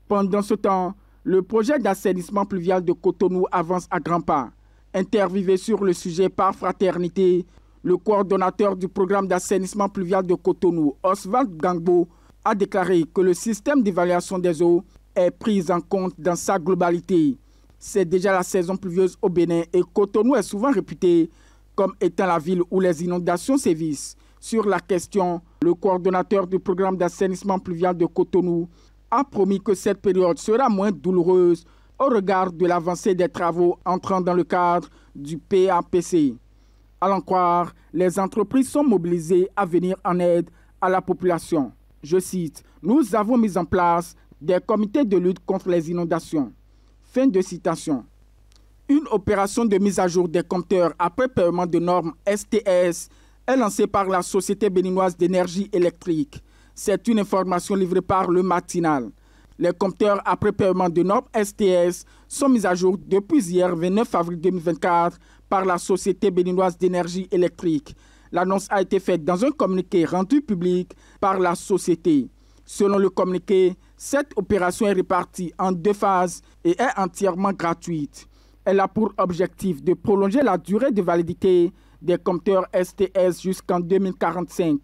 Pendant ce temps, le projet d'assainissement pluvial de Cotonou avance à grands pas. Interviewé sur le sujet par Fraternité, le coordonnateur du programme d'assainissement pluvial de Cotonou, Oswald Gangbo, a déclaré que le système d'évaluation des eaux est pris en compte dans sa globalité. C'est déjà la saison pluvieuse au Bénin et Cotonou est souvent réputé comme étant la ville où les inondations sévissent. Sur la question, le coordonnateur du programme d'assainissement pluvial de Cotonou a promis que cette période sera moins douloureuse au regard de l'avancée des travaux entrant dans le cadre du PAPC. À l'en croire, les entreprises sont mobilisées à venir en aide à la population. Je cite, « Nous avons mis en place des comités de lutte contre les inondations. » Fin de citation. Une opération de mise à jour des compteurs après paiement de normes STS est lancée par la Société béninoise d'énergie électrique. C'est une information livrée par le matinal. Les compteurs après paiement de normes STS sont mis à jour depuis hier 29 avril 2024 par la Société béninoise d'énergie électrique. L'annonce a été faite dans un communiqué rendu public par la société. Selon le communiqué, cette opération est répartie en 2 phases et est entièrement gratuite. Elle a pour objectif de prolonger la durée de validité des compteurs STS jusqu'en 2045.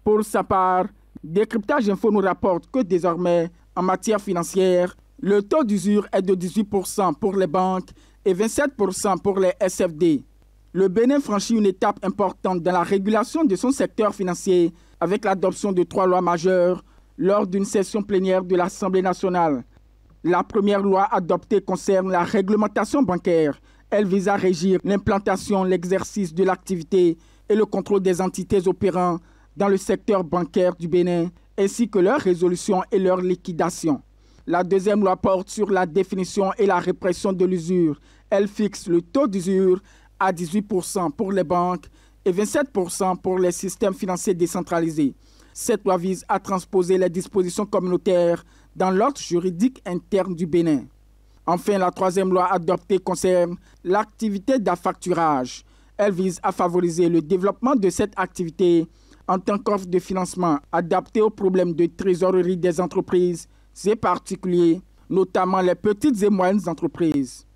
Pour sa part, Décryptage Info nous rapporte que désormais, en matière financière, le taux d'usure est de 18% pour les banques et 27% pour les SFD. Le Bénin franchit une étape importante dans la régulation de son secteur financier avec l'adoption de 3 lois majeures lors d'une session plénière de l'Assemblée nationale. La première loi adoptée concerne la réglementation bancaire. Elle vise à régir l'implantation, l'exercice de l'activité et le contrôle des entités opérant dans le secteur bancaire du Bénin, ainsi que leur résolution et leur liquidation. La deuxième loi porte sur la définition et la répression de l'usure. Elle fixe le taux d'usure à 18% pour les banques et 27% pour les systèmes financiers décentralisés. Cette loi vise à transposer les dispositions communautaires dans l'ordre juridique interne du Bénin. Enfin, la troisième loi adoptée concerne l'activité d'affacturage. Elle vise à favoriser le développement de cette activité en tant qu'offre de financement adaptée aux problèmes de trésorerie des entreprises et particuliers, notamment les petites et moyennes entreprises.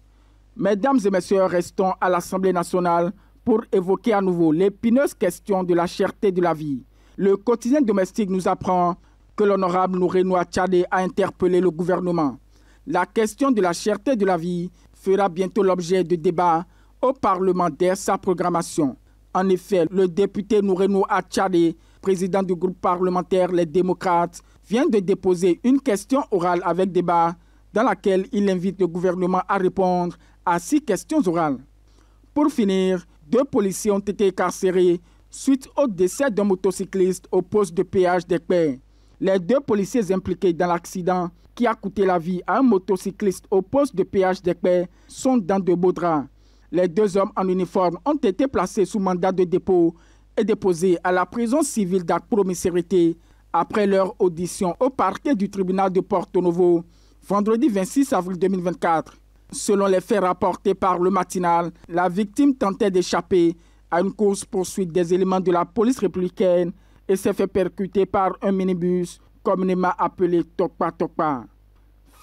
Mesdames et messieurs, restons à l'Assemblée nationale pour évoquer à nouveau l'épineuse question de la cherté de la vie. Le quotidien domestique nous apprend que l'honorable Nourenoua Tchadé a interpellé le gouvernement. La question de la cherté de la vie fera bientôt l'objet de débats au Parlement dès sa programmation. En effet, le député Nourenoua Tchadé, président du groupe parlementaire Les Démocrates, vient de déposer une question orale avec débat dans laquelle il invite le gouvernement à répondre à 6 questions orales. Pour finir, 2 policiers ont été incarcérés suite au décès d'un motocycliste au poste de péage d'Ekpé. Les 2 policiers impliqués dans l'accident qui a coûté la vie à un motocycliste au poste de péage d'Ekpé sont dans de beaux draps. Les 2 hommes en uniforme ont été placés sous mandat de dépôt est déposée à la prison civile d'Akpro-Misérité après leur audition au parquet du tribunal de Porto Novo, vendredi 26 avril 2024. Selon les faits rapportés par le matinal, la victime tentait d'échapper à une course-poursuite des éléments de la police républicaine et s'est fait percuter par un minibus communément appelé Tokpa Tokpa.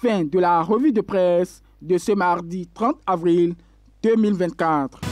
Fin de la revue de presse de ce mardi 30 avril 2024.